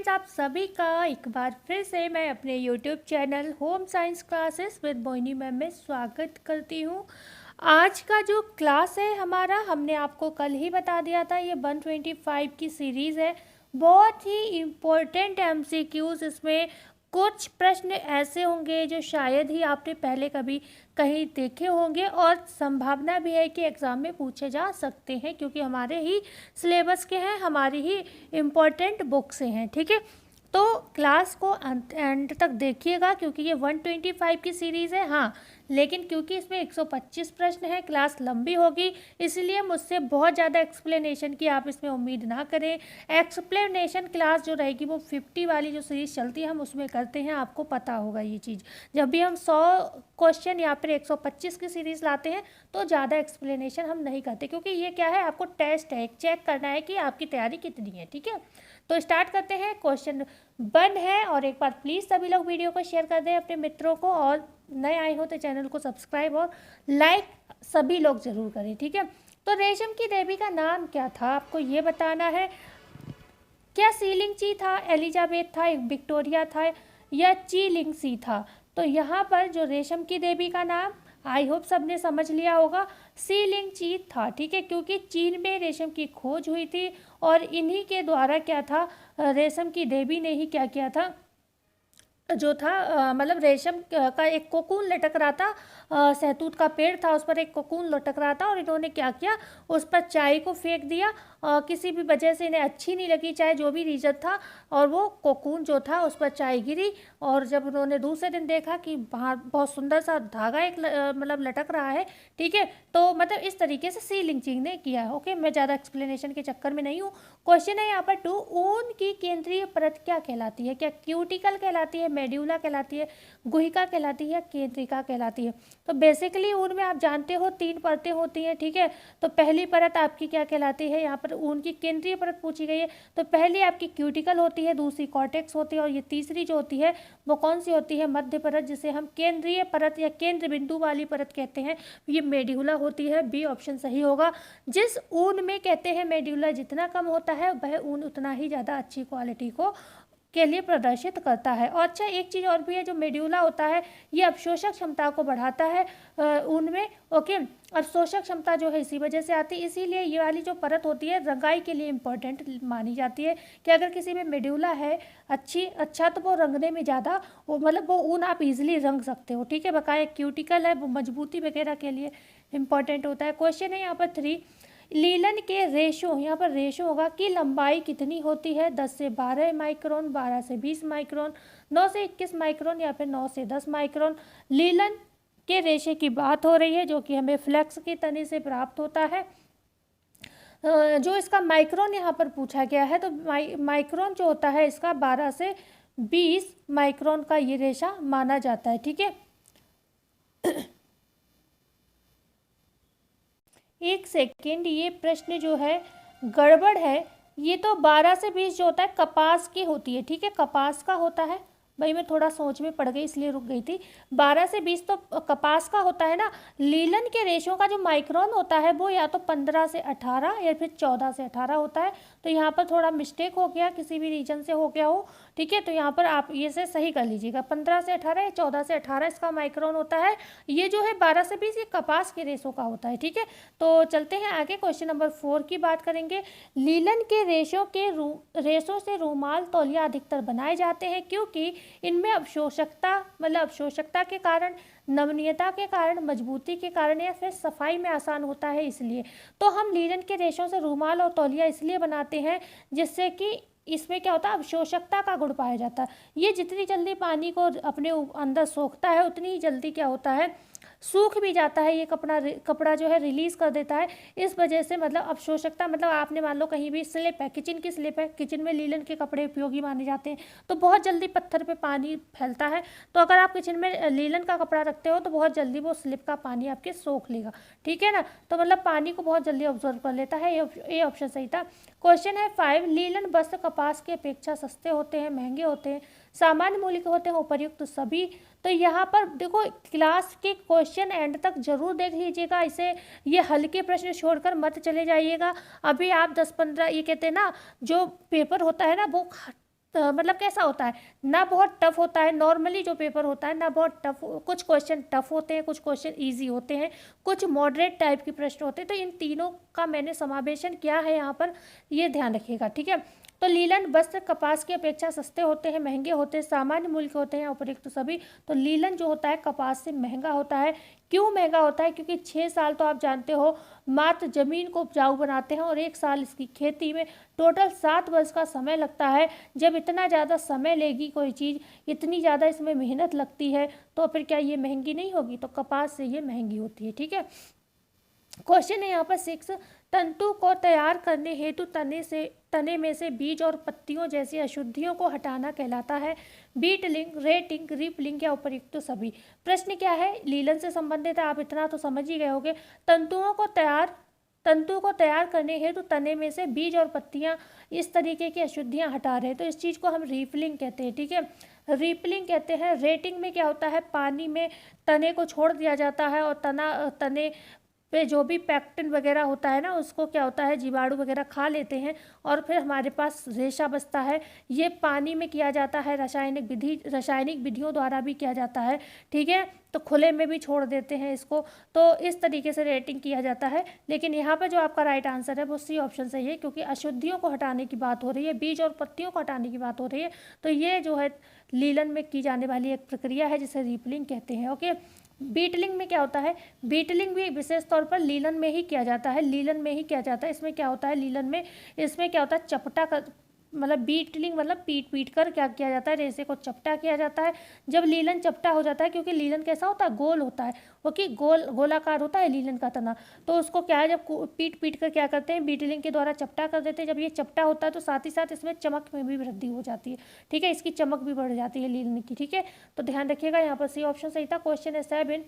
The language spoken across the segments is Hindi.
फ्रेंड्स, आप सभी का एक बार फिर से मैं अपने YouTube channel home science classes with Mohini ma'am में स्वागत करती हूँ। आज का जो क्लास है हमारा, हमने आपको कल ही बता दिया था, ये 125 की सीरीज़ है। बहुत ही इम्पोर्टेंट एमसीक्यूज इसमें कुछ प्रश्न ऐसे होंगे जो शायद ही आपने पहले कभी कहीं देखे होंगे और संभावना भी है कि एग्ज़ाम में पूछे जा सकते हैं, क्योंकि हमारे ही सिलेबस के हैं, हमारी ही इम्पोर्टेंट बुक से हैं। ठीक है, तो क्लास को एंड तक देखिएगा क्योंकि ये 125 की सीरीज़ है। हाँ, लेकिन क्योंकि इसमें 125 प्रश्न है, क्लास लंबी होगी, इसलिए मुझसे बहुत ज़्यादा एक्सप्लेनेशन की आप इसमें उम्मीद ना करें। एक्सप्लेनेशन क्लास जो रहेगी वो 50 वाली जो सीरीज़ चलती है हम उसमें करते हैं, आपको पता होगा ये चीज़। जब भी हम 100 क्वेश्चन या फिर 125 की सीरीज़ लाते हैं तो ज़्यादा एक्सप्लेनेशन हम नहीं करते, क्योंकि ये क्या है, आपको टेस्ट है, चेक करना है कि आपकी तैयारी कितनी है। ठीक है, तो स्टार्ट करते हैं। क्वेश्चन 1 है, और एक बार प्लीज़ सभी लोग वीडियो को शेयर कर दें अपने मित्रों को, और नए आए हो तो चैनल को सब्सक्राइब और लाइक सभी लोग ज़रूर करें। ठीक है, तो रेशम की देवी का नाम क्या था, आपको ये बताना है। क्या सीलिंगची था, एलिजाबेथ था, एक विक्टोरिया था, या चीलिंगसी था? तो यहाँ पर जो रेशम की देवी का नाम, आई होप सबने समझ लिया होगा, सीलिंगची था। ठीक है, क्योंकि चीन में रेशम की खोज हुई थी और इन्हीं के द्वारा क्या था, रेशम की देवी ने ही क्या किया था, जो था मतलब रेशम का एक कोकून लटक रहा था, सहतूत का पेड़ था, उस पर एक कोकून लटक रहा था और इन्होंने क्या किया, उस पर चाय को फेंक दिया। किसी भी वजह से इन्हें अच्छी नहीं लगी चाय, जो भी रीज़न था, और वो कोकून जो था उस पर चाय गिरी। और जब उन्होंने दूसरे दिन देखा कि बाहर बहुत सुंदर सा धागा एक मतलब लटक रहा है। ठीक है, तो मतलब इस तरीके से सी लिंचिंग ने किया है। ओके, मैं ज़्यादा एक्सप्लेनेशन के चक्कर में नहीं हूँ। क्वेश्चन है यहाँ पर 2, ऊन की केंद्रीय परत क्या कहलाती है? क्या क्यूटिकल कहलाती है, मेड्यूला कहलाती है, गुहिका कहलाती है, केंद्रिका कहलाती है? तो बेसिकली ऊन में आप जानते हो 3 परतें होती हैं। ठीक है, तो पहली परत आपकी क्या कहलाती है, यहाँ पर ऊन की केंद्रीय परत पूछी गई है, तो पहली आपकी क्यूटिकल होती है, दूसरी कॉर्टेक्स होती है, और ये तीसरी जो होती है वो कौन सी होती है, मध्य परत, जिसे हम केंद्रीय परत या केंद्र बिंदु वाली परत कहते हैं, ये मेड्यूला होती है। बी ऑप्शन सही होगा। जिस ऊन में कहते हैं मेड्यूला जितना कम होता है वह ऊन उतना ही ज़्यादा अच्छी क्वालिटी को के लिए प्रदर्शित करता है। और अच्छा, एक चीज़ और भी है, जो मेड्यूला होता है ये अवशोषक क्षमता को बढ़ाता है ऊन में। ओके, अवशोषक क्षमता जो है इसी वजह से आती है, इसीलिए ये वाली जो परत होती है रंगाई के लिए इम्पोर्टेंट मानी जाती है, कि अगर किसी में मेड्यूला है अच्छा तो वो रंगने में ज़्यादा मतलब वो ऊन आप इजीली रंग सकते हो। ठीक है, बकाया क्यूटिकल है वो मजबूती वगैरह के लिए इम्पोर्टेंट होता है। क्वेश्चन है यहाँ पर 3, लीलन के रेशो, यहाँ पर रेशो होगा कि लंबाई कितनी होती है, 10 से 12 माइक्रोन, 12 से 20 माइक्रोन, 9 से 21 माइक्रोन, या फिर 9 से 10 माइक्रोन। लीलन के रेशे की बात हो रही है, जो कि हमें फ्लेक्स की तनी से प्राप्त होता है। जो इसका माइक्रोन यहाँ पर पूछा गया है, तो माइक्रोन जो होता है इसका 12 से 20 माइक्रोन का ये रेशा माना जाता है। ठीक है, एक सेकेंड, ये प्रश्न जो है गड़बड़ है। ये तो 12 से 20 जो होता है कपास की होती है। ठीक है, कपास का होता है। भाई मैं थोड़ा सोच में पड़ गई इसलिए रुक गई थी। 12 से 20 तो कपास का होता है ना। लीलन के रेशों का जो माइक्रोन होता है वो या तो 15 से 18 या फिर 14 से 18 होता है। तो यहाँ पर थोड़ा मिस्टेक हो गया, किसी भी रीजन से हो गया हो। ठीक है, तो यहाँ पर आप ये से सही कर लीजिएगा, 15 से 18 या 14 से 18 इसका माइक्रोन होता है। ये जो है 12 से 20 ये कपास के रेशों का होता है। ठीक है, तो चलते हैं आगे, क्वेश्चन नंबर 4 की बात करेंगे। लीलन के रेशों से रूमाल तौलिया अधिकतर बनाए जाते हैं, क्योंकि इनमें अवशोषकता मतलब अवशोषकता के कारण, नमनीयता के कारण, मजबूती के कारण, या फिर सफाई में आसान होता है इसलिए। तो हम लीलन के रेशों से रूमाल और तौलिया इसलिए बनाते हैं जिससे कि इसमें क्या होता है, अवशोषकता का गुण पाया जाता है। ये जितनी जल्दी पानी को अपने अंदर सोखता है उतनी ही जल्दी क्या होता है, सूख भी जाता है। ये कपड़ा जो है रिलीज़ कर देता है। इस वजह से मतलब अवशोषकता, मतलब आपने मान लो कहीं भी स्लिप है, किचन की स्लिप है, किचन में लीलन के कपड़े उपयोगी माने जाते हैं, तो बहुत जल्दी पत्थर पे पानी फैलता है। तो अगर आप किचन में लीलन का कपड़ा रखते हो तो बहुत जल्दी वो स्लिप का पानी आपके सोख लेगा। ठीक है ना, तो मतलब पानी को बहुत जल्दी ऑब्जर्व कर लेता है। ये ऑप्शन सही था। क्वेश्चन है 5, लीलन वस्त्र कपास की अपेक्षा सस्ते होते हैं, महंगे होते हैं, सामान्य मूल्य के होते हैं, उपर्युक्त सभी। तो यहाँ पर देखो, क्लास के क्वेश्चन एंड तक जरूर देख लीजिएगा इसे, ये हल्के प्रश्न छोड़कर मत चले जाइएगा। अभी आप 10-15 ये कहते हैं ना, जो पेपर होता है ना वो मतलब कैसा होता है, ना बहुत टफ होता है, नॉर्मली जो पेपर होता है ना बहुत टफ, कुछ क्वेश्चन टफ होते हैं, कुछ क्वेश्चन इजी होते हैं, कुछ मॉडरेट टाइप के प्रश्न होते हैं। तो इन तीनों का मैंने समावेशन किया है यहाँ पर, ये ध्यान रखिएगा, ठीक है। तो लीलन वस्त्र कपास की अपेक्षा सस्ते होते हैं, महंगे होते हैं, सामान्य मूल्य के होते हैं, उपयुक्त सभी। तो लीलन जो होता है कपास से महंगा होता है। क्यों महंगा होता है? क्योंकि 6 साल तो आप जानते हो मात्र जमीन को उपजाऊ बनाते हैं, और 1 साल इसकी खेती में, टोटल 7 वर्ष का समय लगता है। जब इतना ज़्यादा समय लेगी कोई चीज़, इतनी ज़्यादा इसमें मेहनत लगती है, तो फिर क्या ये महंगी नहीं होगी? तो कपास से ये महंगी होती है, ठीक है। क्वेश्चन है यहाँ पर 6, तंतु को तैयार करने हेतु तने में से बीज और पत्तियों जैसी अशुद्धियों को हटाना कहलाता है। बीटलिंग, रेटिंग, रिपलिंग या उपयुक्त सभी। प्रश्न क्या है? लीलन से संबंधित है, आप इतना तो समझ ही गए होंगे। तंतु को तैयार करने हेतु तने में से बीज और पत्तियां इस तरीके की अशुद्धियां हटा रहे हैं, तो इस चीज़ को हम रिपलिंग कहते हैं, ठीक है। रिपलिंग कहते हैं। रेटिंग में क्या होता है? पानी में तने को छोड़ दिया जाता है, और तने पे जो भी पैक्टिन वगैरह होता है ना, उसको क्या होता है, जीवाणु वगैरह खा लेते हैं, और फिर हमारे पास रेशा बचता है। ये पानी में किया जाता है, रासायनिक विधियों द्वारा भी किया जाता है, ठीक है। तो खुले में भी छोड़ देते हैं इसको, तो इस तरीके से रेटिंग किया जाता है। लेकिन यहाँ पर जो आपका राइट आंसर है वो सी ऑप्शन सही है, क्योंकि अशुद्धियों को हटाने की बात हो रही है, बीज और पत्तियों को हटाने की बात हो रही है। तो ये जो है लीलन में की जाने वाली एक प्रक्रिया है जिसे रिपलिंग कहते हैं, ओके। बीटलिंग में क्या होता है? बीटलिंग भी विशेष तौर पर लीलन में ही किया जाता है, लीलन में ही किया जाता है। इसमें क्या होता है? लीलन में इसमें क्या होता है? चपटा कर, मतलब बीटलिंग मतलब पीट कर क्या किया जाता है? रेशे को चपटा किया जाता है। जब लीलन चपटा हो जाता है, क्योंकि लीलन कैसा होता है? गोल होता है, ओके, गोलाकार होता है लीलन का तना। तो उसको क्या है, जब पीट कर क्या करते हैं? बीटलिंग के द्वारा चपटा कर देते हैं। जब ये चपटा होता है तो साथ ही साथ इसमें चमक में भी वृद्धि हो जाती है, ठीक है, इसकी चमक भी बढ़ जाती है लीलन की, ठीक है। तो ध्यान रखिएगा, यहाँ पर सी ऑप्शन सही था। क्वेश्चन है 7,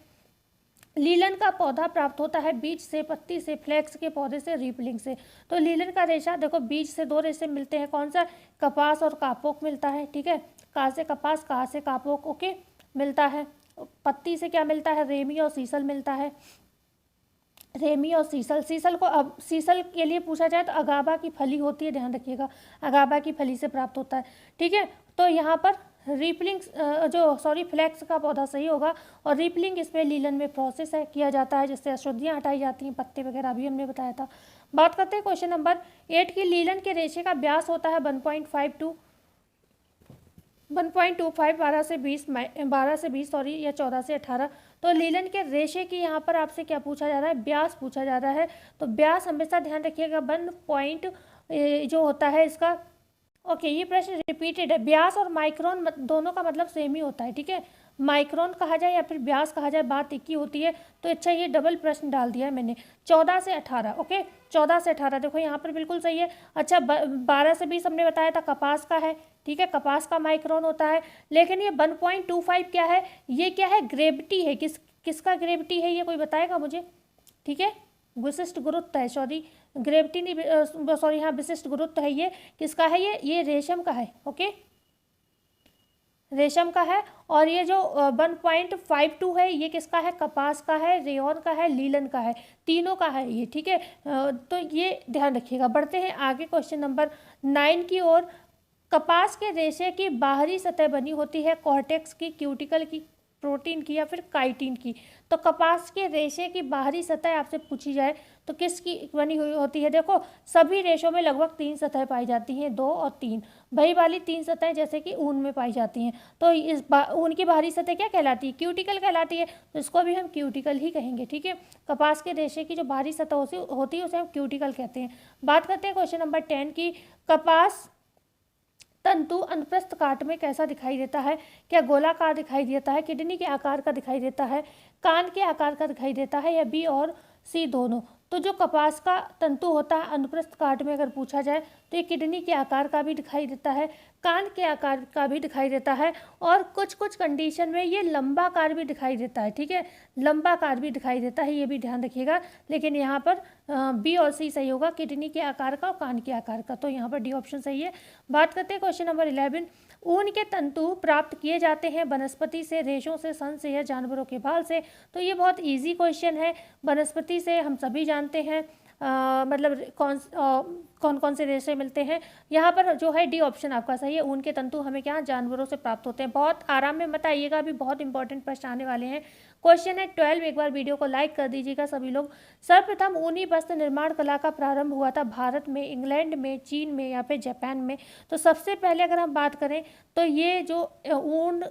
लीलन का पौधा प्राप्त होता है बीज से, पत्ती से, फ्लेक्स के पौधे से, रिपलिंग से। तो लीलन का रेशा देखो, बीज से 2 रेशे मिलते हैं, कौन सा? कपास और कापोक मिलता है, ठीक है। कहाँ से कपास, कहाँ से कापोक, ओके, मिलता है। पत्ती से क्या मिलता है? रेमी और सीसल मिलता है, रेमी और सीसल। सीसल को, अब सीसल के लिए पूछा जाए तो अगाबा की फली होती है, ध्यान रखिएगा, अगाबा की फली से प्राप्त होता है, ठीक है। तो यहाँ पर रिपलिंग फ्लैक्स का पौधा सही होगा, और रिपलिंग इसमें लीलन में प्रोसेस है, किया जाता है, जिससे अशुद्धियाँ हटाई जाती हैं, पत्ते वगैरह भी हमने बताया था। बात करते हैं क्वेश्चन नंबर 8 की। लीलन के रेशे का व्यास होता है 1.25 12 से 20 या 14 से 18। तो लीलन के रेशे की यहाँ पर आपसे क्या पूछा जा रहा है? व्यास पूछा जा रहा है। तो व्यास हमेशा ध्यान रखिएगा 1 पॉइंट जो होता है इसका, ओके, ये प्रश्न रिपीटेड है। व्यास और माइक्रोन दोनों का मतलब सेम ही होता है, ठीक है। माइक्रोन कहा जाए या फिर व्यास कहा जाए, बात एक ही होती है। तो अच्छा, ये डबल प्रश्न डाल दिया है मैंने। 14 से 18, ओके, 14 से 18 देखो यहाँ पर बिल्कुल सही है। अच्छा, 12 से 20 हमने बताया था कपास का है, ठीक है, कपास का माइक्रोन होता है। लेकिन ये 1.25 क्या है? ये क्या है? ग्रेविटी है। किसका ग्रेविटी है ये कोई बताएगा मुझे? ठीक है, विशिष्ट गुरुत्व है, सॉरी ग्रेविटी नहीं, सॉरी हाँ, विशिष्ट गुरुत्व है। ये किसका है? ये रेशम का है, ओके, रेशम का है। और ये जो 1.52 है, ये किसका है? कपास का है, रेयॉन का है, लीलन का है, तीनों का है ये, ठीक है। तो ये ध्यान रखिएगा। बढ़ते हैं आगे क्वेश्चन नंबर 9 की ओर। कपास के रेशे की बाहरी सतह बनी होती है कॉर्टेक्स की, क्यूटिकल की, प्रोटीन की या फिर काइटिन की। तो कपास के रेशे की बाहरी सतह आपसे पूछी जाए तो किसकी बनी हुई होती है? देखो, सभी रेशों में लगभग 3 सतह पाई जाती हैं, 2 और 3, वही वाली 3 सतहें जैसे कि ऊन में पाई जाती हैं। तो इस ऊन की बाहरी सतह क्या कहलाती है? क्यूटिकल कहलाती है। तो इसको भी हम क्यूटिकल ही कहेंगे, ठीक है। कपास के रेशे की जो बाहरी सतह होती है उसे हम क्यूटिकल कहते हैं। बात करते हैं क्वेश्चन नंबर 10 की। कपास तंतु अनुप्रस्थ काट में कैसा दिखाई देता है? क्या गोलाकार दिखाई देता है, किडनी के आकार का दिखाई देता है, कान के आकार का दिखाई देता है, या बी और सी दोनों? तो जो कपास का तंतु होता है अनुप्रस्थ काट में अगर पूछा जाए तो ये किडनी के आकार का भी दिखाई देता है, कान के आकार का भी दिखाई देता है, और कुछ कुछ कंडीशन में ये लंबाकार भी दिखाई देता है, ठीक है, लंबाकार भी दिखाई देता है, ये भी ध्यान रखिएगा। लेकिन यहाँ पर बी और सी सही होगा, किडनी के आकार का और कान के आकार का। तो यहाँ पर डी ऑप्शन सही है। बात करते हैं क्वेश्चन नंबर 11। ऊन के तंतु प्राप्त किए जाते हैं वनस्पति से, रेशों से, सन से या जानवरों के बाल से। तो ये बहुत इजी क्वेश्चन है। वनस्पति से हम सभी जानते हैं, मतलब कौन कौन से रेशे मिलते हैं? यहाँ पर जो है डी ऑप्शन आपका सही है, ऊन के तंतु हमें क्या जानवरों से प्राप्त होते हैं। बहुत आराम में मत आइएगा, अभी बहुत इंपॉर्टेंट प्रश्न आने वाले हैं। क्वेश्चन है 12, एक बार वीडियो को लाइक कर दीजिएगा सभी लोग। सर्वप्रथम ऊनी वस्त्र निर्माण कला का प्रारंभ हुआ था भारत में, इंग्लैंड में, चीन में या फिर जापान में? तो सबसे पहले अगर हम बात करें तो ये जो ऊन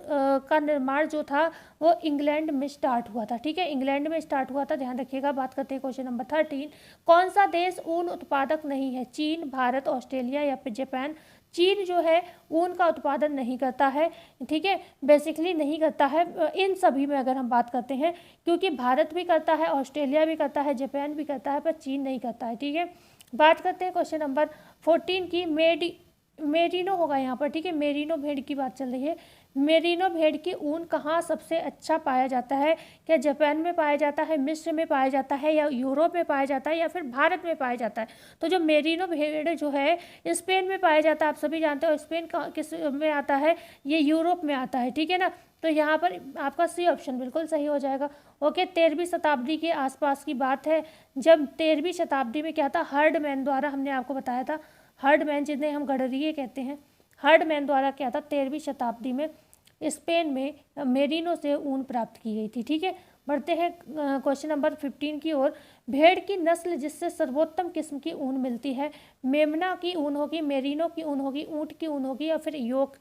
का निर्माण जो था वो इंग्लैंड में स्टार्ट हुआ था। ठीक है, इंग्लैंड में स्टार्ट हुआ था, ध्यान रखिएगा। बात करते हैं क्वेश्चन नंबर 13, कौन सा देश ऊन उत्पादक नहीं है? चीन, भारत, ऑस्ट्रेलिया या फिर जापान? चीन जो है ऊन का उत्पादन नहीं करता है, ठीक है, बेसिकली नहीं करता है इन सभी में अगर हम बात करते हैं, क्योंकि भारत भी करता है, ऑस्ट्रेलिया भी करता है, जापान भी करता है, पर चीन नहीं करता है। ठीक है, बात करते हैं क्वेश्चन नंबर 14 की। मेरिनो होगा यहाँ पर, ठीक है, मेरिनो भेड़ की बात चल रही है। मेरिनो भेड़ की ऊन कहाँ सबसे अच्छा पाया जाता है? क्या जापान में पाया जाता है, मिस्र में पाया जाता है, या यूरोप में पाया जाता है, या फिर भारत में पाया जाता है? तो जो मेरिनो भेड़ जो है स्पेन में पाया जाता है, आप सभी जानते हो। स्पेन किस में आता है? ये यूरोप में आता है, ठीक है ना। तो यहाँ पर आपका सी ऑप्शन बिल्कुल सही हो जाएगा। ओके, 13वीं शताब्दी के आसपास की बात है, जब 13वीं शताब्दी में क्या था, हर्डमैन द्वारा, हमने आपको बताया था, हर्डमैन जिन्हें हम गडरिये कहते हैं, हर्डमैन द्वारा क्या था, 13वीं शताब्दी में स्पेन में मेरिनो से ऊन प्राप्त की गई थी। ठीक है, बढ़ते हैं क्वेश्चन नंबर 15 की ओर। भेड़ की नस्ल जिससे सर्वोत्तम किस्म की ऊन मिलती है? मेमना की ऊन होगी, मेरिनो की ऊन होगी, ऊंट की ऊन होगी, या फिर योक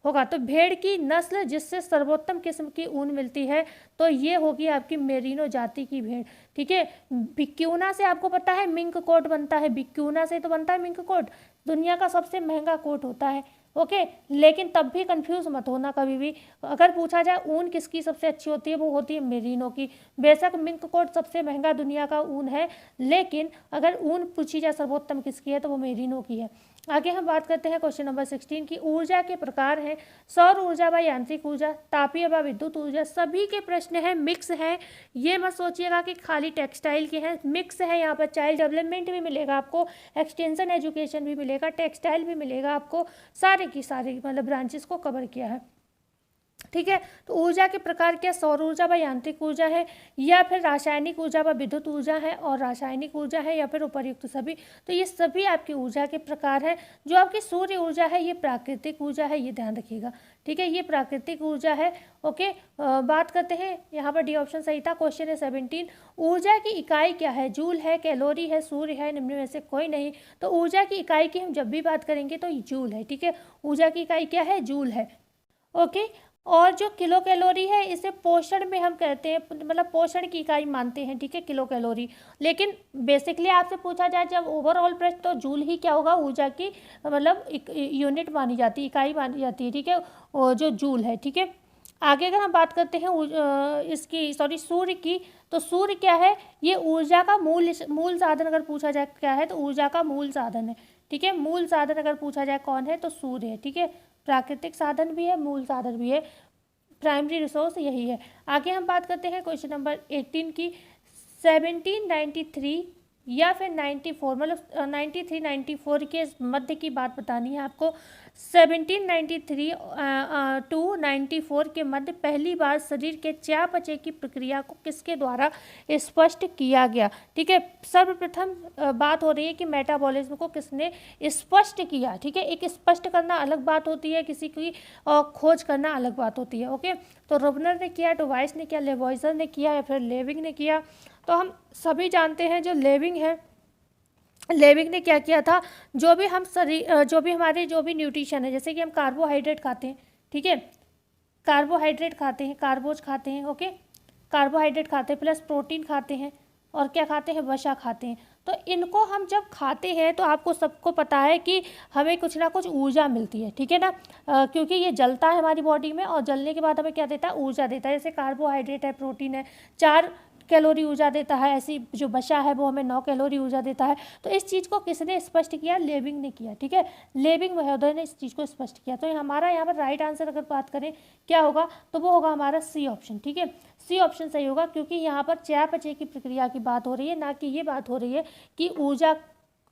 होगा? तो भेड़ की नस्ल जिससे सर्वोत्तम किस्म की ऊन मिलती है तो ये होगी आपकी मेरिनो जाति की भेड़। ठीक है, बिक्यूना से आपको पता है मिंक कोट बनता है, बिक्यूना से तो बनता है मिंक कोट, दुनिया का सबसे महंगा कोट होता है। ओके, लेकिन तब भी कंफ्यूज मत होना कभी भी। अगर पूछा जाए ऊन किसकी सबसे अच्छी होती है, वो होती है मेरिनो की। बेशक मिंक कोट सबसे महंगा दुनिया का ऊन है, लेकिन अगर ऊन पूछी जाए सर्वोत्तम किसकी है तो वो मेरिनो की है। आगे हम बात करते हैं क्वेश्चन नंबर 16 की। ऊर्जा के प्रकार हैं सौर ऊर्जा व यांत्रिक ऊर्जा, तापीय व विद्युत ऊर्जा। सभी के प्रश्न हैं, मिक्स हैं, ये मत सोचिएगा कि खाली टेक्सटाइल के हैं, मिक्स है। यहाँ पर चाइल्ड डेवलपमेंट भी मिलेगा आपको, एक्सटेंशन एजुकेशन भी मिलेगा, टेक्सटाइल भी मिलेगा आपको, सारे की सारी मतलब ब्रांचेस को कवर किया है। ठीक है, तो ऊर्जा के प्रकार क्या? सौर ऊर्जा व यांत्रिक ऊर्जा है, या फिर रासायनिक ऊर्जा व विद्युत ऊर्जा है, और रासायनिक ऊर्जा है, या फिर उपर्युक्त सभी। तो ये सभी आपकी ऊर्जा के प्रकार हैं। जो आपकी सूर्य ऊर्जा है ये प्राकृतिक ऊर्जा है, ये ध्यान रखिएगा। ठीक है, ये प्राकृतिक ऊर्जा है। ओके, बात करते हैं, यहाँ पर डी ऑप्शन सही था। क्वेश्चन है 17, ऊर्जा की इकाई क्या है? जूल है, कैलोरी है, सूर्य है, निम्न में से कोई नहीं। तो ऊर्जा की इकाई की हम जब भी बात करेंगे तो जूल है। ठीक है, ऊर्जा की इकाई क्या है? जूल है। ओके, और जो किलो कैलोरी है इसे पोषण में हम कहते हैं, मतलब पोषण की इकाई मानते हैं। ठीक है, किलो कैलोरी। लेकिन बेसिकली आपसे पूछा जाए जब ओवरऑल प्रश्न, तो जूल ही क्या होगा? ऊर्जा की मतलब यूनिट मानी जाती है, इकाई मानी जाती है। ठीक है, जो जूल है। ठीक है, आगे अगर हम बात करते हैं इसकी सूर्य की, तो सूर्य क्या है? ये ऊर्जा का मूल साधन अगर पूछा जाए क्या है, तो ऊर्जा का मूल साधन है। ठीक है, मूल साधन अगर पूछा जाए कौन है, तो सूर्य है। ठीक है, प्राकृतिक साधन भी है, मूल साधन भी है, प्राइमरी रिसोर्स यही है। आगे हम बात करते हैं क्वेश्चन नंबर 18 की। 1793 या फिर 94, मतलब 93 94 के मध्य की बात बतानी है आपको। 1793 टू 94 के मध्य पहली बार शरीर के चयापचय की प्रक्रिया को किसके द्वारा स्पष्ट किया गया? ठीक है, सर्वप्रथम बात हो रही है कि मेटाबॉलिज्म को किसने स्पष्ट किया। ठीक है, एक स्पष्ट करना अलग बात होती है, किसी की खोज करना अलग बात होती है। ओके, तो रोबनर ने किया, टोवाइस ने किया, लेवॉइजर ने किया, या फिर लेविंग ने किया? तो हम सभी जानते हैं जो लेविंग है, लेविंग ने क्या किया था, जो भी हमारे जो भी न्यूट्रिशन है, जैसे कि हम कार्बोहाइड्रेट खाते हैं, ठीक है, कार्बोहाइड्रेट खाते हैं, कार्बोज खाते हैं, ओके, कार्बोहाइड्रेट खाते हैं प्लस प्रोटीन खाते हैं, और क्या खाते हैं? वसा खाते हैं। तो इनको हम जब खाते हैं तो आपको सबको पता है कि हमें कुछ ना कुछ ऊर्जा मिलती है। ठीक है ना, क्योंकि ये जलता है हमारी बॉडी में, और जलने के बाद हमें क्या देता है? ऊर्जा देता है। जैसे कार्बोहाइड्रेट है, प्रोटीन है, 4 कैलोरी ऊर्जा देता है, ऐसी जो वसा है वो हमें 9 कैलोरी ऊर्जा देता है। तो इस चीज़ को किसने स्पष्ट किया? लेविंग ने किया। ठीक है, लेविंग महोदय ने इस चीज़ को स्पष्ट किया। तो हमारा यहाँ पर राइट आंसर अगर बात करें क्या होगा, तो वो होगा हमारा सी ऑप्शन। ठीक है, सी ऑप्शन सही होगा, क्योंकि यहाँ पर चयापचय की प्रक्रिया की बात हो रही है, ना कि ये बात हो रही है कि ऊर्जा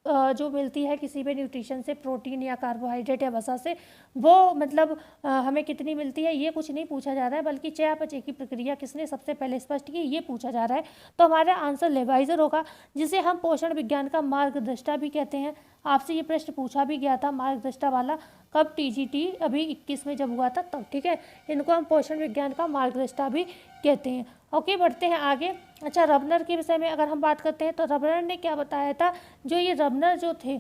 जो मिलती है किसी भी न्यूट्रिशन से, प्रोटीन या कार्बोहाइड्रेट या वसा से, वो मतलब हमें कितनी मिलती है, ये कुछ नहीं पूछा जा रहा है, बल्कि चयापचय की प्रक्रिया किसने सबसे पहले स्पष्ट की, ये पूछा जा रहा है। तो हमारा आंसर लेवाइजर होगा, जिसे हम पोषण विज्ञान का मार्गदर्शा भी कहते हैं। आपसे ये प्रश्न पूछा भी गया था मार्गदर्शिता वाला, कब, टीजीटी अभी 21 में जब हुआ था तब, ठीक है। इनको हम पोषण विज्ञान का मार्गदर्शिता भी कहते हैं। ओके, बढ़ते हैं आगे। अच्छा, रबनर के विषय में अगर हम बात करते हैं तो रबनर ने क्या बताया था, जो ये रबनर जो थे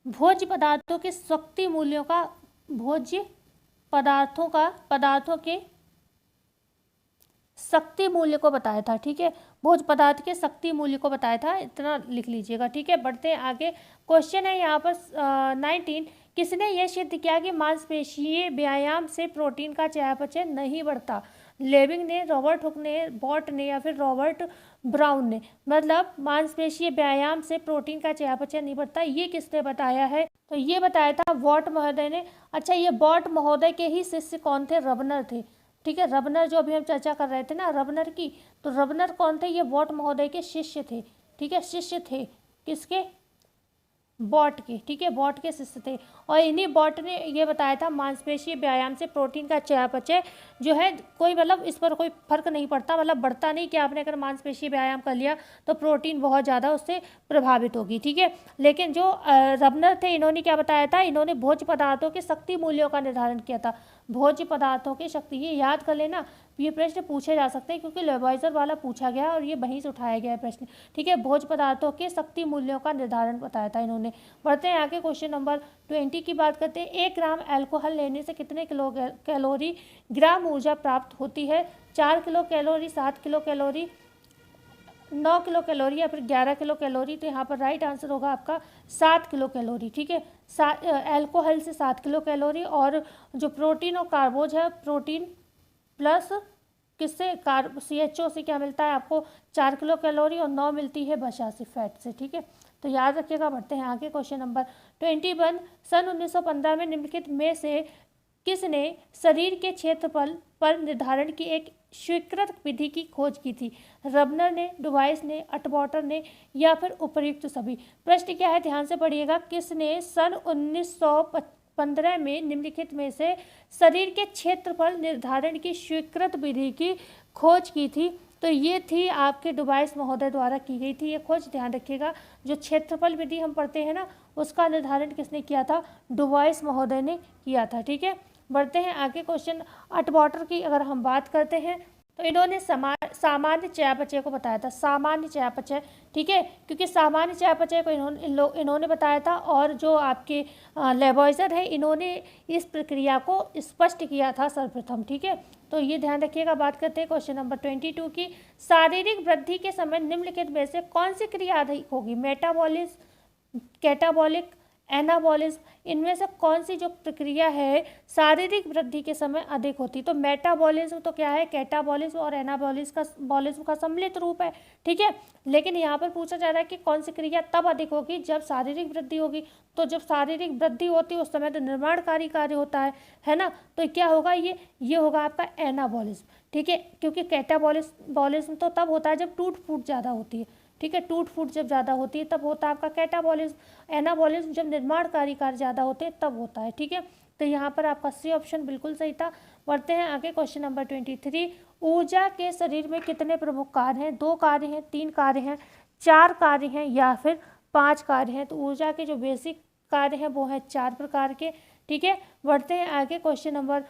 भोज्य पदार्थों के शक्ति मूल्यों का, भोज्य पदार्थों के शक्ति मूल्य को बताया था, ठीक है। भोज्य पदार्थ के शक्ति मूल्य को बताया था, इतना लिख लीजिएगा, ठीक है। बढ़ते हैं आगे। क्वेश्चन है यहाँ पर 19, किसने यह सिद्ध किया कि मांसपेशीय व्यायाम से प्रोटीन का चयापचय नहीं बढ़ता? लेविंग ने, रॉबर्ट हुक ने, बॉट ने या फिर रॉबर्ट ब्राउन ने? मतलब मांसपेशीय व्यायाम से प्रोटीन का चयापचय नहीं बढ़ता, ये किसने बताया है? तो ये बताया था बॉट महोदय ने। अच्छा, ये बॉट महोदय के ही शिष्य कौन थे? रबनर थे, ठीक है। रबनर जो अभी हम चर्चा कर रहे थे ना रबनर की, तो रबनर कौन थे? ये बॉट महोदय के शिष्य थे, ठीक है। शिष्य थे किसके? बॉट के, ठीक है, बॉट के शिष्य थे। और इन्हीं बॉट ने ये बताया था मांसपेशीय व्यायाम से प्रोटीन का चयापचय जो है कोई, मतलब इस पर कोई फर्क नहीं पड़ता, मतलब बढ़ता नहीं कि आपने अगर मांसपेशीय व्यायाम कर लिया तो प्रोटीन बहुत ज़्यादा उससे प्रभावित होगी, ठीक है। लेकिन जो रबनर थे, इन्होंने क्या बताया था? इन्होंने भोज्य पदार्थों के शक्ति मूल्यों का निर्धारण किया था। भोज्य पदार्थों की शक्ति, ये याद कर लेना, ये प्रश्न पूछे जा सकते हैं क्योंकि लेवाइजर वाला पूछा गया और ये वहीं से उठाया गया है प्रश्न, ठीक है। भोज्य पदार्थों के शक्ति मूल्यों का निर्धारण बताया था इन्होंने। बढ़ते हैं आगे, क्वेश्चन नंबर 20 की बात करते हैं। 1 ग्राम अल्कोहल लेने से कितने किलो कैलोरी ग्राम ऊर्जा प्राप्त होती है? 4 kilo calorie, 7 kilo calorie, 9 kilo calorie या फिर 11 किलो कैलोरी? तो यहाँ पर राइट आंसर होगा आपका 7 किलो कैलोरी, ठीक है। अल्कोहल से 7 किलो कैलोरी, और जो प्रोटीन और कार्बोज है, प्रोटीन प्लस किससे? CHO से क्या मिलता है आपको? 4 किलो कैलोरी, और 9 मिलती है वसा से, फैट से, ठीक है। तो याद रखिएगा। बढ़ते हैं आगे, क्वेश्चन नंबर 21। सन 1915 में निम्नलिखित में से किसने शरीर के क्षेत्रफल पर निर्धारण की एक स्वीकृत विधि की खोज की थी? रबनर ने, डुवाइस ने, अटवाटर ने या फिर उपर्युक्त सभी? प्रश्न क्या है, ध्यान से पढ़िएगा। किसने सन 1915 में निम्नलिखित में से शरीर के क्षेत्रफल निर्धारण की स्वीकृत विधि की खोज की थी? तो ये थी आपके डुवाइस महोदय द्वारा की गई थी ये खोज, ध्यान रखिएगा। जो क्षेत्रफल विधि हम पढ़ते हैं ना, उसका निर्धारण किसने किया था? डुवाइस महोदय ने किया था, ठीक है। बढ़ते हैं आगे, क्वेश्चन अटवाटर की अगर हम बात करते हैं तो इन्होंने सामान्य चयापचय को बताया था, सामान्य चयापचय, ठीक है। क्योंकि सामान्य चयापचय को इन्होंने बताया था, और जो आपके लेवॉइजर है, इन्होंने इस प्रक्रिया को स्पष्ट किया था सर्वप्रथम, ठीक है। तो ये ध्यान रखिएगा। बात करते हैं क्वेश्चन नंबर 22 की। शारीरिक वृद्धि के समय निम्नलिखित में से कौन सी क्रिया अधिक होगी? Metabolism, catabolic, anabolism? इनमें से कौन सी जो प्रक्रिया है शारीरिक वृद्धि के समय अधिक होती? तो मेटाबॉलिज्म तो क्या है? कैटाबॉलिज्म और एनाबॉलिज्म का सम्मिलित रूप है, ठीक है। लेकिन यहाँ पर पूछा जा रहा है कि कौन सी क्रिया तब अधिक होगी जब शारीरिक वृद्धि होगी। तो जब शारीरिक वृद्धि होती है उस समय तो निर्माणकारी कार्य होता है ना। तो क्या होगा? ये होगा आपका एनाबॉलिज्म, ठीक है। क्योंकि कैटाबॉलिज्म तो तब होता है जब टूट फूट ज़्यादा होती है, ठीक है। टूट फूट जब ज़्यादा होती है तब होता है आपका कैटाबॉलिज्म। एनाबॉलिज्म जब निर्माणकारी कार्य ज़्यादा होते हैं तब होता है, ठीक है। तो यहाँ पर आपका सी ऑप्शन बिल्कुल सही था। बढ़ते हैं आगे, क्वेश्चन नंबर 23। ऊर्जा के शरीर में कितने प्रमुख कार्य हैं? 2 कार्य हैं, 3 कार्य हैं, 4 कार्य हैं या फिर 5 कार्य हैं? तो ऊर्जा के जो बेसिक कार्य हैं वो हैं 4 प्रकार के, ठीक है। बढ़ते हैं आगे, क्वेश्चन नंबर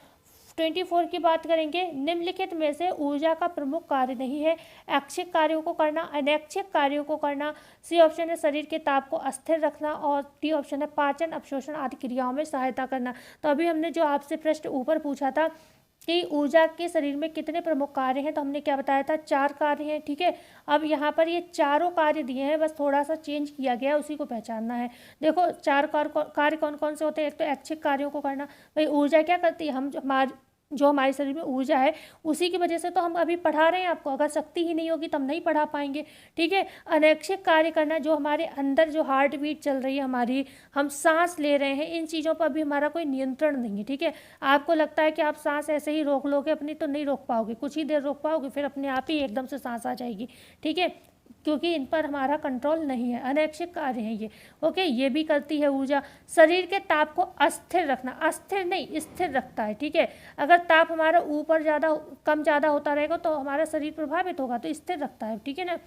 24 की बात करेंगे। निम्नलिखित में से ऊर्जा का प्रमुख कार्य नहीं है? ऐच्छिक कार्यों को करना, अनैच्छिक कार्यों को करना, सी ऑप्शन है शरीर के ताप को अस्थिर रखना, और डी ऑप्शन है पाचन, अवशोषण आदि क्रियाओं में सहायता करना। तो अभी हमने जो आपसे प्रश्न ऊपर पूछा था कि ऊर्जा के शरीर में कितने प्रमुख कार्य हैं, तो हमने क्या बताया था? 4 कार्य हैं, ठीक है। अब यहाँ पर ये चारों कार्य दिए हैं, बस थोड़ा सा चेंज किया गया है, उसी को पहचानना है। देखो 4 कार्य कौन कौन से होते हैं? एक तो ऐच्छिक कार्यों को करना। भाई ऊर्जा क्या करती है? जो हमारे शरीर में ऊर्जा है उसी की वजह से तो हम अभी पढ़ा रहे हैं आपको। अगर शक्ति ही नहीं होगी तो हम नहीं पढ़ा पाएंगे, ठीक है। अनैच्छिक कार्य करना, जो हमारे अंदर जो हार्ट बीट चल रही है हमारी, हम सांस ले रहे हैं, इन चीज़ों पर अभी हमारा कोई नियंत्रण नहीं है, ठीक है। आपको लगता है कि आप सांस ऐसे ही रोक लोगे अपनी, तो नहीं रोक पाओगे, कुछ ही देर रोक पाओगे, फिर अपने आप ही एकदम से सांस आ जाएगी, ठीक है। क्योंकि इन पर हमारा कंट्रोल नहीं है, अनैच्छिक कार्य है ये, ओके। ये भी करती है ऊर्जा। शरीर के ताप को अस्थिर रखना, अस्थिर नहीं स्थिर रखता है, ठीक है। अगर ताप हमारा ऊपर ज़्यादा कम ज़्यादा होता रहेगा तो हमारा शरीर प्रभावित होगा, तो स्थिर रखता है, ठीक है ना।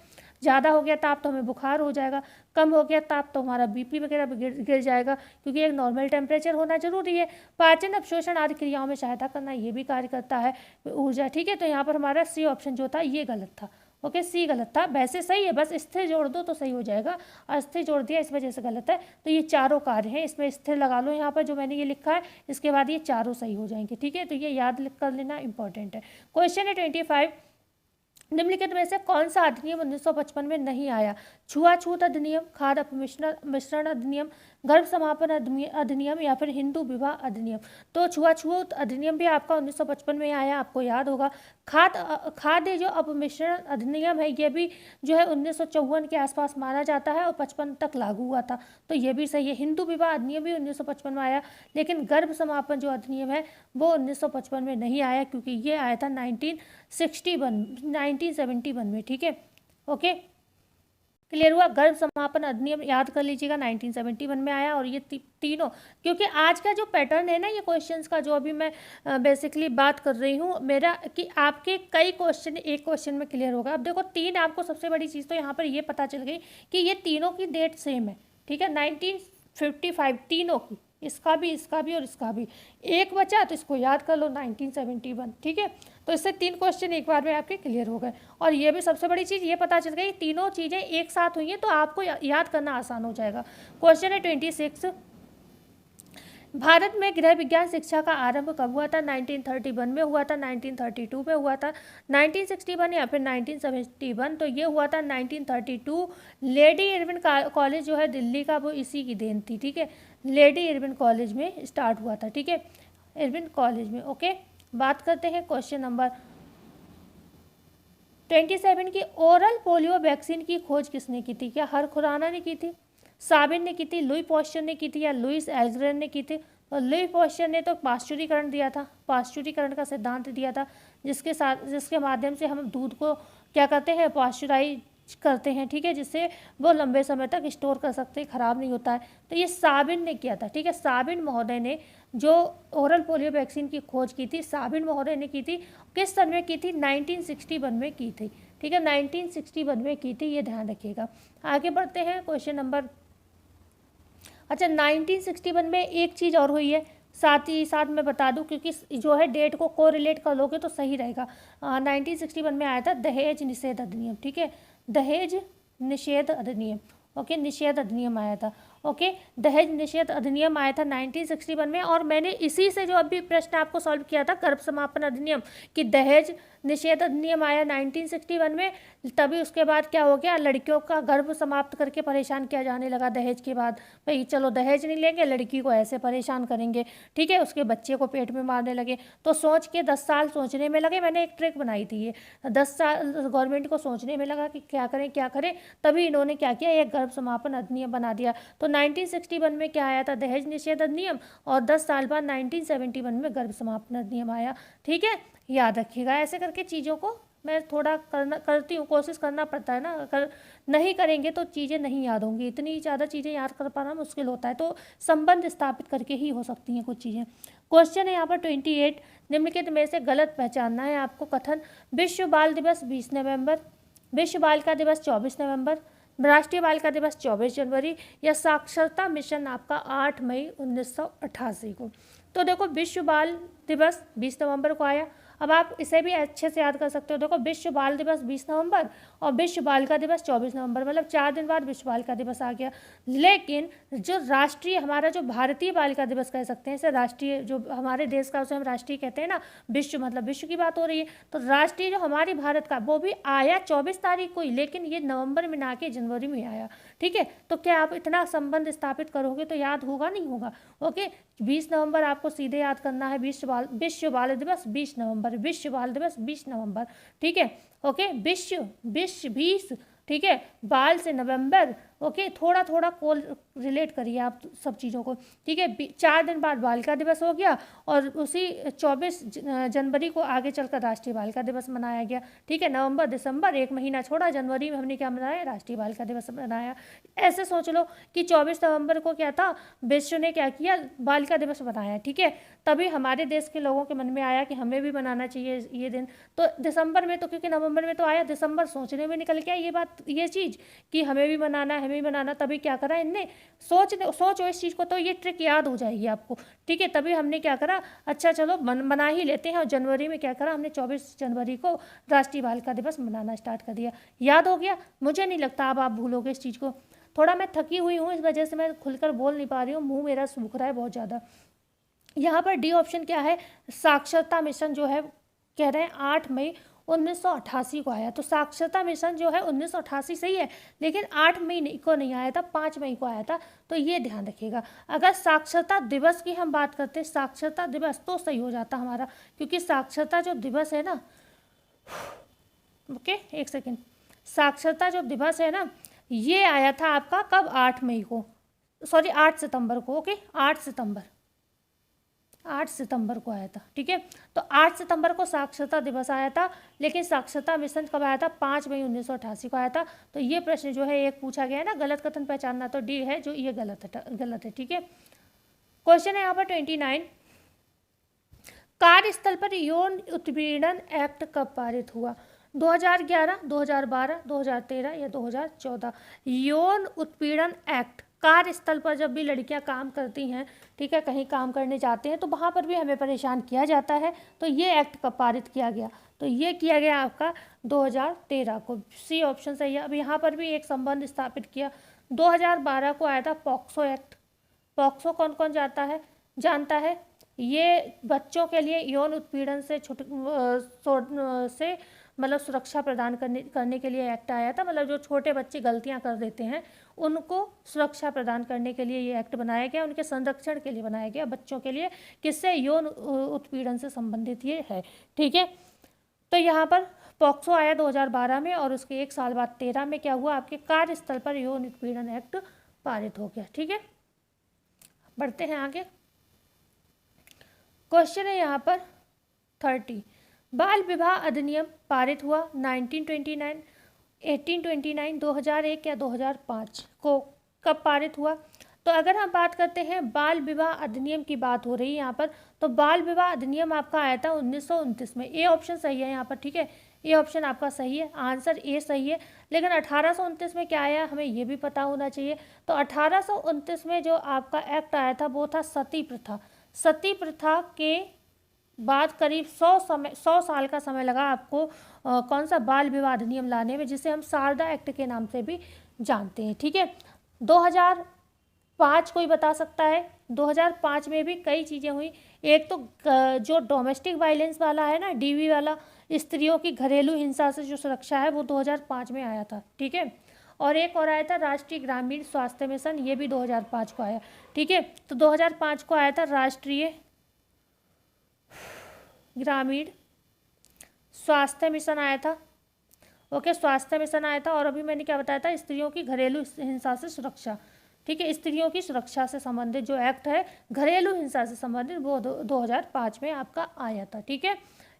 ज़्यादा हो गया ताप तो हमें बुखार हो जाएगा, कम हो गया ताप तो हमारा बीपी वगैरह गिर जाएगा, क्योंकि एक नॉर्मल टेम्परेचर होना जरूरी है। पाचन, अवशोषण आदि क्रियाओं में सहायता करना, ये भी कार्य करता है ऊर्जा। ठीक है, तो यहाँ पर हमारा सी ऑप्शन जो था ये गलत था। ओके, सी गलत था, वैसे सही है, बस स्थिर जोड़ दो तो सही हो जाएगा, अस्थिर जोड़ दिया इस वजह से गलत है। तो ये चारों कार्य हैं, इसमें स्थिर लगा लो यहाँ पर जो मैंने ये लिखा है, इसके बाद ये चारों सही हो जाएंगे। ठीक है, तो ये याद कर लेना इंपॉर्टेंट है। क्वेश्चन है 25, निम्नलिखित में से कौन सा अधिनियम 1955 में नहीं आया? छुआछूत अधिनियम, खाद्य मिश्रण अधिनियम, गर्भ समापन अधिनियम या फिर हिंदू विवाह अधिनियम। तो छुआछूत अधिनियम भी आपका 1955 में आया, आपको याद होगा। खाद्य जो अपमिश्रण अधिनियम है ये भी जो है 1954 के आसपास माना जाता है और 55 तक लागू हुआ था, तो ये भी सही है। हिंदू विवाह अधिनियम भी 1955 में आया, लेकिन गर्भ समापन जो अधिनियम है वो 1955 में नहीं आया, क्योंकि ये आया था 1971 में। ठीक है, ओके, क्लियर हुआ। गर्भ समापन अधिनियम याद कर लीजिएगा 1971 में आया। और ये तीनों, क्योंकि आज का जो पैटर्न है ना ये क्वेश्चंस का, जो अभी मैं बेसिकली बात कर रही हूँ मेरा, कि आपके कई क्वेश्चन एक क्वेश्चन में क्लियर होगा। अब देखो तीन, आपको सबसे बड़ी चीज़ तो यहाँ पर ये पता चल गई कि ये तीनों की डेट सेम है। ठीक है, 1955 तीनों की, इसका भी और इसका भी। एक बचा तो इसको याद कर लो 1971। ठीक है, तो इससे तीन क्वेश्चन एक बार में आपके क्लियर हो गए। और ये भी सबसे बड़ी चीज़ ये पता चल गई, तीनों चीज़ें एक साथ हुई हैं तो आपको याद करना आसान हो जाएगा। क्वेश्चन है 26, भारत में गृह विज्ञान शिक्षा का आरंभ कब हुआ था? 1931 में हुआ था, 1932 में हुआ था, 1961 या फिर 1971? तो ये हुआ था 1932। लेडी इरविन कॉलेज जो है दिल्ली का, वो इसी की देन थी। ठीक है, लेडी इरविन कॉलेज में स्टार्ट हुआ था। ठीक है, इरविन कॉलेज में। ओके, बात करते हैं क्वेश्चन नंबर 27 की। ओरल पोलियो वैक्सीन की खोज किसने की थी? क्या हर खुराना ने की थी, साबिन ने की थी, लुई पॉस्चर ने की थी या लुइस एल्ग्रेन ने की थी? और लुई पॉस्चर ने तो पाश्चुरीकरण दिया था, पाश्चुरीकरण का सिद्धांत दिया था, जिसके माध्यम से हम दूध को क्या करते हैं, पाश्चुराइज करते हैं। ठीक है, जिससे वो लंबे समय तक स्टोर कर सकते हैं, ख़राब नहीं होता है। तो ये साबिन ने किया था। ठीक है, साबिन महोदय ने जो ओरल पोलियो वैक्सीन की खोज की थी, साबिन महोदय ने की थी। किस सन में की थी? 1961 में की थी। ठीक है, 1961 में की थी, ये ध्यान रखिएगा। आगे बढ़ते हैं क्वेश्चन नंबर, अच्छा 1961 में एक चीज़ और हुई है, साथ ही साथ मैं बता दूं, क्योंकि जो है डेट को कोरिलेट कर लोगे तो सही रहेगा। 1961 में आया था दहेज निषेध अधिनियम। ठीक है, दहेज निषेध अधिनियम। ओके, निषेध अधिनियम आया था। ओके, दहेज निषेध अधिनियम आया था 1961 में। और मैंने इसी से जो अभी प्रश्न आपको सॉल्व किया था, गर्भ समापन अधिनियम, कि दहेज निषेध अधिनियम आया 1961 में, तभी उसके बाद क्या हो गया, लड़कियों का गर्भ समाप्त करके परेशान किया जाने लगा दहेज के बाद। भाई चलो दहेज नहीं लेंगे, लड़की को ऐसे परेशान करेंगे। ठीक है, उसके बच्चे को पेट में मारने लगे। तो सोच के 10 साल सोचने में लगे, मैंने एक ट्रिक बनाई थी ये, 10 साल गवर्नमेंट को सोचने में लगा कि क्या करें, तभी इन्होंने क्या किया, एक गर्भ समापन अधिनियम बना दिया। तो 1961 में क्या आया था, दहेज निषेध अधिनियम, और 10 साल बाद 1971 में गर्भ समापन अधिनियम आया। ठीक है, याद रखिएगा। ऐसे करके चीज़ों को मैं थोड़ा करती हूँ, कोशिश करना पड़ता है ना, अगर नहीं करेंगे तो चीज़ें नहीं याद होंगी, इतनी ज़्यादा चीज़ें याद कर पाना मुश्किल होता है। तो संबंध स्थापित करके ही हो सकती हैं कुछ चीज़ें। क्वेश्चन है यहाँ पर 28, निम्नलिखित में से गलत पहचानना है आपको। कथन, विश्व बाल दिवस 20 नवंबर, विश्व बालिका दिवस 24 नवंबर, राष्ट्रीय बालिका दिवस 24 जनवरी, या साक्षरता मिशन आपका 8 मई 1988 को। तो देखो विश्व बाल दिवस 20 नवंबर को आया। अब आप इसे भी अच्छे से याद कर सकते हो। देखो विश्व बाल दिवस 20 नवंबर और विश्व बालिका दिवस 24 नवंबर, मतलब 4 दिन बाद विश्व बालिका दिवस आ गया। लेकिन जो राष्ट्रीय, हमारा जो भारतीय बालिका दिवस कह सकते हैं, इसे राष्ट्रीय, जो हमारे देश का उसे हम राष्ट्रीय कहते हैं ना, विश्व मतलब विश्व की बात हो रही है। तो राष्ट्रीय जो हमारे भारत का, वो भी आया 24 तारीख को ही, लेकिन ये नवंबर में ना के जनवरी में आया। ठीक है, तो क्या आप इतना संबंध स्थापित करोगे तो याद होगा, नहीं होगा? ओके, 20 नवंबर आपको सीधे याद करना है, विश्व बाल दिवस 20 नवंबर, विश्व बाल दिवस 20 नवंबर। ठीक है, ओके, विश्व 20, ठीक है, बाल से नवंबर, ओके, थोड़ा थोड़ा कोल रिलेट करिए आप सब चीज़ों को, ठीक है। 4 दिन बाद बालिका दिवस हो गया और उसी 24 जनवरी को आगे चलकर राष्ट्रीय बालिका दिवस मनाया गया, ठीक है। नवंबर दिसंबर 1 महीना छोड़ा, जनवरी में हमने क्या मनाया, राष्ट्रीय बालिका दिवस मनाया। ऐसे सोच लो कि 24 नवंबर को क्या था, विश्व ने क्या किया, बालिका दिवस मनाया, ठीक है। तभी हमारे देश के लोगों के मन में आया कि हमें भी मनाना चाहिए ये दिन। तो दिसंबर में तो, क्योंकि नवंबर में तो आया, दिसंबर सोचने में निकल गया ये बात, ये चीज़ कि हमें भी मनाना है, हमें भी मनाना। तभी क्या करा इनने, सोचो इस चीज़ को, तो ये ट्रिक याद हो जाएगी आपको, ठीक है। तभी हमने क्या करा, अच्छा चलो मना ही लेते हैं, और जनवरी में क्या करा हमने, 24 जनवरी को राष्ट्रीय बालिका दिवस मनाना स्टार्ट कर दिया। याद हो गया? मुझे नहीं लगता अब आप भूलोगे इस चीज़ को। थोड़ा मैं थकी हुई हूँ, इस वजह से मैं खुलकर बोल नहीं पा रही हूँ, मुंह मेरा सूख रहा है बहुत ज़्यादा। यहाँ पर डी ऑप्शन क्या है, साक्षरता मिशन जो है, कह रहे हैं 8 मई 1988 को आया। तो साक्षरता मिशन जो है 1988 सही है, लेकिन 8 मई को नहीं आया था, 5 मई को आया था। तो ये ध्यान रखिएगा। अगर साक्षरता दिवस की हम बात करते हैं, साक्षरता दिवस, तो सही हो जाता हमारा, क्योंकि साक्षरता जो दिवस है ना, ओके एक सेकेंड, साक्षरता जो दिवस है ना, ये आया था आपका कब, 8 मई को, सॉरी 8 सितंबर को, ओके 8 सितंबर को आया था, ठीक है। तो 8 सितंबर को साक्षरता दिवस आया था, लेकिन साक्षरता मिशन कब आया था, 5 मई 1988 को आया था। तो ये प्रश्न जो है एक पूछा गया है ना, गलत कथन पहचानना, तो डी है जो ये गलत है, ठीक है। क्वेश्चन है यहाँ पर 29, कार्यस्थल पर यौन उत्पीड़न एक्ट कब पारित हुआ, 2011, 2012, 2013 या 2014। यौन उत्पीड़न एक्ट, कार्यस्थल पर जब भी लड़कियां काम करती हैं, ठीक है, कहीं काम करने जाते हैं, तो वहाँ पर भी हमें परेशान किया जाता है। तो ये एक्ट कब पारित किया गया, तो ये किया गया आपका 2013 को, सी ऑप्शन सही है। अब यहाँ पर भी एक संबंध स्थापित किया, 2012 को आया था पॉक्सो एक्ट। पॉक्सो कौन कौन जानता है, ये बच्चों के लिए यौन उत्पीड़न से मतलब सुरक्षा प्रदान करने के लिए एक्ट आया था। मतलब जो छोटे बच्चे गलतियां कर देते हैं, उनको सुरक्षा प्रदान करने के लिए ये एक्ट बनाया गया, उनके संरक्षण के लिए बनाया गया, बच्चों के लिए, किससे, यौन उत्पीड़न से संबंधित ये है, ठीक है। तो यहाँ पर पॉक्सो आया 2012 में, और उसके 1 साल बाद 13 में क्या हुआ, आपके कार्यस्थल पर यौन उत्पीड़न एक्ट पारित हो गया, ठीक है। बढ़ते हैं आगे। क्वेश्चन है यहाँ पर 30, बाल विवाह अधिनियम पारित हुआ 1929, 1829, 2001 या 2005 को, कब पारित हुआ। तो अगर हम बात करते हैं बाल विवाह अधिनियम की, बात हो रही है यहाँ पर, तो बाल विवाह अधिनियम आपका आया था 1929 में। ए ऑप्शन सही है यहाँ पर, ठीक है, ए ऑप्शन आपका सही है, आंसर ए सही है। लेकिन 1829 में क्या आया, हमें ये भी पता होना चाहिए। तो 1829 में जो आपका एक्ट आया था वो था सती प्रथा। सती प्रथा के बाद करीब 100 साल का समय लगा आपको कौन सा, बाल विवाह अधिनियम लाने में, जिसे हम शारदा एक्ट के नाम से भी जानते हैं, ठीक है। 2005 कोई बता सकता है, 2005 में भी कई चीज़ें हुई। एक तो जो डोमेस्टिक वायलेंस वाला है ना, डीवी वाला, स्त्रियों की घरेलू हिंसा से जो सुरक्षा है, वो 2005 में आया था, ठीक है। और एक और आया था राष्ट्रीय ग्रामीण स्वास्थ्य मिशन, ये भी 2005 को आया, ठीक है। तो 2005 को आया था राष्ट्रीय ग्रामीण स्वास्थ्य मिशन आया था, ओके, स्वास्थ्य मिशन आया था। और अभी मैंने क्या बताया था, स्त्रियों की घरेलू हिंसा से सुरक्षा, ठीक है, स्त्रियों की सुरक्षा से संबंधित जो एक्ट है, घरेलू हिंसा से संबंधित, वो 2005 में आपका आया था, ठीक है।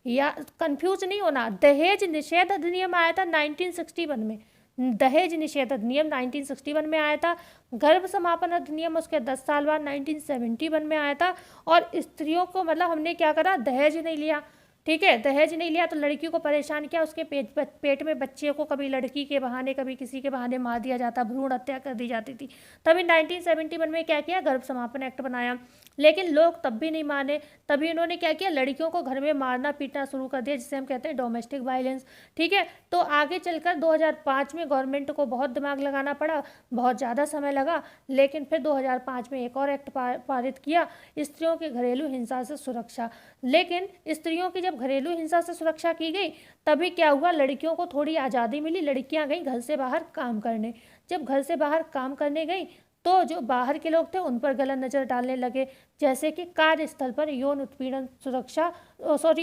या कंफ्यूज नहीं होना, दहेज निषेध अधिनियम आया था 1961 में, दहेज निषेध अधिनियम 1961 में आया था। गर्भ समापन अधिनियम उसके 10 साल बाद 1971 में आया था। और स्त्रियों को मतलब हमने क्या करा, दहेज नहीं लिया, ठीक है, दहेज नहीं लिया तो लड़की को परेशान किया, उसके पेट में बच्चे को कभी लड़की के बहाने कभी किसी के बहाने मार दिया जाता, भ्रूण हत्या कर दी जाती थी। तभी 1971 में क्या किया, गर्भ समापन एक्ट बनाया। लेकिन लोग तब भी नहीं माने, तभी उन्होंने क्या किया, लड़कियों को घर में मारना पीटना शुरू कर दिया, जिसे हम कहते हैं डोमेस्टिक वायलेंस, ठीक है। तो आगे चलकर 2005 में गवर्नमेंट को बहुत दिमाग लगाना पड़ा, बहुत ज़्यादा समय लगा, लेकिन फिर 2005 में एक और एक्ट पारित किया, स्त्रियों की घरेलू हिंसा से सुरक्षा। लेकिन स्त्रियों की जब घरेलू हिंसा से सुरक्षा की गई, तभी क्या हुआ, लड़कियों को थोड़ी आज़ादी मिली, लड़कियां गई घर से बाहर काम करने। जब घर से बाहर काम करने गई तो जो बाहर के लोग थे उन पर गलत नज़र डालने लगे, जैसे कि कार्यस्थल पर यौन उत्पीड़न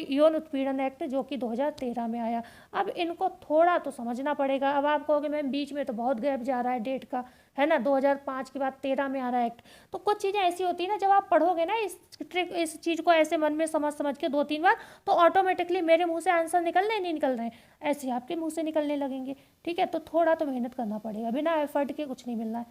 यौन उत्पीड़न एक्ट जो कि 2013 में आया। अब इनको थोड़ा तो समझना पड़ेगा। अब आप कहोगे मैम बीच में तो बहुत गैप जा रहा है डेट का, है ना, 2005 के बाद 13 में आ रहा है एक्ट। तो कुछ चीज़ें ऐसी होती है ना, जब आप पढ़ोगे ना इस चीज़ को ऐसे मन में समझ समझ के 2-3 बार, तो ऑटोमेटिकली मेरे मुँह से आंसर नहीं निकल रहे हैं, ऐसे आपके मुँह से निकलने लगेंगे। ठीक है, तो थोड़ा तो मेहनत करना पड़ेगा, बिना एफर्ट के कुछ नहीं मिलना है।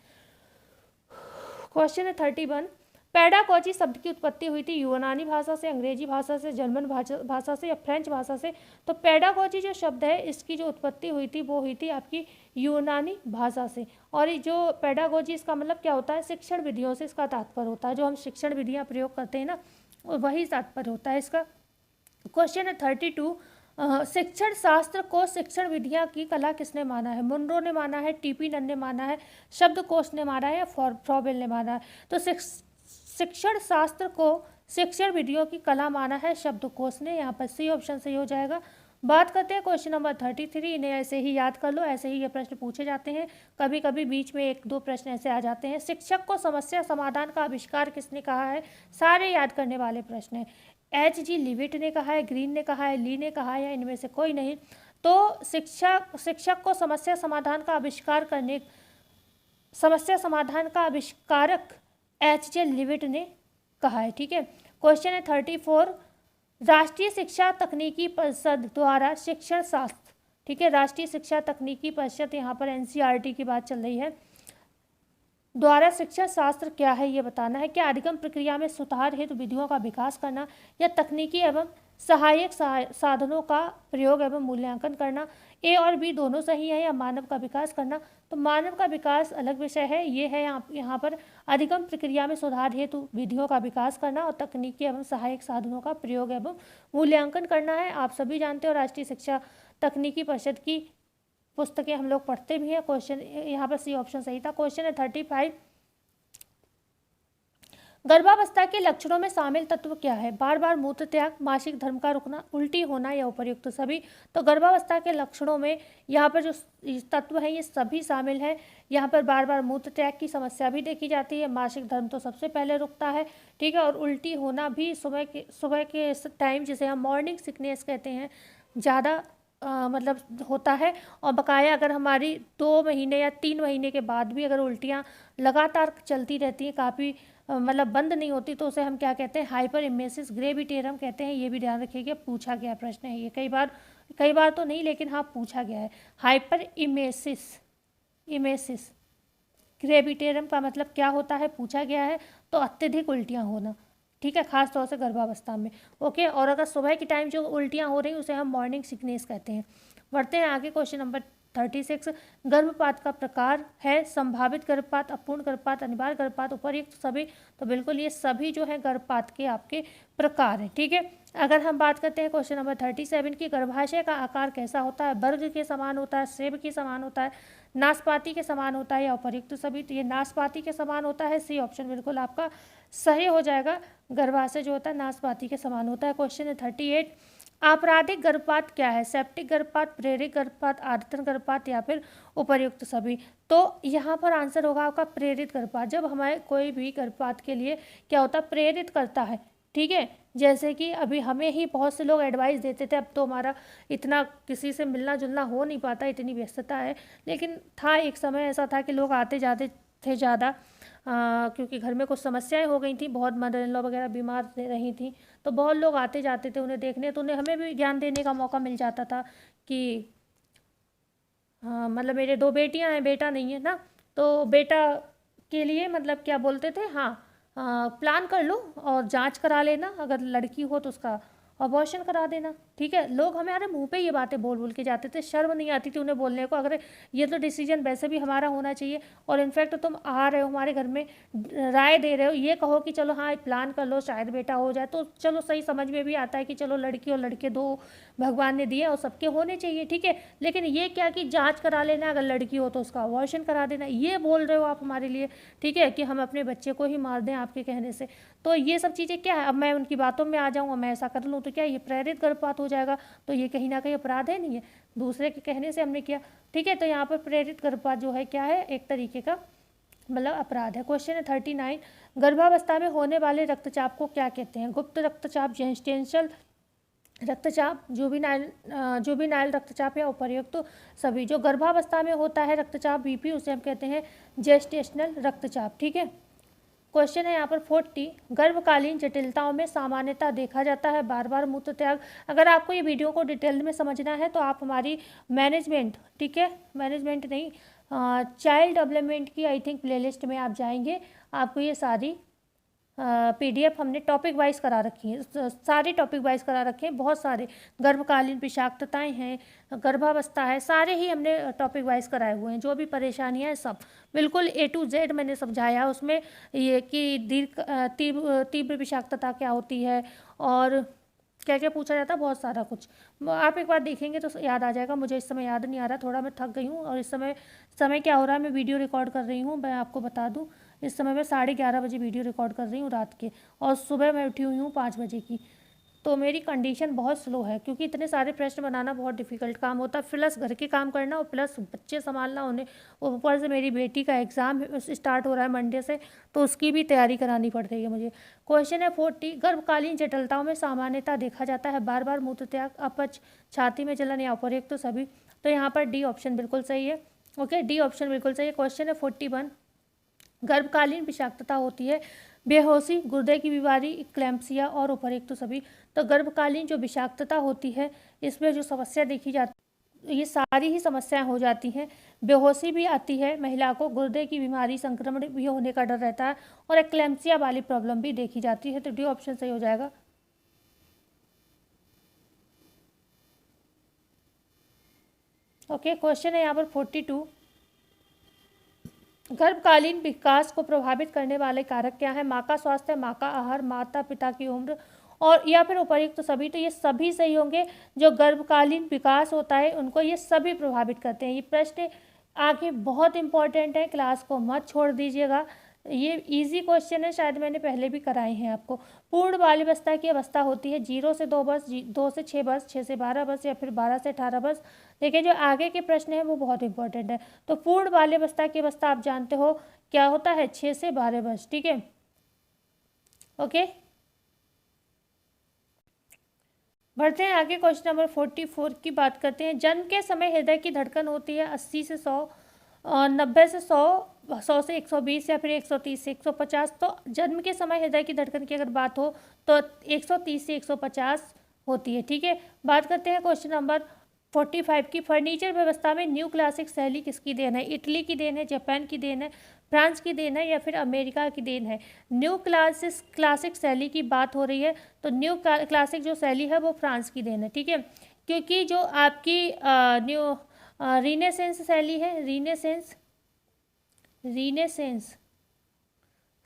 क्वेश्चन है 31। पेडागोजी शब्द की उत्पत्ति हुई थी यूनानी भाषा से, अंग्रेजी भाषा से, जर्मन भाषा से या फ्रेंच भाषा से? तो पेडागोजी जो शब्द है इसकी जो उत्पत्ति हुई थी वो हुई थी आपकी यूनानी भाषा से। और ये जो पेडागोजी इसका मतलब क्या होता है, शिक्षण विधियों से इसका तात्पर्य होता है। जो हम शिक्षण विधियाँ प्रयोग करते हैं ना, वही तात्पर्य होता है इसका। क्वेश्चन है 32। शिक्षण शास्त्र को शिक्षण विधियां की कला किसने माना है? मुनरो ने माना है, टीपी नन ने माना है, शब्दकोश ने माना है या फ्रॉबेल ने माना है? तो शिक्षण शास्त्र को शिक्षण विधियों की कला माना है शब्दकोश ने। यहाँ पर सी ऑप्शन सही हो जाएगा। बात करते हैं क्वेश्चन नंबर 33। इन्हें ऐसे ही याद कर लो, ऐसे ही ये प्रश्न पूछे जाते हैं। कभी कभी बीच में 1-2 प्रश्न ऐसे आ जाते हैं। शिक्षक को समस्या समाधान का आविष्कार किसने कहा है? सारे याद करने वाले प्रश्न हैं। H.G. लिविट ने कहा है, ग्रीन ने कहा है, ली ने कहा है, या इनमें से कोई नहीं? तो शिक्षक को समस्या समाधान का आविष्कारक H.G. लिविट ने कहा है। ठीक है, क्वेश्चन है 34। राष्ट्रीय शिक्षा तकनीकी परिषद द्वारा शिक्षण शास्त्र, ठीक है, राष्ट्रीय शिक्षा तकनीकी परिषद, यहाँ पर NCERT की बात चल रही है, द्वारा शिक्षा शास्त्र क्या है ये बताना है। क्या अधिगम प्रक्रिया में सुधार हेतु विधियों का विकास करना, या तकनीकी एवं सहायक साधनों का प्रयोग एवं मूल्यांकन करना? ए और बी दोनों सही है। या मानव का विकास करना? तो मानव का विकास अलग विषय है, ये है यहाँ पर अधिगम प्रक्रिया में सुधार हेतु विधियों का विकास करना, और तकनीकी एवं सहायक साधनों का प्रयोग एवं मूल्यांकन करना है। आप सभी जानते हो राष्ट्रीय शिक्षा तकनीकी परिषद की पुस्तकें हम लोग पढ़ते भी हैं। क्वेश्चन यहाँ पर सी ऑप्शन सही था। क्वेश्चन है 35। गर्भावस्था के लक्षणों में शामिल तत्व क्या है? बार बार मूत्र त्याग, मासिक धर्म का रुकना, उल्टी होना या उपर्युक्त सभी? तो गर्भावस्था के लक्षणों में यहाँ पर जो तत्व है ये सभी शामिल है। यहाँ पर बार बार मूत्र त्याग की समस्या भी देखी जाती है, मासिक धर्म तो सबसे पहले रुकता है, ठीक है, और उल्टी होना भी सुबह के टाइम, जिसे हम मॉर्निंग सिकनेस कहते हैं, ज़्यादा मतलब होता है। और बकाया अगर हमारी 2 महीने या 3 महीने के बाद भी अगर उल्टियाँ लगातार चलती रहती हैं, काफ़ी मतलब बंद नहीं होती, तो उसे हम क्या कहते हैं? हाइपर इमेसिस ग्रेविटेरम कहते हैं। ये भी ध्यान रखिएगा, पूछा गया प्रश्न है ये, कई बार तो नहीं लेकिन हाँ पूछा गया है। हाइपर इमेसिस ग्रेविटेरम का मतलब क्या होता है, पूछा गया है। तो अत्यधिक उल्टियाँ होना, ठीक है, खास तौर से गर्भावस्था में। ओके, और अगर सुबह के टाइम जो उल्टियाँ हो रही उसे हम मॉर्निंग सिकनेस कहते हैं। बढ़ते हैं आगे, क्वेश्चन नंबर 36। गर्भपात का प्रकार है संभावित गर्भपात, अपूर्ण गर्भपात, अनिवार्य गर्भपात, उपर्युक्त सभी? तो बिल्कुल ये सभी जो है गर्भपात के आपके प्रकार हैं। ठीक है, अगर हम बात करते हैं क्वेश्चन नंबर 37 की, गर्भाशय का आकार कैसा होता है? वर्ग के समान होता है, सेब के समान होता है, नाशपाती के समान होता है, या उपर्युक्त सभी? तो ये नाशपाती के समान होता है, सी ऑप्शन बिल्कुल आपका सही हो जाएगा। गर्भाशय जो होता है नाशपाती के समान होता है। क्वेश्चन है 38। आपराधिक गर्भपात क्या है? सेप्टिक गर्भपात, प्रेरित गर्भपात, आदतन गर्भपात, या फिर उपर्युक्त सभी? तो यहाँ पर आंसर होगा आपका प्रेरित गर्भपात। जब हमारे कोई भी गर्भपात के लिए क्या होता है? प्रेरित करता है, ठीक है। जैसे कि अभी हमें ही बहुत से लोग एडवाइस देते थे, अब तो हमारा इतना किसी से मिलना जुलना हो नहीं पाता, इतनी व्यस्तता है, लेकिन था एक समय ऐसा था कि लोग आते जाते थे ज़्यादा, क्योंकि घर में कुछ समस्याएं हो गई थी, बहुत मदर इन लॉ वगैरह बीमार रही थी, तो बहुत लोग आते जाते थे उन्हें देखने, तो उन्हें हमें भी ज्ञान देने का मौका मिल जाता था कि हाँ, मतलब मेरे 2 बेटियां हैं, बेटा नहीं है ना, तो बेटा के लिए मतलब क्या बोलते थे, हाँ प्लान कर लो और जांच करा लेना, अगर लड़की हो तो उसका अबॉर्शन करा देना, ठीक है। लोग हमारे मुंह पे ये बातें बोल बोल के जाते थे, शर्म नहीं आती थी उन्हें बोलने को। अगर ये तो डिसीजन वैसे भी हमारा होना चाहिए, और इनफैक्ट तुम आ रहे हो हमारे घर में, राय दे रहे हो, ये कहो कि चलो हाँ प्लान कर लो शायद बेटा हो जाए, तो चलो सही समझ में भी आता है कि चलो लड़की और लड़के 2 भगवान ने दिए और सबके होने चाहिए, ठीक है। लेकिन ये क्या कि जाँच करा लेना, अगर लड़की हो तो उसका अबॉर्शन करा देना, ये बोल रहे हो आप हमारे लिए, ठीक है, कि हम अपने बच्चे को ही मार दें आपके कहने से। तो ये सब चीज़ें क्या है, अब मैं उनकी बातों में आ जाऊँ और मैं ऐसा कर लूँ तो क्या ये प्रेरित गर्भपात हो जाएगा? तो ये कहीं ना कहीं अपराध है, नहीं है, दूसरे के कहने से हमने किया, ठीक है। तो यहाँ पर प्रेरित गर्भपात जो है क्या है, एक तरीके का मतलब अपराध है। क्वेश्चन है 39, गर्भावस्था में होने वाले रक्तचाप को क्या कहते हैं? गुप्त रक्तचाप, जेस्टेंशियल रक्तचाप, जुवेनाइल रक्तचाप या उपर्युक्त तो सभी। जो गर्भावस्था में होता है रक्तचाप बीपी, उसे हम कहते हैं जेस्टेशनल रक्तचाप। ठीक है। क्वेश्चन है यहाँ पर 40, गर्भकालीन जटिलताओं में सामान्यतः देखा जाता है बार बार मूत्र त्याग। अगर आपको ये वीडियो को डिटेल में समझना है तो आप हमारी मैनेजमेंट, ठीक है, मैनेजमेंट नहीं, चाइल्ड डेवलपमेंट की आई थिंक प्लेलिस्ट में आप जाएंगे, आपको ये सारी PDF हमने टॉपिक वाइज करा रखी है, सारे टॉपिक वाइज करा रखे हैं, बहुत सारे। गर्भकालीन विषाक्तताएं हैं, गर्भावस्था है, सारे ही हमने टॉपिक वाइज कराए हुए हैं। जो भी परेशानियां हैं सब बिल्कुल A to Z मैंने समझाया उसमें, ये कि तीव्र विषाक्तता क्या होती है और क्या क्या पूछा जाता है, बहुत सारा कुछ। आप एक बार देखेंगे तो याद आ जाएगा। मुझे इस समय याद नहीं आ रहा, थोड़ा मैं थक गई हूँ। और इस समय क्या हो रहा है, मैं वीडियो रिकॉर्ड कर रही हूँ, मैं आपको बता दूँ। इस समय मैं 11:30 बजे वीडियो रिकॉर्ड कर रही हूँ रात के, और सुबह मैं उठी हुई हूँ 5 बजे की। तो मेरी कंडीशन बहुत स्लो है, क्योंकि इतने सारे प्रश्न बनाना बहुत डिफिकल्ट काम होता है, प्लस घर के काम करना और प्लस बच्चे संभालना उन्हें। ऊपर से मेरी बेटी का एग्ज़ाम स्टार्ट हो रहा है मंडे से, तो उसकी भी तैयारी करानी पड़ रही है मुझे। क्वेश्चन है 40, गर्भकालीन जटिलताओं में सामान्यतः देखा जाता है बार बार मूत्र त्याग, अपच, छाती में जलन या उपर्युक्त तो सभी। तो यहाँ पर डी ऑप्शन बिल्कुल सही है। ओके, डी ऑप्शन बिल्कुल सही है। क्वेश्चन है 41, गर्भकालीन विषाक्तता होती है बेहोशी, गुर्दे की बीमारी, इक्लेम्पसिया और उपर्युक्त तो सभी। तो गर्भकालीन जो विषाक्तता होती है, इसमें जो समस्या देखी जाती, ये सारी ही समस्याएं हो जाती हैं। बेहोशी भी आती है महिला को, गुर्दे की बीमारी, संक्रमण भी होने का डर रहता है, और इक्लेम्पसिया वाली प्रॉब्लम भी देखी जाती है। तो डी ऑप्शन सही हो जाएगा। ओके, क्वेश्चन है यहाँ पर 42, गर्भकालीन विकास को प्रभावित करने वाले कारक क्या है? माँ का स्वास्थ्य, माँ का आहार, माता पिता की उम्र, और या फिर उपर्युक्त तो सभी। तो ये सभी सही होंगे। जो गर्भकालीन विकास होता है उनको ये सभी प्रभावित करते हैं। ये प्रश्न आगे बहुत इंपॉर्टेंट है, क्लास को मत छोड़ दीजिएगा। ये इजी क्वेश्चन है, शायद मैंने पहले भी कराए हैं आपको। पूर्ण बाल्यावस्था की अवस्था होती है 0 से 2 वर्ष, 2 से 6 वर्ष, 6 से 12 वर्ष, या फिर 12 से 18 वर्ष। देखिए, जो आगे के प्रश्न हैं वो बहुत इंपॉर्टेंट है। तो पूर्ण बाल्यावस्था की अवस्था आप जानते हो क्या होता है, 6 से 12 वर्ष। ठीक है, ओके, बढ़ते हैं आगे। क्वेश्चन नंबर 44 की बात करते हैं। जन्म के समय हृदय की धड़कन होती है 80 से 100, 90 से 100, 100 से 120, या फिर 130 से 150। तो जन्म के समय हृदय की धड़कन की अगर बात हो तो 130 से 150 होती है। ठीक है, बात करते हैं क्वेश्चन नंबर 45 की। फर्नीचर व्यवस्था में न्यू क्लासिक शैली किसकी देन है? इटली की देन है, जापान की देन है, फ्रांस की देन है, या फिर अमेरिका की देन है? न्यू क्लासिक शैली की बात हो रही है, तो न्यू क्लासिक जो शैली है वो फ्रांस की देन है। ठीक है, क्योंकि जो आपकी न्यू रीनेसेंस शैली है, रीनेसेंस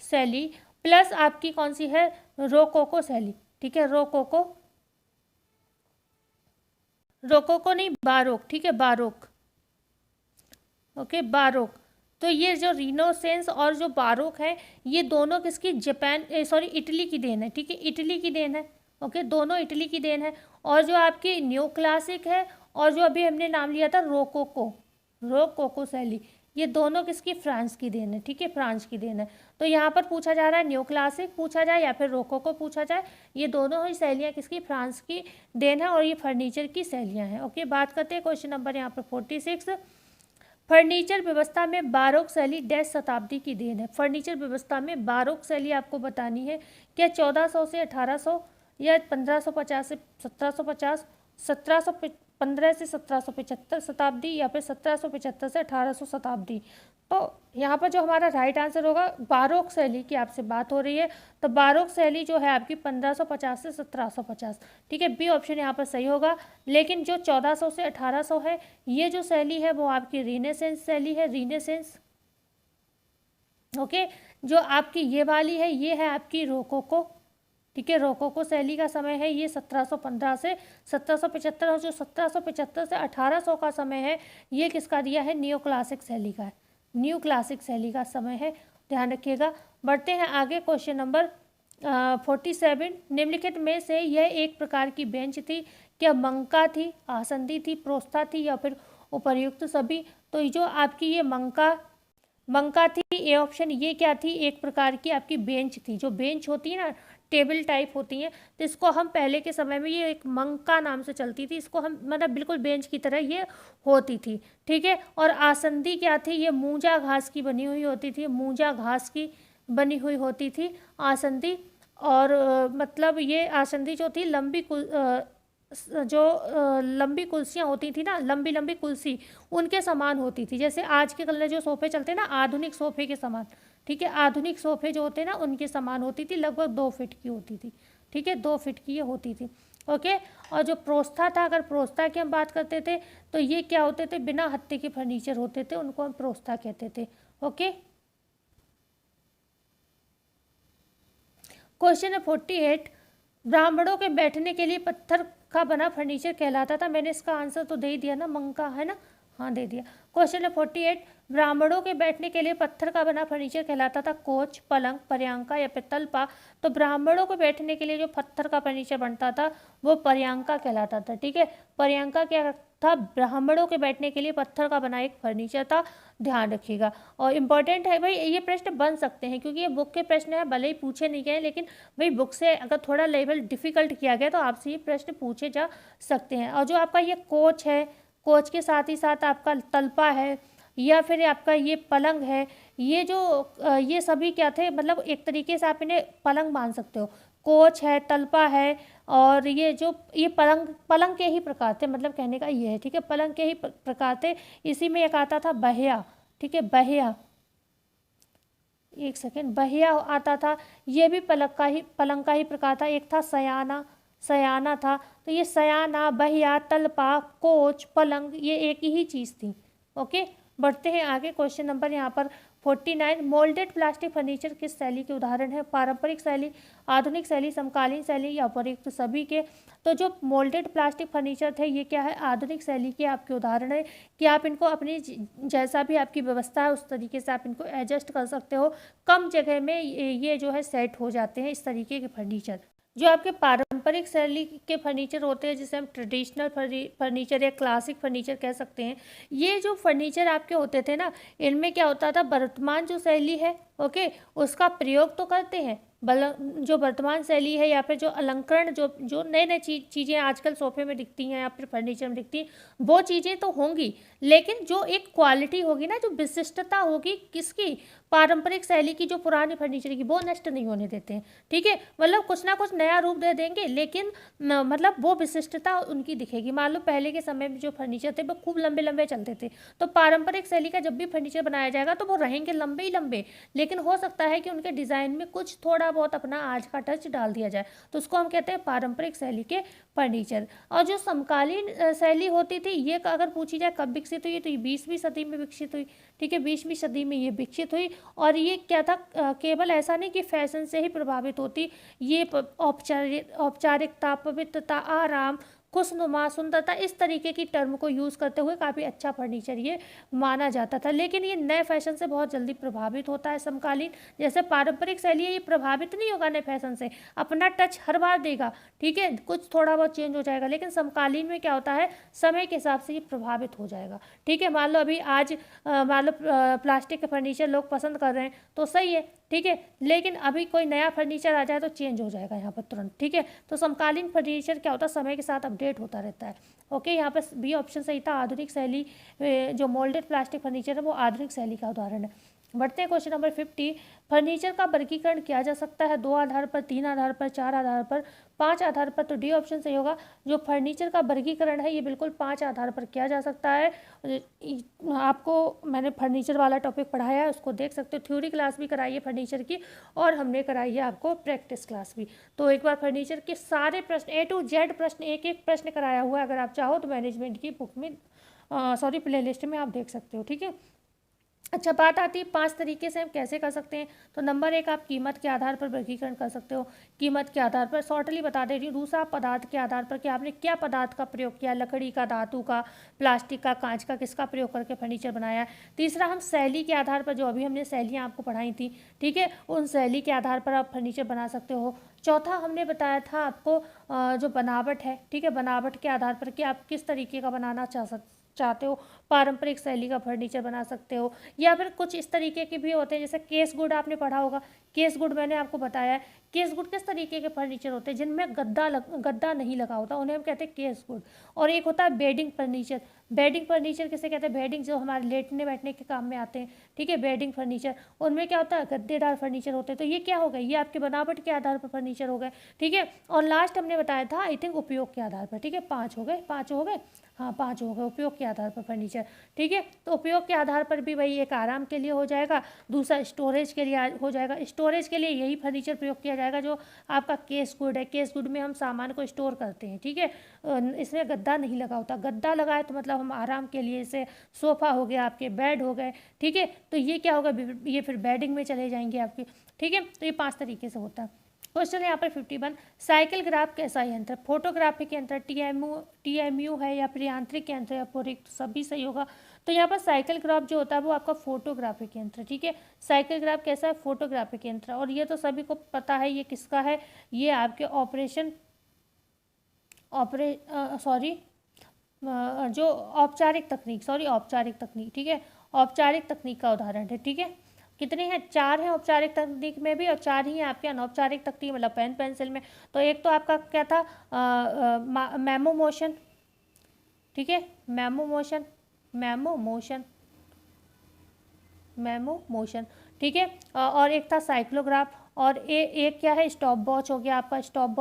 शैली, प्लस आपकी कौन सी है, रोकोको शैली। ठीक है, रोकोको नहीं, बारोक। ठीक है, बारोक। ओके, बारोक। तो ये जो रीनेसेंस और जो बारोक है, ये दोनों किसकी, इटली की देन है। ठीक है, इटली की देन है। ओके, दोनों इटली की देन है। और जो आपकी न्यू क्लासिक है, और जो अभी हमने नाम लिया था रोकोको शैली, ये दोनों किसकी, फ्रांस की देन है। ठीक है, फ्रांस की देन है। तो यहाँ पर पूछा जा रहा है न्यू क्लासिक पूछा जाए या फिर रोकोको पूछा जाए, ये दोनों ही शैलियाँ किसकी, फ्रांस की देन है, और ये फर्नीचर की शैलियाँ हैं। ओके, बात करते हैं क्वेश्चन नंबर यहाँ पर 46, फर्नीचर व्यवस्था में बारोक शैली डैश शताब्दी की देन है? फर्नीचर व्यवस्था में बारोक शैली आपको बतानी है, क्या 1400 से 1800, या 1550 से 1750, 1715 से 1775 शताब्दी, या फिर 1775 से 1800 शताब्दी? तो यहाँ पर जो हमारा राइट आंसर होगा, बारोक शैली की आपसे बात हो रही है, तो बारोक शैली जो है आपकी 1550 से 1750। ठीक है, बी ऑप्शन यहाँ पर सही होगा। लेकिन जो 1400 से 1800 है, ये जो शैली है वो आपकी रीनेसेंस शैली है, रीनेसेंस। ओके, जो आपकी ये वाली है, ये है आपकी रोकोको। ठीक है, रोकोको शैली का समय है ये 1715 से 1775, और जो 1775 से 1800 का समय है, ये किसका दिया है, न्यू क्लासिक शैली का है, न्यू क्लासिक शैली का समय है, ध्यान रखिएगा। बढ़ते हैं आगे। क्वेश्चन नंबर 47, निम्नलिखित में से यह एक प्रकार की बेंच थी, क्या मंका थी, आसंदी थी, प्रोस्था थी, या फिर उपर्युक्त सभी? तो जो आपकी ये मंका मंका थी ए ऑप्शन। ये क्या थी, एक प्रकार की आपकी बेंच थी, जो बेंच होती है ना, टेबल टाइप होती हैं, तो इसको हम पहले के समय में ये एक मंका नाम से चलती थी, इसको हम मतलब बिल्कुल बेंच की तरह ये होती थी, ठीक है। और आसंदी क्या थी, ये मूंजा घास की बनी हुई होती थी, मूंजा घास की बनी हुई होती थी आसंदी। और मतलब ये आसंदी जो थी जो लंबी कुर्सियाँ होती थी ना, लंबी लंबी कुर्सी, उनके समान होती थी, जैसे आज के कल जो सोफ़े चलते हैं ना, आधुनिक सोफ़े के समान, ठीक है। आधुनिक सोफ़े जो होते हैं ना, उनके समान होती थी, लगभग 2 फीट की होती थी, ठीक है, 2 फीट की ये होती थी, ओके। और जो प्रोस्था था, अगर प्रोस्था की हम बात करते थे तो ये क्या होते थे, बिना हत्थे के फर्नीचर होते थे, उनको हम प्रोस्था कहते थे, ओके। क्वेश्चन है 48, ब्राह्मणों के बैठने के लिए पत्थर का बना फर्नीचर कहलाता था। मैंने इसका आंसर तो दे ही दिया ना, मंका है ना, हाँ दे दिया। क्वेश्चन है 48, ब्राह्मणों के बैठने के लिए पत्थर का बना फर्नीचर कहलाता था कोच, पलंग, पर्यांका या फिर तलपा। तो ब्राह्मणों को बैठने के लिए जो पत्थर का फर्नीचर बनता था वो पर्यांका कहलाता था, ठीक है। पर्यांका क्या था, ब्राह्मणों के बैठने के लिए पत्थर का बना एक फर्नीचर था, ध्यान रखिएगा। और इम्पॉर्टेंट है भाई, ये प्रश्न बन सकते हैं क्योंकि ये बुक के प्रश्न है, भले ही पूछे नहीं गए, लेकिन भाई बुक से अगर थोड़ा लेवल डिफिकल्ट किया गया तो आपसे ये प्रश्न पूछे जा सकते हैं। और जो आपका ये कोच है, कोच के साथ ही साथ आपका तलपा है या फिर आपका ये पलंग है, ये जो ये सभी क्या थे, मतलब एक तरीके से आप इन्हें पलंग मान सकते हो। कोच है, तलपा है, और ये जो ये पलंग पलंग के ही प्रकार थे, मतलब कहने का ये है, ठीक है, पलंग के ही प्रकार थे। इसी में एक आता था बहिया, ठीक है, बहिया, एक सेकेंड, बहिया आता था, ये भी पलंग का ही प्रकार था। एक था सयाना, सयाना था, तो ये सयाना, बहिया, तलपा, कोच, पलंग, ये एक ही चीज़ थी, ओके। बढ़ते हैं आगे। क्वेश्चन नंबर यहाँ पर 49, मोल्डेड प्लास्टिक फर्नीचर किस शैली के उदाहरण है, पारंपरिक शैली, आधुनिक शैली, समकालीन शैली या उपयुक्त सभी के। तो जो मोल्डेड प्लास्टिक फर्नीचर थे ये क्या है, आधुनिक शैली के आपके उदाहरण है कि आप इनको अपनी जैसा भी आपकी व्यवस्था है उस तरीके से आप इनको एडजस्ट कर सकते हो, कम जगह में ये जो है सेट हो जाते हैं इस तरीके के फर्नीचर। जो आपके पारंपरिक शैली के फर्नीचर होते हैं, जिसे हम ट्रेडिशनल फर्नीचर या क्लासिक फर्नीचर कह सकते हैं, ये जो फर्नीचर आपके होते थे ना, इनमें क्या होता था, वर्तमान जो शैली है, ओके, उसका प्रयोग तो करते हैं, जो वर्तमान शैली है या फिर जो अलंकरण, जो जो नए नए चीज़ें आजकल सोफे में दिखती हैं या फिर फर्नीचर में दिखती हैं, वो चीज़ें तो होंगी, लेकिन जो एक क्वालिटी होगी ना, जो विशिष्टता होगी किसकी, पारंपरिक शैली की, जो पुरानी फर्नीचर की, वो नष्ट नहीं होने देते हैं, ठीक है। मतलब कुछ ना कुछ नया रूप दे देंगे, लेकिन मतलब वो विशिष्टता उनकी दिखेगी। मान लो पहले के समय में जो फर्नीचर थे वो खूब लंबे लंबे चलते थे, तो पारंपरिक शैली का जब भी फर्नीचर बनाया जाएगा तो वो रहेंगे लंबे ही लंबे, लेकिन हो सकता है कि उनके डिज़ाइन में कुछ थोड़ा बहुत अपना आज का टच डाल दिया जाए, तो उसको हम कहते हैं पारंपरिक शैली के फर्नीचर। और जो समकालीन शैली होती थी, ये अगर पूछी जाए कब विकसित हुई, तो ये 20वीं सदी में विकसित हुई, ठीक है, 20वीं सदी में ये विकसित हुई। और ये क्या था, केवल ऐसा नहीं कि फैशन से ही प्रभावित होती, ये औपचारिकता, पवित्रता, आराम, खुशनुमा, सुंदरता, इस तरीके की टर्म को यूज़ करते हुए काफ़ी अच्छा फर्नीचर ये माना जाता था। लेकिन ये नए फैशन से बहुत जल्दी प्रभावित होता है समकालीन। जैसे पारंपरिक शैली है, ये प्रभावित नहीं होगा नए फैशन से, अपना टच हर बार देगा, ठीक है, कुछ थोड़ा बहुत चेंज हो जाएगा, लेकिन समकालीन में क्या होता है, समय के हिसाब से ये प्रभावित हो जाएगा, ठीक है। मान लो अभी आज मान लो प्लास्टिक के फर्नीचर लोग पसंद कर रहे हैं तो सही है, ठीक है, लेकिन अभी कोई नया फर्नीचर आ जाए तो चेंज हो जाएगा यहाँ पर तुरंत, ठीक है। तो समकालीन फर्नीचर क्या होता है, समय के साथ अपडेट होता रहता है, ओके। यहाँ पर बी ऑप्शन सही था, आधुनिक शैली, जो मोल्डेड प्लास्टिक फर्नीचर है वो आधुनिक शैली का उदाहरण है। बढ़ते हैं क्वेश्चन नंबर 50, फर्नीचर का वर्गीकरण किया जा सकता है 2 आधार पर, 3 आधार पर, 4 आधार पर, 5 आधार पर। तो डी ऑप्शन सही होगा, जो फर्नीचर का वर्गीकरण है ये बिल्कुल 5 आधार पर किया जा सकता है। आपको मैंने फर्नीचर वाला टॉपिक पढ़ाया है, उसको देख सकते हो, थ्योरी क्लास भी कराई है फर्नीचर की, और हमने कराई है आपको प्रैक्टिस क्लास भी। तो एक बार फर्नीचर के सारे प्रश्न A to Z प्रश्न, एक एक प्रश्न कराया हुआ है, अगर आप चाहो तो मैनेजमेंट की बुक में सॉरी प्लेलिस्ट में आप देख सकते हो, ठीक है। अच्छा, बात आती है 5 तरीके से हम कैसे कर सकते हैं। तो नंबर 1, आप कीमत के आधार पर वर्गीकरण कर सकते हो, कीमत के आधार पर, शॉर्टली बता दे रही हूँ। दूसरा, पदार्थ के आधार पर कि आपने क्या पदार्थ का प्रयोग किया, लकड़ी का, धातु का, प्लास्टिक का, कांच का, किसका प्रयोग करके फर्नीचर बनाया है। तीसरा, हम शैली के आधार पर, जो अभी हमने शैलियाँ आपको पढ़ाई थी, ठीक है, उन शैली के आधार पर आप फर्नीचर बना सकते हो। चौथा, हमने बताया था आपको जो बनावट है, ठीक है, बनावट के आधार पर कि आप किस तरीके का बनाना चाहते हो पारंपरिक शैली का फर्नीचर बना सकते हो, या फिर कुछ इस तरीके के भी होते हैं जैसे केसवुड आपने पढ़ा होगा। केसवुड मैंने आपको बताया है। केसवुड किस तरीके के फर्नीचर होते हैं जिनमें गद्दा नहीं लगा होता, उन्हें हम कहते हैं केसवुड। और एक होता है बेडिंग फर्नीचर। बेडिंग फर्नीचर किसे कहते हैं? बेडिंग जो हमारे लेटने बैठने के काम में आते हैं, ठीक है, बेडिंग फर्नीचर। उनमें क्या होता है? गद्देदार फर्नीचर होते हैं। तो ये क्या हो गए? ये आपके बनावट के आधार पर फर्नीचर हो गए, ठीक है। और लास्ट हमने बताया था आई थिंक उपयोग के आधार पर, ठीक है। 5 हो गए, 5 हो गए, हाँ 5 हो गए उपयोग के आधार पर फर्नीचर, ठीक है। तो उपयोग के आधार पर भी वही, एक आराम के लिए हो जाएगा, दूसरा स्टोरेज के लिए हो जाएगा। स्टोरेज के लिए यही फर्नीचर प्रयोग किया जाएगा जो आपका केसवुड है। केसवुड में हम सामान को स्टोर करते हैं, ठीक है। इसमें गद्दा नहीं लगा होता। गद्दा लगा है तो मतलब हम आराम के लिए, जैसे सोफ़ा हो गया, आपके बेड हो गए, ठीक है। तो ये क्या होगा? ये फिर बेडिंग में चले जाएंगे आपके, ठीक है। तो ये 5 तरीके से होता है। क्वेश्चन है यहाँ पर 51, साइकिल ग्राफ कैसा यंत्र? फोटोग्राफिक यंत्र, टीएमयू है, या फिर यांत्रिक यंत्र, या पूरी सभी सही होगा। तो यहाँ पर साइकिल ग्राफ जो होता है वो आपका फोटोग्राफिक यंत्र, ठीक है। साइकिल ग्राफ कैसा है? फोटोग्राफिक यंत्र। और ये तो सभी को पता है ये किसका है, ये आपके जो औपचारिक तकनीक, ठीक है, औपचारिक तकनीक का उदाहरण है, ठीक है। कितने हैं? 4 हैं औपचारिक तकनीक में भी, और 4 ही हैं आपके अनौपचारिक तकनीक मतलब पेन पेंसिल में। तो एक तो आपका क्या था? मेमो मोशन, ठीक है, मेमो मोशन, ठीक है। और एक था साइक्लोग्राफ, और एक क्या है? स्टॉप वॉच हो गया आपका, स्टॉप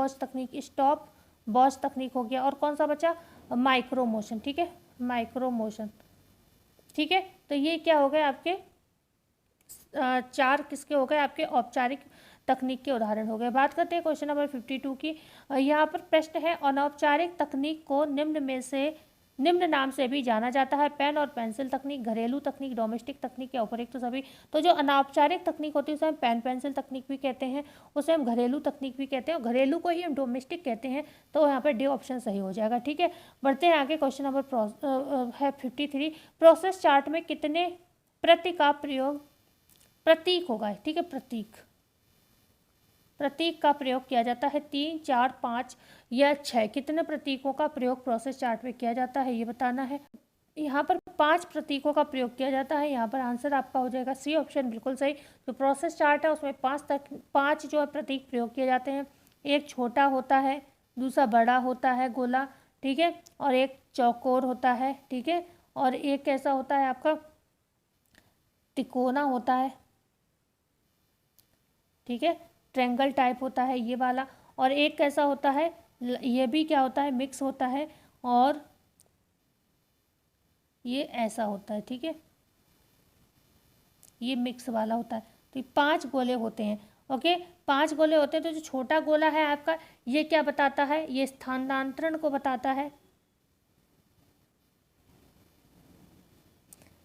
वॉच तकनीक हो गया। और कौन सा बचा? माइक्रो मोशन, ठीक है, माइक्रो मोशन, ठीक है। तो ये क्या हो गए आपके 4 किसके हो गए? आपके औपचारिक तकनीक के उदाहरण हो गए। बात करते हैं क्वेश्चन नंबर 52 की। यहाँ पर प्रश्न है, अनौपचारिक तकनीक को निम्न नाम से भी जाना जाता है? पेन और पेंसिल तकनीक, घरेलू तकनीक, डोमेस्टिक तकनीक, या उपरोक्त सभी। तो जो अनौपचारिक तकनीक होती है उसे हम पेन पेंसिल तकनीक भी कहते हैं, उसे हम घरेलू तकनीक भी कहते हैं, और घरेलू को ही हम डोमेस्टिक कहते हैं। तो यहाँ पर डी ऑप्शन सही हो जाएगा, ठीक है। बढ़ते हैं आगे। क्वेश्चन नंबर है 53, प्रोसेस चार्ट में कितने प्रतीक होगा, ठीक है, प्रतीक का प्रयोग किया जाता है? 3, 4, 5 या 6? कितने प्रतीकों का प्रयोग प्रोसेस चार्ट में किया जाता है ये बताना है। यहाँ पर 5 प्रतीकों का प्रयोग किया जाता है। यहाँ पर आंसर आपका हो जाएगा सी ऑप्शन, बिल्कुल सही। जो प्रोसेस चार्ट है उसमें 5 जो है प्रतीक प्रयोग किए जाते हैं। एक छोटा होता है, दूसरा बड़ा होता है गोला, ठीक है, और एक चौकोर होता है, ठीक है, और एक कैसा होता है आपका? तिकोना होता है, ठीक है, ट्रेंगल टाइप होता है ये वाला। और एक कैसा होता है? ये भी क्या होता है? मिक्स होता है, और ये ऐसा होता है, ठीक है, ये मिक्स वाला होता है। तो ये 5 गोले होते हैं, ओके, 5 गोले होते हैं। तो जो छोटा गोला है आपका, ये क्या बताता है? ये स्थानांतरण को बताता है,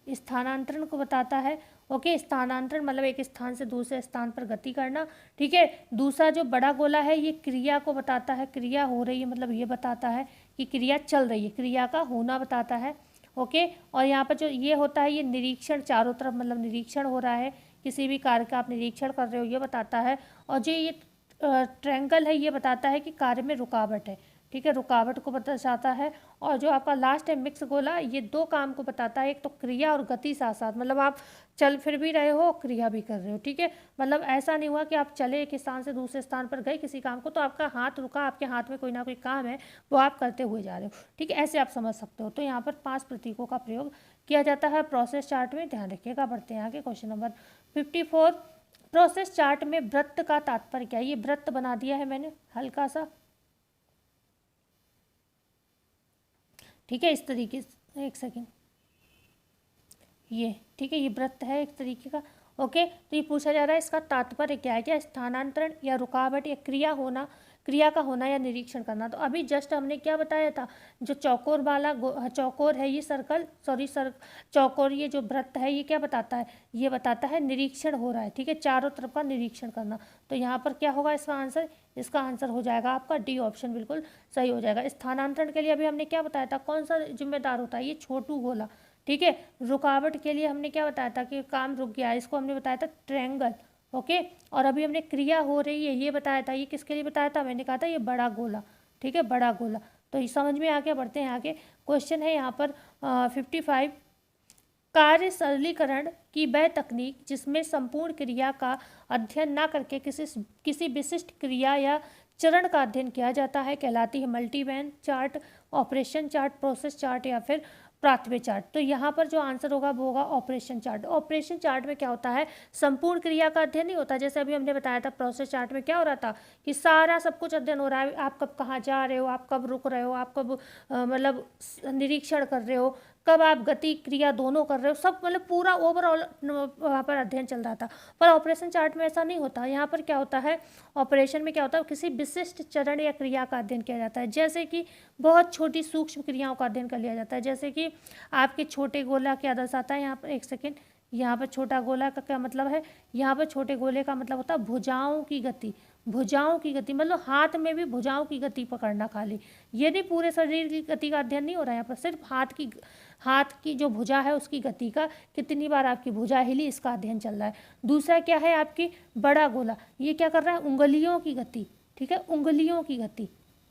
स्थानांतरण को बताता है, ओके। स्थानांतरण मतलब एक स्थान से दूसरे स्थान पर गति करना, ठीक है। दूसरा जो बड़ा गोला है ये क्रिया को बताता है, क्रिया हो रही है मतलब ये बताता है कि क्रिया चल रही है, क्रिया का होना बताता है, ओके। और यहाँ पर जो ये होता है ये निरीक्षण, चारों तरफ मतलब निरीक्षण हो रहा है, किसी भी कार्य का आप निरीक्षण कर रहे हो ये बताता है। और जो ये ट्रैंगल है ये बताता है कि कार्य में रुकावट है, ठीक है, रुकावट को दर्शाता है। और जो आपका लास्ट है मिक्स गोला, ये 2 काम को बताता है, एक तो क्रिया और गति साथ साथ, मतलब आप चल फिर भी रहे हो, क्रिया भी कर रहे हो, ठीक है। मतलब ऐसा नहीं हुआ कि आप चले एक स्थान से दूसरे स्थान पर गए किसी काम को, तो आपका हाथ रुका, आपके हाथ में कोई ना कोई काम है वो आप करते हुए जा रहे हो, ठीक है, ऐसे आप समझ सकते हो। तो यहाँ पर 5 प्रतीकों का प्रयोग किया जाता है प्रोसेस चार्ट में, ध्यान रखिएगा। बढ़ते हैं आगे। क्वेश्चन नंबर 54, प्रोसेस चार्ट में वृत्त का तात्पर्य क्या है? ये वृत्त बना दिया है मैंने हल्का सा, ठीक है, इस तरीके से, एक सेकेंड, ये ठीक है, ये वृत्त है एक तरीके का, ओके। तो ये पूछा जा रहा है इसका तात्पर्य क्या है? क्या स्थानांतरण या रुकावट या क्रिया का होना या निरीक्षण करना। तो अभी जस्ट हमने क्या बताया था, जो चौकोर वाला चौकोर है ये चौकोर, ये जो वृत्त है ये क्या बताता है? ये बताता है निरीक्षण हो रहा है, ठीक है, चारों तरफ का निरीक्षण करना। तो यहाँ पर क्या होगा इसका आंसर? इसका आंसर हो जाएगा आपका डी ऑप्शन, बिल्कुल सही हो जाएगा। स्थानांतरण के लिए अभी हमने क्या बताया था, कौन सा जिम्मेदार होता है? ये छोटू गोला, ठीक है। रुकावट के लिए हमने क्या बताया था कि काम रुक गया, इसको हमने बताया था ट्रायंगल, ओके। और अभी हमने क्रिया हो रही है ये बताया था, ये किसके लिए बताया था? मैंने कहा था ये बड़ा गोला, ठीक है, बड़ा गोला। तो ये समझ में आ गया। बढ़ते हैं आगे। क्वेश्चन है यहाँ पर 55, कार्य सरलीकरण की वह तकनीक जिसमें संपूर्ण क्रिया का अध्ययन न करके किसी विशिष्ट क्रिया या चरण का अध्ययन किया जाता है कहलाती है मल्टीवेन chart, operation chart, process chart या फिर प्राथम्य चार्ट। तो यहाँ पर जो आंसर होगा वो होगा ऑपरेशन चार्ट। ऑपरेशन चार्ट में क्या होता है, संपूर्ण क्रिया का अध्ययन नहीं होता। जैसे अभी हमने बताया था प्रोसेस चार्ट में क्या हो रहा था कि सारा सब कुछ अध्ययन हो रहा है, आप कब कहाँ जा रहे हो, आप कब रुक रहे हो, आप कब मतलब निरीक्षण कर रहे हो, कब आप गति क्रिया दोनों कर रहे हो, सब मतलब पूरा ओवरऑल वहाँ पर अध्ययन चल रहा था। पर ऑपरेशन चार्ट में ऐसा नहीं होता। यहाँ पर क्या होता है, ऑपरेशन में क्या होता है, किसी विशिष्ट चरण या क्रिया का अध्ययन किया जाता है। जैसे कि बहुत छोटी सूक्ष्म क्रियाओं का अध्ययन कर लिया जाता है। जैसे कि आपके छोटे गोला क्या दर्शाता है, यहाँ पर एक सेकेंड, यहाँ पर छोटा गोला का क्या मतलब है, यहाँ पर छोटे गोले का मतलब होता है भुजाओं की गति। भुजाओं की गति मतलब हाथ में भी भुजाओं की गति पकड़ना खाली, ये नहीं पूरे शरीर की गति का अध्ययन नहीं हो रहा है यहाँ पर, सिर्फ हाथ की जो भुजा है उसकी गति का, कितनी बार आपकी भुजा हिली, इसका अध्ययन चल रहा है। दूसरा क्या है आपकी बड़ा गोला, ये क्या कर रहा है, उंगलियों की गति। ठीक है, उंगलियों की गति।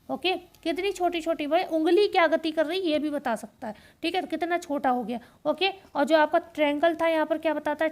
ओके, कितनी छोटी छोटी, भाई उंगली क्या गति कर रही है ये भी बता सकता है। ठीक है, तो कितना छोटा हो गया। ओके, और जो आपका ट्रायंगल था यहाँ पर क्या बताता है,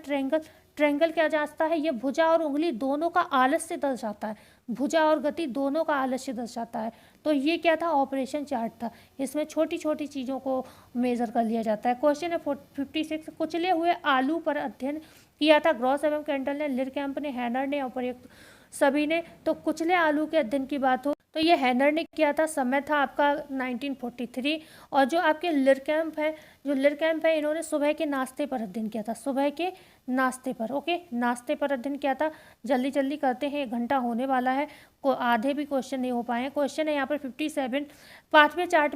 ट्रायंगल क्या जांचता है, ये भुजा और उंगली दोनों का आलस्य दर्शाता है, भुजा और गति दोनों का आलस्य दर्शाता है। तो ये क्या था, ऑपरेशन चार्ट था। इसमें छोटी छोटी चीज़ों को मेजर कर लिया जाता है। क्वेश्चन है 56, कुचले हुए आलू पर अध्ययन किया था ग्रॉस एवं कैंडल ने, लिरकैम्प ने, हैनर ने और प्रयुक्त सभी ने। तो कुचले आलू के अध्ययन की बात हो तो ये हैनर ने किया था, समय था आपका 1943। और जो आपके लिरकैम्प है, इन्होंने सुबह के नाश्ते पर अध्ययन किया था, सुबह के नाश्ते पर। ओके, नाश्ते पर अध्ययन किया था। जल्दी जल्दी करते हैं, 1 घंटा होने वाला है, को आधे भी क्वेश्चन नहीं हो पाए हैं। क्वेश्चन है यहाँ पर 57, पांचवें चार्ट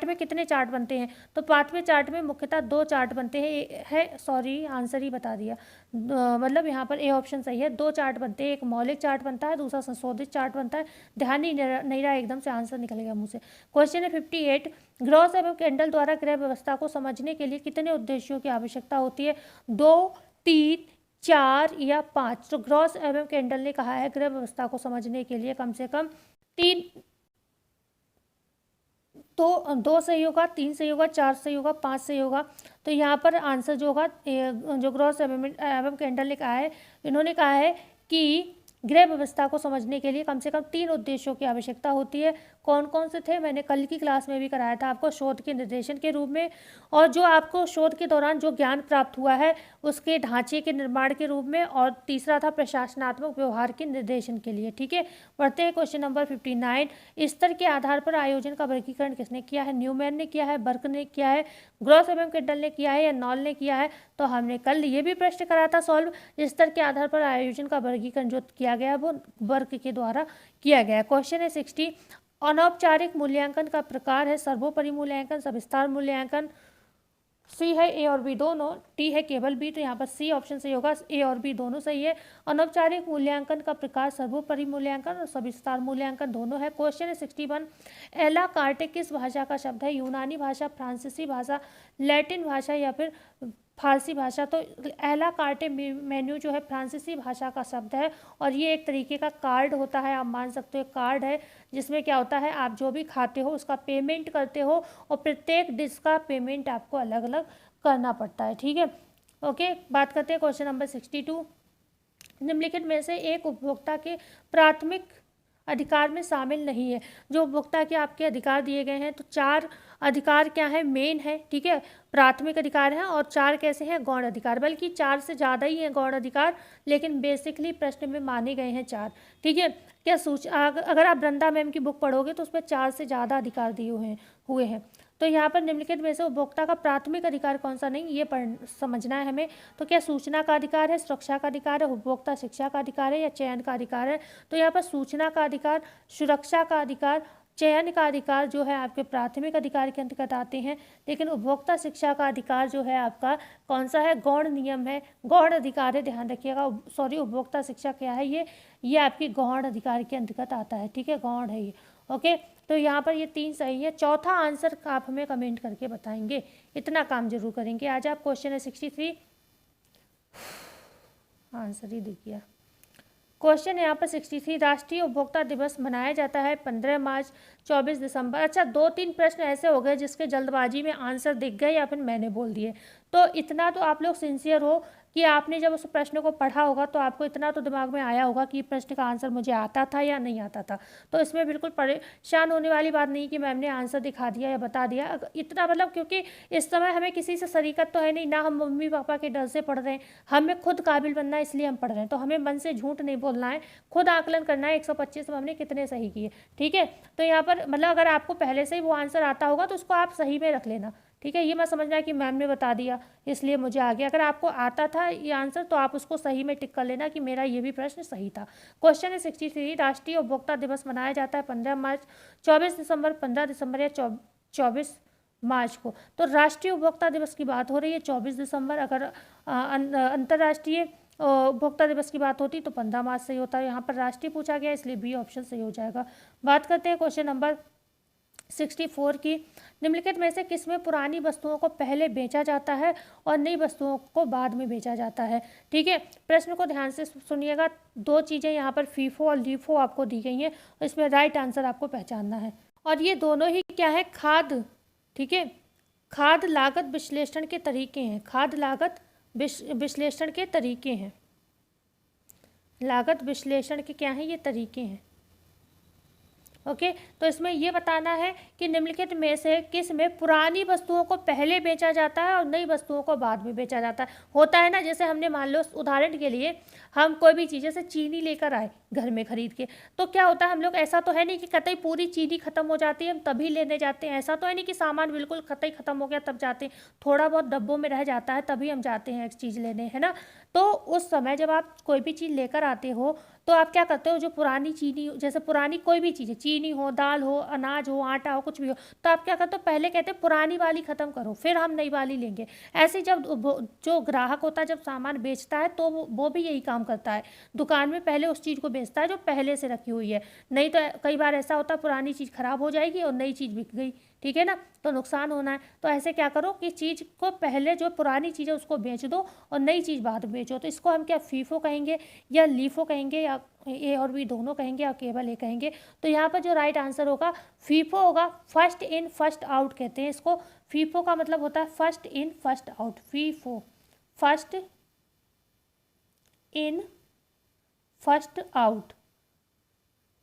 में कितने चार्ट बनते हैं। तो पांचवें चार्ट में मुख्यतः 2 चार्ट बनते हैं। सॉरी, आंसर ही बता दिया, मतलब यहाँ पर ए ऑप्शन सही है। 2 चार्ट बनते हैं, एक मौलिक चार्ट बनता है, दूसरा संशोधित चार्ट बनता है। ध्यान ही नहीं रहा, एकदम से आंसर निकल गया मुँह से। क्वेश्चन है 58, ग्रॉस एवं कैंडल द्वारा ग्रह व्यवस्था को समझने के लिए कितने उद्देश्यों की आवश्यकता होती है, 2, 3, 4 या 5। तो ग्रॉस एवं कैंडल ने कहा है ग्रह व्यवस्था को समझने के लिए कम से कम 2 सही होगा, 3 सही होगा, 4 सही होगा, 5 सही होगा। तो यहाँ पर आंसर जो होगा, जो ग्रॉस एवं कैंडल ने कहा है, इन्होंने कहा है कि गृह व्यवस्था को समझने के लिए कम से कम 3 उद्देश्यों की आवश्यकता होती है। कौन कौन से थे, मैंने कल की क्लास में भी कराया था आपको, शोध के निर्देशन के रूप में, और जो आपको शोध के दौरान जो ज्ञान प्राप्त हुआ है उसके ढांचे के निर्माण के रूप में, और तीसरा था प्रशासनात्मक व्यवहार के निर्देशन के लिए। ठीक है, बढ़ते हैं क्वेश्चन नंबर 59, स्तर के आधार पर आयोजन का वर्गीकरण किसने किया है, न्यूमैन ने किया है, बर्क ने किया है, ग्रॉस एवं कैंडल ने किया है या नॉल ने किया है। तो हमने कल ये भी प्रश्न कराया था सॉल्व, स्तर के आधार पर आयोजन का वर्गीकरण जो किया गया वो बर्क के द्वारा किया गया। क्वेश्चन है 60, अनौपचारिक मूल्यांकन का प्रकार है सर्वोपरि मूल्यांकन, सविस्तार मूल्यांकन। सी है ए और बी दोनों, टी है केवल बी, तो यहाँ पर सी ऑप्शन सही होगा, ए और बी दोनों सही है। अनौपचारिक मूल्यांकन का प्रकार सर्वोपरि मूल्यांकन और सविस्तार मूल्यांकन दोनों है। क्वेश्चन है 61, एला कार्टे किस भाषा का शब्द है, यूनानी भाषा, फ्रांसीसी भाषा, लैटिन भाषा या फिर फारसी भाषा। तो एला कार्टे मेन्यू जो है फ्रांसीसी भाषा का शब्द है, और ये एक तरीके का कार्ड होता है, आप मान सकते हो कार्ड है, जिसमें क्या होता है आप जो भी खाते हो उसका पेमेंट करते हो, और प्रत्येक डिश का पेमेंट आपको अलग अलग करना पड़ता है। ठीक है, ओके, बात करते हैं क्वेश्चन नंबर 62, निम्नलिखित में से एक उपभोक्ता के प्राथमिक अधिकार में शामिल नहीं है। जो उपभोक्ता के आपके अधिकार दिए गए हैं, तो 4 अधिकार क्या है, मेन है, ठीक है, प्राथमिक अधिकार हैं, और 4 कैसे हैं, गौण अधिकार, बल्कि 4 से ज़्यादा ही हैं गौण अधिकार, लेकिन बेसिकली प्रश्न में माने गए हैं 4। ठीक है, क्या अगर आप वृंदा मैम की बुक पढ़ोगे तो उसमें 4 से ज़्यादा अधिकार दिए हुए हैं। तो यहाँ पर निम्नलिखित में से उपभोक्ता का प्राथमिक अधिकार कौन सा नहीं, ये समझना है हमें। तो क्या सूचना का अधिकार है, सुरक्षा का अधिकार है, उपभोक्ता शिक्षा का अधिकार है या चयन का अधिकार है। तो यहाँ पर सूचना का अधिकार, सुरक्षा का अधिकार, चयन का अधिकार जो है आपके प्राथमिक अधिकार के अंतर्गत आते हैं, लेकिन उपभोक्ता शिक्षा का अधिकार जो है आपका कौन सा है, गौण नियम है, गौण अधिकार है, ध्यान रखिएगा। सॉरी, उपभोक्ता शिक्षा क्या है, ये आपकी गौण अधिकार के अंतर्गत आता है। ठीक है, गौण है ये। ओके, तो यहाँ पर ये 3 सही है। चौथा आंसर आप हमें कमेंट करके बताएंगे, इतना काम जरूर करेंगे। आज आप क्वेश्चन है 63, आंसर ही दिख गया। क्वेश्चन यहाँ पर 63, राष्ट्रीय उपभोक्ता दिवस मनाया जाता है 15 मार्च, 24 दिसंबर। अच्छा, 2-3 प्रश्न ऐसे हो गए जिसके जल्दबाजी में आंसर दिख गए या फिर मैंने बोल दिए। तो इतना तो आप लोग सिंसियर हो कि आपने जब उस प्रश्न को पढ़ा होगा तो आपको इतना तो दिमाग में आया होगा कि प्रश्न का आंसर मुझे आता था या नहीं आता था। तो इसमें बिल्कुल परेशान होने वाली बात नहीं कि मैम ने आंसर दिखा दिया या बता दिया, इतना मतलब, क्योंकि इस समय हमें किसी से सरीकत तो है नहीं, ना हम मम्मी पापा के डर से पढ़ रहे हैं, हमें खुद काबिल बनना है इसलिए हम पढ़ रहे हैं। तो हमें मन से झूठ नहीं बोलना है, खुद आकलन करना है 125 में हमने कितने सही किए। ठीक है, तो यहाँ पर मतलब अगर आपको पहले से ही वो आंसर आता होगा तो उसको आप सही में रख लेना। ठीक है, ये मत समझना है कि मैम ने बता दिया इसलिए मुझे आ गया। अगर आपको आता था ये आंसर तो आप उसको सही में टिक कर लेना कि मेरा ये भी प्रश्न सही था। क्वेश्चन है 63, राष्ट्रीय उपभोक्ता दिवस मनाया जाता है 15 मार्च, 24 दिसंबर, 15 दिसंबर या 24 मार्च को। तो राष्ट्रीय उपभोक्ता दिवस की बात हो रही है 24 दिसंबर। अगर अंतर्राष्ट्रीय उपभोक्ता दिवस की बात होती तो 15 मार्च सही होता है। यहाँ पर राष्ट्रीय पूछा गया इसलिए बी ऑप्शन सही हो जाएगा। बात करते हैं क्वेश्चन नंबर 64 की, निम्नलिखित में से किसमें पुरानी वस्तुओं को पहले बेचा जाता है और नई वस्तुओं को बाद में बेचा जाता है। ठीक है, प्रश्न को ध्यान से सुनिएगा। 2 चीज़ें यहाँ पर फीफो और लीफो आपको दी गई हैं, इसमें राइट आंसर आपको पहचानना है। और ये दोनों ही क्या है, खाद। ठीक है, खाद लागत विश्लेषण के तरीके हैं, खाद लागत विश्लेषण के तरीके हैं, लागत विश्लेषण के क्या हैं, ये तरीके हैं। ओके, तो इसमें ये बताना है कि निम्नलिखित में से किस में पुरानी वस्तुओं को पहले बेचा जाता है और नई वस्तुओं को बाद में बेचा जाता है। होता है ना, जैसे हमने मान लो उदाहरण के लिए हम कोई भी चीज़, जैसे चीनी लेकर आए घर में खरीद के, तो क्या होता है, हम लोग ऐसा तो है नहीं कि कतई पूरी चीनी खत्म हो जाती है हम तभी लेने जाते हैं। ऐसा तो है नहीं कि सामान बिल्कुल कतई खत्म हो गया तब जाते हैं, थोड़ा बहुत डब्बों में रह जाता है तभी हम जाते हैं एक चीज़ लेने, है ना। तो उस समय जब आप कोई भी चीज़ लेकर आते हो तो आप क्या करते हो, जो पुरानी चीनी, जैसे पुरानी कोई भी चीज़ है, चीनी हो, दाल हो, अनाज हो, आटा हो, कुछ भी हो, तो आप क्या करते हो, पहले कहते हैं पुरानी वाली ख़त्म करो फिर हम नई वाली लेंगे। ऐसे जब जो ग्राहक होता है जब सामान बेचता है तो वो भी यही काम करता है, दुकान में पहले उस चीज़ को बेचता है जो पहले से रखी हुई है। नहीं तो कई बार ऐसा होता है पुरानी चीज़ ख़राब हो जाएगी और नई चीज़ बिक गई, ठीक है ना, तो नुकसान होना है। तो ऐसे क्या करो कि चीज़ को पहले, जो पुरानी चीज़ है उसको बेच दो और नई चीज़ बाद में बेचो। तो इसको हम क्या फीफो कहेंगे या लीफो कहेंगे या ए और बी दोनों कहेंगे या केवल ए कहेंगे। तो यहाँ पर जो राइट आंसर होगा फीफो होगा, फर्स्ट इन फर्स्ट आउट कहते हैं इसको। फीफो का मतलब होता है first in first out, FIFO first in first out,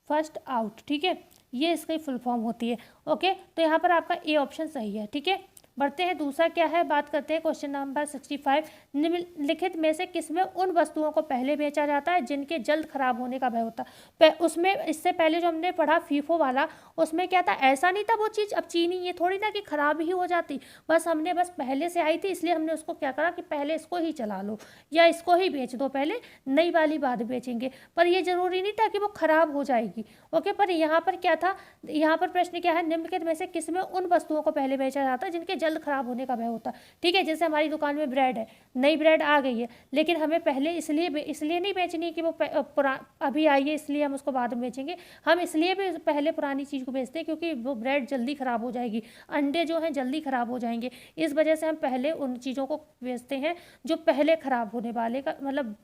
first out, ठीक है, ये इसकी फुल फॉर्म होती है। ओके, तो यहाँ पर आपका ए ऑप्शन सही है। ठीक है, बढ़ते हैं, दूसरा क्या है, बात करते हैं क्वेश्चन नंबर 65, निम्नलिखित में से किसमें उन वस्तुओं को पहले बेचा जाता है जिनके जल्द खराब होने का भय होता है। उसमें इससे पहले जो हमने पढ़ा फीफो वाला, उसमें क्या था, ऐसा नहीं था वो चीज़, अब चीनी ये थोड़ी ना कि खराब ही हो जाती, बस हमने बस पहले से आई थी इसलिए हमने उसको क्या करा कि पहले इसको ही चला लो या इसको ही बेच दो, पहले नई वाली बाद बेचेंगे, पर ये जरूरी नहीं था कि वो खराब हो जाएगी। ओके, पर यहाँ पर क्या था, यहाँ पर प्रश्न क्या है, निम्नलिखित में से किसमें उन वस्तुओं को पहले बेचा जाता है जिनके जल्द खराब होने का भय होता है। ठीक है, जैसे हमारी दुकान में ब्रेड है, नई ब्रेड आ गई है, लेकिन हमें पहले इसलिए नहीं बेचनी कि वो अभी आई है इसलिए हम उसको बाद में बेचेंगे, हम इसलिए भी पहले पुरानी चीज़ को बेचते हैं क्योंकि वो ब्रेड जल्दी ख़राब हो जाएगी, अंडे जो हैं जल्दी ख़राब हो जाएंगे, इस वजह से हम पहले उन चीज़ों को बेचते हैं जो पहले ख़राब होने वाले का मतलब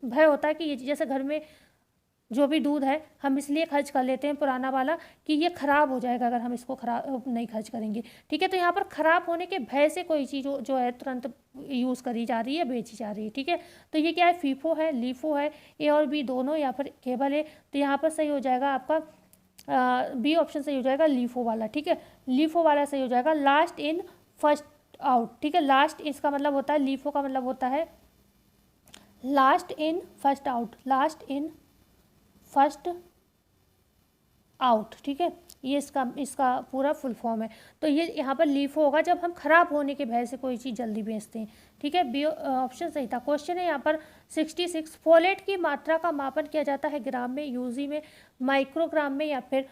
भय होता है कि ये, जैसे घर में जो भी दूध है हम इसलिए खर्च कर लेते हैं पुराना वाला कि ये ख़राब हो जाएगा अगर हम इसको खराब नहीं खर्च करेंगे। ठीक है, तो यहाँ पर ख़राब होने के भय से कोई चीज़ जो है तुरंत यूज़ करी जा रही है, बेची जा रही है। ठीक है, तो ये क्या है, फीफो है, लीफो है, ए और बी दोनों या फिर केवल है। तो यहाँ पर सही हो जाएगा आपका बी ऑप्शन सही हो जाएगा, लीफो वाला। ठीक है, लीफो वाला सही हो जाएगा, लास्ट इन फर्स्ट आउट। ठीक है, लास्ट इसका मतलब होता है, लीफो का मतलब होता है last in first out, last in first out. ठीक है, ये इसका पूरा फुल फॉर्म है। तो ये यहाँ पर लीफो होगा जब हम खराब होने के भय से कोई चीज़ जल्दी बेचते हैं। ठीक है, बी ऑप्शन सही था। क्वेश्चन है यहाँ पर 66, फोलेट की मात्रा का मापन किया जाता है ग्राम में, यूजी में, माइक्रोग्राम में या फिर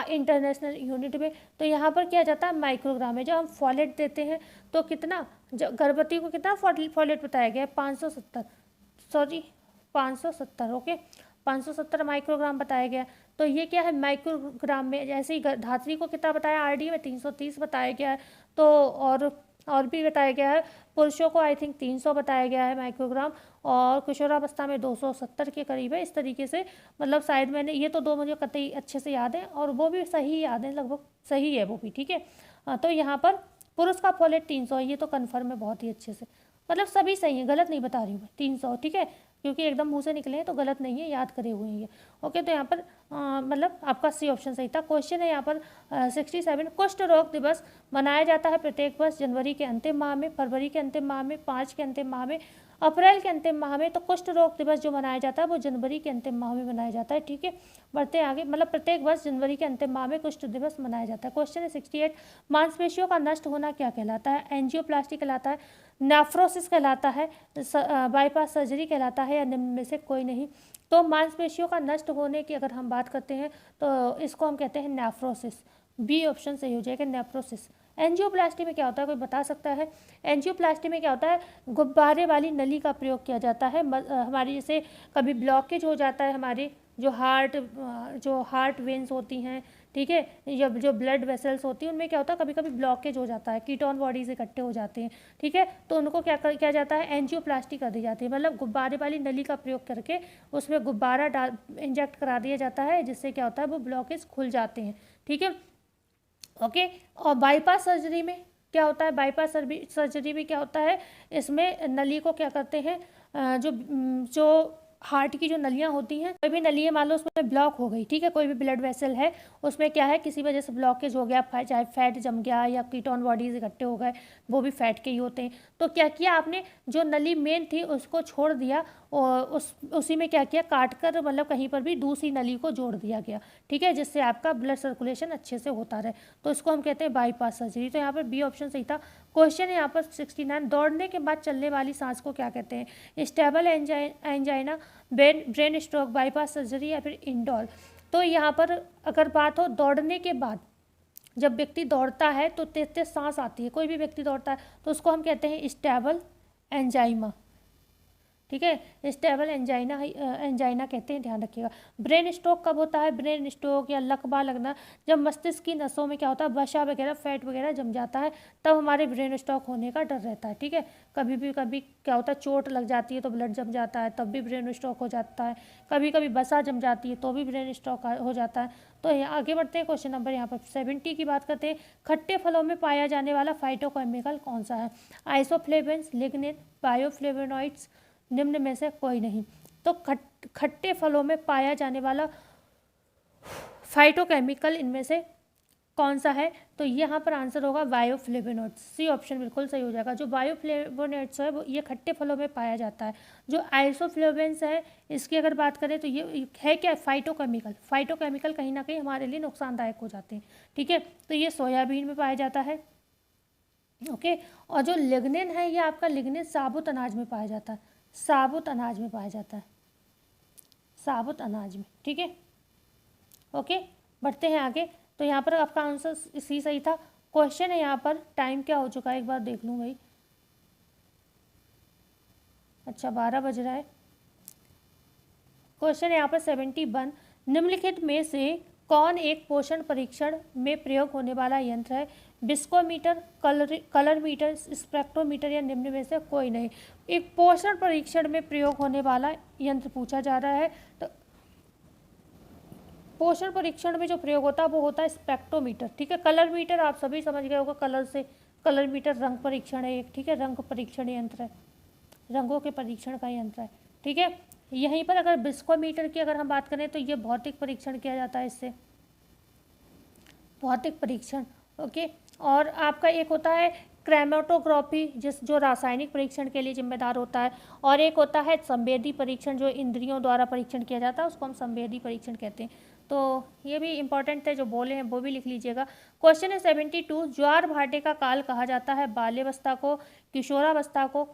इंटरनेशनल यूनिट में। तो यहाँ पर किया जाता है माइक्रोग्राम में। जब हम फॉलेट देते हैं तो कितना, गर्भवती को कितना फॉलेट बताया गया है, 570 ओके, 570 माइक्रोग्राम बताया गया। तो ये क्या है, माइक्रोग्राम में। जैसे ही धात्री को कितना बताया, आरडी में 330 बताया गया है। तो और और भी बताया गया है। पुरुषों को आई थिंक 300 बताया गया है माइक्रोग्राम, और किशोरावस्था में 270 के करीब है। इस तरीके से मतलब शायद मैंने ये तो दो मुझे कतई अच्छे से याद है, और वो भी सही याद है, लगभग सही है वो भी, ठीक है। तो यहाँ पर पुरुष का फोलेट 300 है, ये तो कन्फर्म है बहुत ही अच्छे से, मतलब सभी सही है, गलत नहीं बता रही हूँ मैं, 300, ठीक है, क्योंकि एकदम मुंह से निकले हैं तो गलत नहीं है, याद करे हुए हैं ये। ओके, तो यहाँ पर मतलब आपका सी ऑप्शन सही था। क्वेश्चन है यहाँ पर 67, कुष्ठ रोग दिवस मनाया जाता है प्रत्येक वर्ष जनवरी के अंतिम माह में, फरवरी के अंतिम माह में, 5 के अंतिम माह में, अप्रैल के अंतिम माह में। तो कुष्ठ रोग दिवस जो मनाया जाता है वो जनवरी के अंतिम माह में मनाया जाता है, ठीक है। बढ़ते हैं आगे, मतलब प्रत्येक वर्ष जनवरी के अंतिम माह में कुष्ठ दिवस मनाया जाता है। क्वेश्चन है 68, मांसपेशियों का नष्ट होना क्या कहलाता है? एंजियोप्लास्टी कहलाता है, नेफ्रोसिस कहलाता है, बाईपास सर्जरी कहलाता है, या निम्न में से कोई नहीं? तो मांसपेशियों का नष्ट होने की अगर हम बात करते हैं तो इसको हम कहते हैं नेफ्रोसिस। बी ऑप्शन सही हो जाएगा, नेफ्रोसिस। एंजियोप्लास्टी में क्या होता है, कोई बता सकता है? एंजियोप्लास्टी में क्या होता है, गुब्बारे वाली नली का प्रयोग किया जाता है। हमारी जैसे कभी ब्लॉकेज हो जाता है, हमारे जो हार्ट वेन्स होती हैं, ठीक है, या जो ब्लड वेसल्स होती हैं, उनमें क्या होता है, कभी कभी ब्लॉकेज हो जाता है, कीटोन बॉडीज इकट्ठे हो जाते हैं, ठीक है, तो उनको किया जाता है, एंजियोप्लास्टी कर दी जाती है। मतलब गुब्बारे वाली नली का प्रयोग करके उसमें गुब्बारा इंजेक्ट करा दिया जाता है, जिससे क्या होता है, वो ब्लॉकेज खुल जाते हैं, ठीक है। ओके, और बाईपास सर्जरी में क्या होता है? बाईपास सर्जरी में क्या होता है, इसमें नली को क्या करते हैं, जो हार्ट की जो नलियाँ होती हैं, कोई भी नली है मान लो उसमें ब्लॉक हो गई, ठीक है, कोई भी ब्लड वेसल है उसमें क्या है, किसी वजह से ब्लॉकेज हो गया, चाहे फैट जम गया या कीटोन बॉडीज इकट्ठे हो गए, वो भी फैट के ही होते हैं। तो क्या किया आपने, जो नली मेन थी उसको छोड़ दिया, और उसी में क्या किया, काट कर मतलब कहीं पर भी दूसरी नली को जोड़ दिया गया, ठीक है, जिससे आपका ब्लड सर्कुलेशन अच्छे से होता रहे, तो इसको हम कहते हैं बाईपास सर्जरी। तो यहाँ पर बी ऑप्शन सही था। क्वेश्चन है यहाँ पर 69, दौड़ने के बाद चलने वाली सांस को क्या कहते हैं? Stable angina, brain stroke, bypass surgery, या फिर इंडोर? तो यहाँ पर अगर बात हो दौड़ने के बाद, जब व्यक्ति दौड़ता है तो तेज तेज सांस आती है, कोई भी व्यक्ति दौड़ता है, तो उसको हम कहते हैं स्टेबल एंजाइमा, ठीक है, स्टेबल एंजाइना कहते हैं, ध्यान रखिएगा। ब्रेन स्ट्रोक कब होता है? ब्रेन स्ट्रोक या लकवा लगना, जब मस्तिष्क की नसों में क्या होता है, वसा वगैरह फैट वगैरह जम जाता है, तब हमारे ब्रेन स्ट्रोक होने का डर रहता है, ठीक है। कभी क्या होता है, चोट लग जाती है तो ब्लड जम जाता है, तब भी ब्रेन स्ट्रोक हो जाता है। कभी कभी वसा जम जाती है तो भी ब्रेन स्ट्रोक हो जाता है। तो यहाँ आगे बढ़ते हैं, क्वेश्चन नंबर यहाँ पर 70 की बात करते हैं। खट्टे फलों में पाया जाने वाला फाइटोकेमिकल कौन सा है? आइसोफ्लेविन्स, लिग्निन, बायोफ्लेवोनॉइड्स, निम्न में से कोई नहीं? तो खट्टे फलों में पाया जाने वाला फाइटोकेमिकल इनमें से कौन सा है? तो यहाँ पर आंसर होगा बायोफ्लेवोनॉइड्स। सी ऑप्शन बिल्कुल सही हो जाएगा। जो बायोफ्लेवोनॉइड्स है वो ये खट्टे फलों में पाया जाता है। जो आइसोफ्लेविन्स है इसकी अगर बात करें तो ये है क्या, फाइटोकेमिकल कहीं ना कहीं हमारे लिए नुकसानदायक हो जाते हैं, ठीक है। तो ये सोयाबीन में पाया जाता है, ओके। और जो लिग्निन है ये आपका लिग्निन साबुत अनाज में पाया जाता है, साबुत अनाज में पाया जाता है, साबुत अनाज में, ठीक है, ओके। बढ़ते हैं आगे, तो यहाँ पर आपका आंसर सी सही था। क्वेश्चन है यहाँ पर, टाइम क्या हो चुका है एक बार देख लूँ भाई, अच्छा 12 बज रहा है। क्वेश्चन है यहाँ पर 71, निम्नलिखित में से कौन एक पोषण परीक्षण में प्रयोग होने वाला यंत्र है? विस्कोमीटर, कलर मीटर, स्पेक्ट्रोमीटर, या निम्न में से कोई नहीं? एक पोषण परीक्षण में प्रयोग होने वाला यंत्र पूछा जा रहा है। तो पोषण परीक्षण में जो प्रयोग होता है वो होता है स्पेक्ट्रोमीटर, ठीक है। कलर मीटर आप सभी समझ गए होगा, कलर मीटर रंग परीक्षण है एक, ठीक है, रंग परीक्षण यंत्र है, रंगों के परीक्षण का यंत्र है, ठीक है। यहीं पर अगर विस्कोमीटर की अगर हम बात करें तो ये भौतिक परीक्षण किया जाता है इससे, भौतिक परीक्षण, ओके। और आपका एक होता है क्रोमेटोग्राफी जो रासायनिक परीक्षण के लिए जिम्मेदार होता है, और एक होता है संवेदी परीक्षण जो इंद्रियों द्वारा परीक्षण किया जाता है, उसको हम संवेदी परीक्षण कहते हैं। तो ये भी इंपॉर्टेंट है, जो बोले हैं वो भी लिख लीजिएगा। क्वेश्चन है 72, ज्वार भाटे का काल कहा जाता है बाल्यावस्था को, किशोरावस्था को,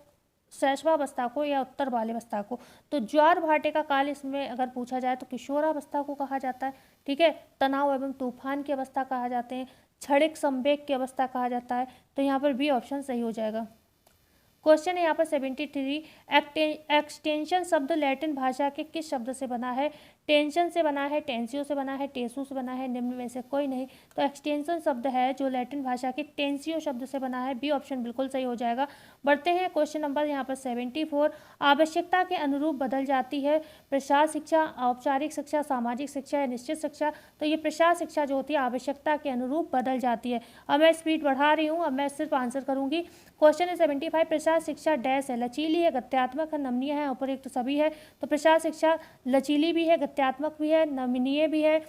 शैशवावस्था को, या उत्तर बाल्यावस्था को? तो ज्वार भाटे का काल इसमें अगर पूछा जाए तो किशोरावस्था को कहा जाता है, ठीक है। तनाव एवं तूफान की अवस्था कहा जाते हैं, क्षणिक संवेग की अवस्था कहा जाता है। तो यहाँ पर बी ऑप्शन सही हो जाएगा। क्वेश्चन है यहाँ पर 73, एक्सटेंशन शब्द लैटिन भाषा के किस शब्द से बना है? टेंशन से बना है, टेंसियो से बना है, टेसू से बना है, निम्न में से कोई नहीं। तो एक्सटेंशन शब्द है जो लैटिन भाषा के टेंसियो शब्द से बना है, बी ऑप्शन बिल्कुल सही हो जाएगा। बढ़ते हैं क्वेश्चन नंबर यहाँ पर 74। आवश्यकता के अनुरूप बदल जाती है प्रसार शिक्षा, औपचारिक शिक्षा, सामाजिक शिक्षा या निश्चित शिक्षा। तो ये प्रसार शिक्षा जो होती है आवश्यकता के अनुरूप बदल जाती है। अब मैं स्पीड बढ़ा रही हूँ, अब मैं सिर्फ आंसर करूँगी। क्वेश्चन है 75, प्रसार शिक्षा डैश है, लचीली है, गत्यात्मक है, नमनीय है, उपयुक्त तो सभी है। तो प्रसार शिक्षा लचीली भी है, गत्यात्मक भी है, नमनीय भी है।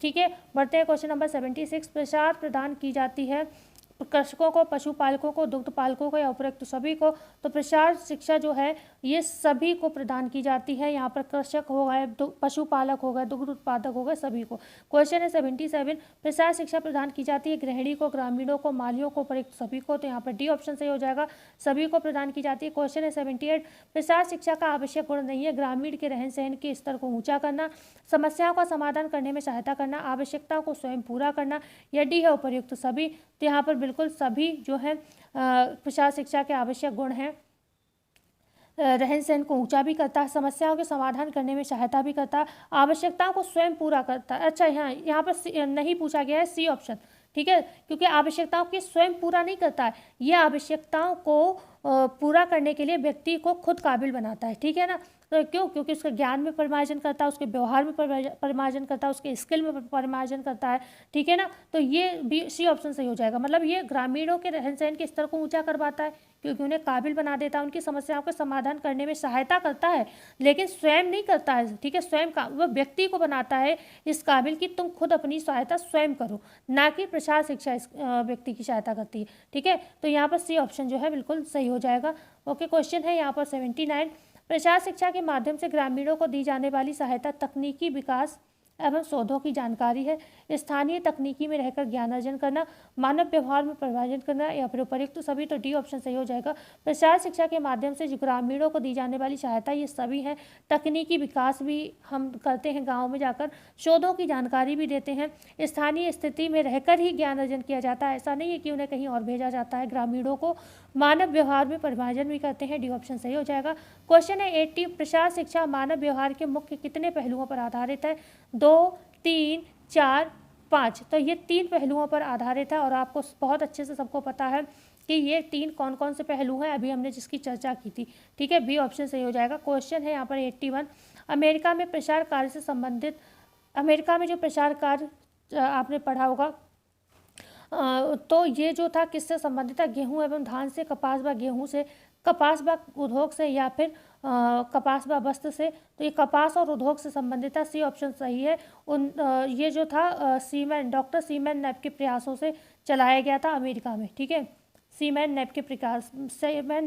ठीक है, बढ़ते हैं क्वेश्चन नंबर 76। प्रसार प्रदान की जाती है कृषकों को, पशुपालकों को, दुग्ध पालकों को या उपयुक्त सभी को। तो प्रसार शिक्षा जो है ये सभी को प्रदान की जाती है। यहाँ पर कृषक हो गए, पशुपालक हो गए, दुग्ध उत्पादक हो गए, सभी को। क्वेश्चन है 77, प्रसार शिक्षा प्रदान की जाती है गृहिणी को, ग्रामीणों को, मालियों को, उपयुक्त सभी को। तो यहाँ पर डी ऑप्शन सही हो जाएगा, सभी को प्रदान की जाती है। क्वेश्चन है 78, प्रसार शिक्षा का आवश्यक गुण नहीं है ग्रामीण के रहन सहन के स्तर को ऊंचा करना, समस्याओं का समाधान करने में सहायता करना, आवश्यकताओं को स्वयं पूरा करना, या डी है उपयुक्त सभी। तो यहाँ पर बिल्कुल सभी जो है प्रसार शिक्षा के आवश्यक गुण हैं। रहन सहन को ऊंचा भी करता है, समस्याओं के समाधान करने में सहायता भी करता है, आवश्यकताओं को स्वयं पूरा करता है। अच्छा, यहाँ पर नहीं पूछा गया है सी ऑप्शन, ठीक है, क्योंकि आवश्यकताओं के स्वयं पूरा नहीं करता है, ये आवश्यकताओं को पूरा करने के लिए व्यक्ति को खुद काबिल बनाता है। ठीक है ना, तो क्यों? क्योंकि उसके ज्ञान में परिमार्जन करता है, उसके व्यवहार में परिमार्जन करता है, उसके स्किल में परिमार्जन करता है। ठीक है ना, तो ये बी सी ऑप्शन सही हो जाएगा। मतलब ये ग्रामीणों के रहन सहन के स्तर को ऊंचा करवाता है, क्योंकि उन्हें काबिल बना देता है, उनकी समस्याओं का समाधान करने में सहायता करता है, लेकिन स्वयं नहीं करता है। ठीक है, स्वयं का वह व्यक्ति को बनाता है इस काबिल कि तुम खुद अपनी सहायता स्वयं करो, ना कि प्रसार शिक्षा इस व्यक्ति की सहायता करती है। ठीक है, तो यहाँ पर सी ऑप्शन जो है बिल्कुल सही हो जाएगा। ओके, क्वेश्चन है यहाँ पर 79, प्रसार शिक्षा के माध्यम से ग्रामीणों को दी जाने वाली सहायता तकनीकी विकास एवं शोधों की जानकारी है, स्थानीय तकनीकी में रहकर ज्ञान अर्जन करना, मानव व्यवहार में परिमार्जन करना, या फिर उपयुक्त सभी। तो डी ऑप्शन सही हो जाएगा। प्रसार शिक्षा के माध्यम से जो ग्रामीणों को दी जाने वाली सहायता ये सभी हैं, तकनीकी विकास भी हम करते हैं, गाँव में जाकर शोधों की जानकारी भी देते हैं, स्थानीय स्थिति में रहकर ही ज्ञान अर्जन किया जाता है, ऐसा नहीं है कि उन्हें कहीं और भेजा जाता है ग्रामीणों को, मानव व्यवहार में परिमार्जन भी करते हैं। डी ऑप्शन सही हो जाएगा। क्वेश्चन है 80, प्रसार शिक्षा मानव व्यवहार के मुख्य कितने पहलुओं पर आधारित है? 2, 3, 4, 5। तो ये 3 पहलुओं पर आधारित है, और आपको बहुत अच्छे से सबको पता है कि ये 3 कौन कौन से पहलू हैं, अभी हमने जिसकी चर्चा की थी। ठीक है, बी ऑप्शन सही हो जाएगा। क्वेश्चन है यहाँ पर 81, अमेरिका में प्रसार कार्य से संबंधित, अमेरिका में जो प्रसार कार्य आपने पढ़ा होगा, तो ये जो था किससे संबंधित था? गेहूं एवं धान से, कपास व गेहूं से, कपास व उद्योग से, या फिर कपास व वस्त्र से। तो ये कपास और उद्योग से संबंधित था, सी ऑप्शन सही है। ये जो था सीमैन, डॉक्टर सीमैन नैप के प्रयासों से चलाया गया था अमेरिका में। ठीक है, सीमैन नैप के प्रयास, सीमैन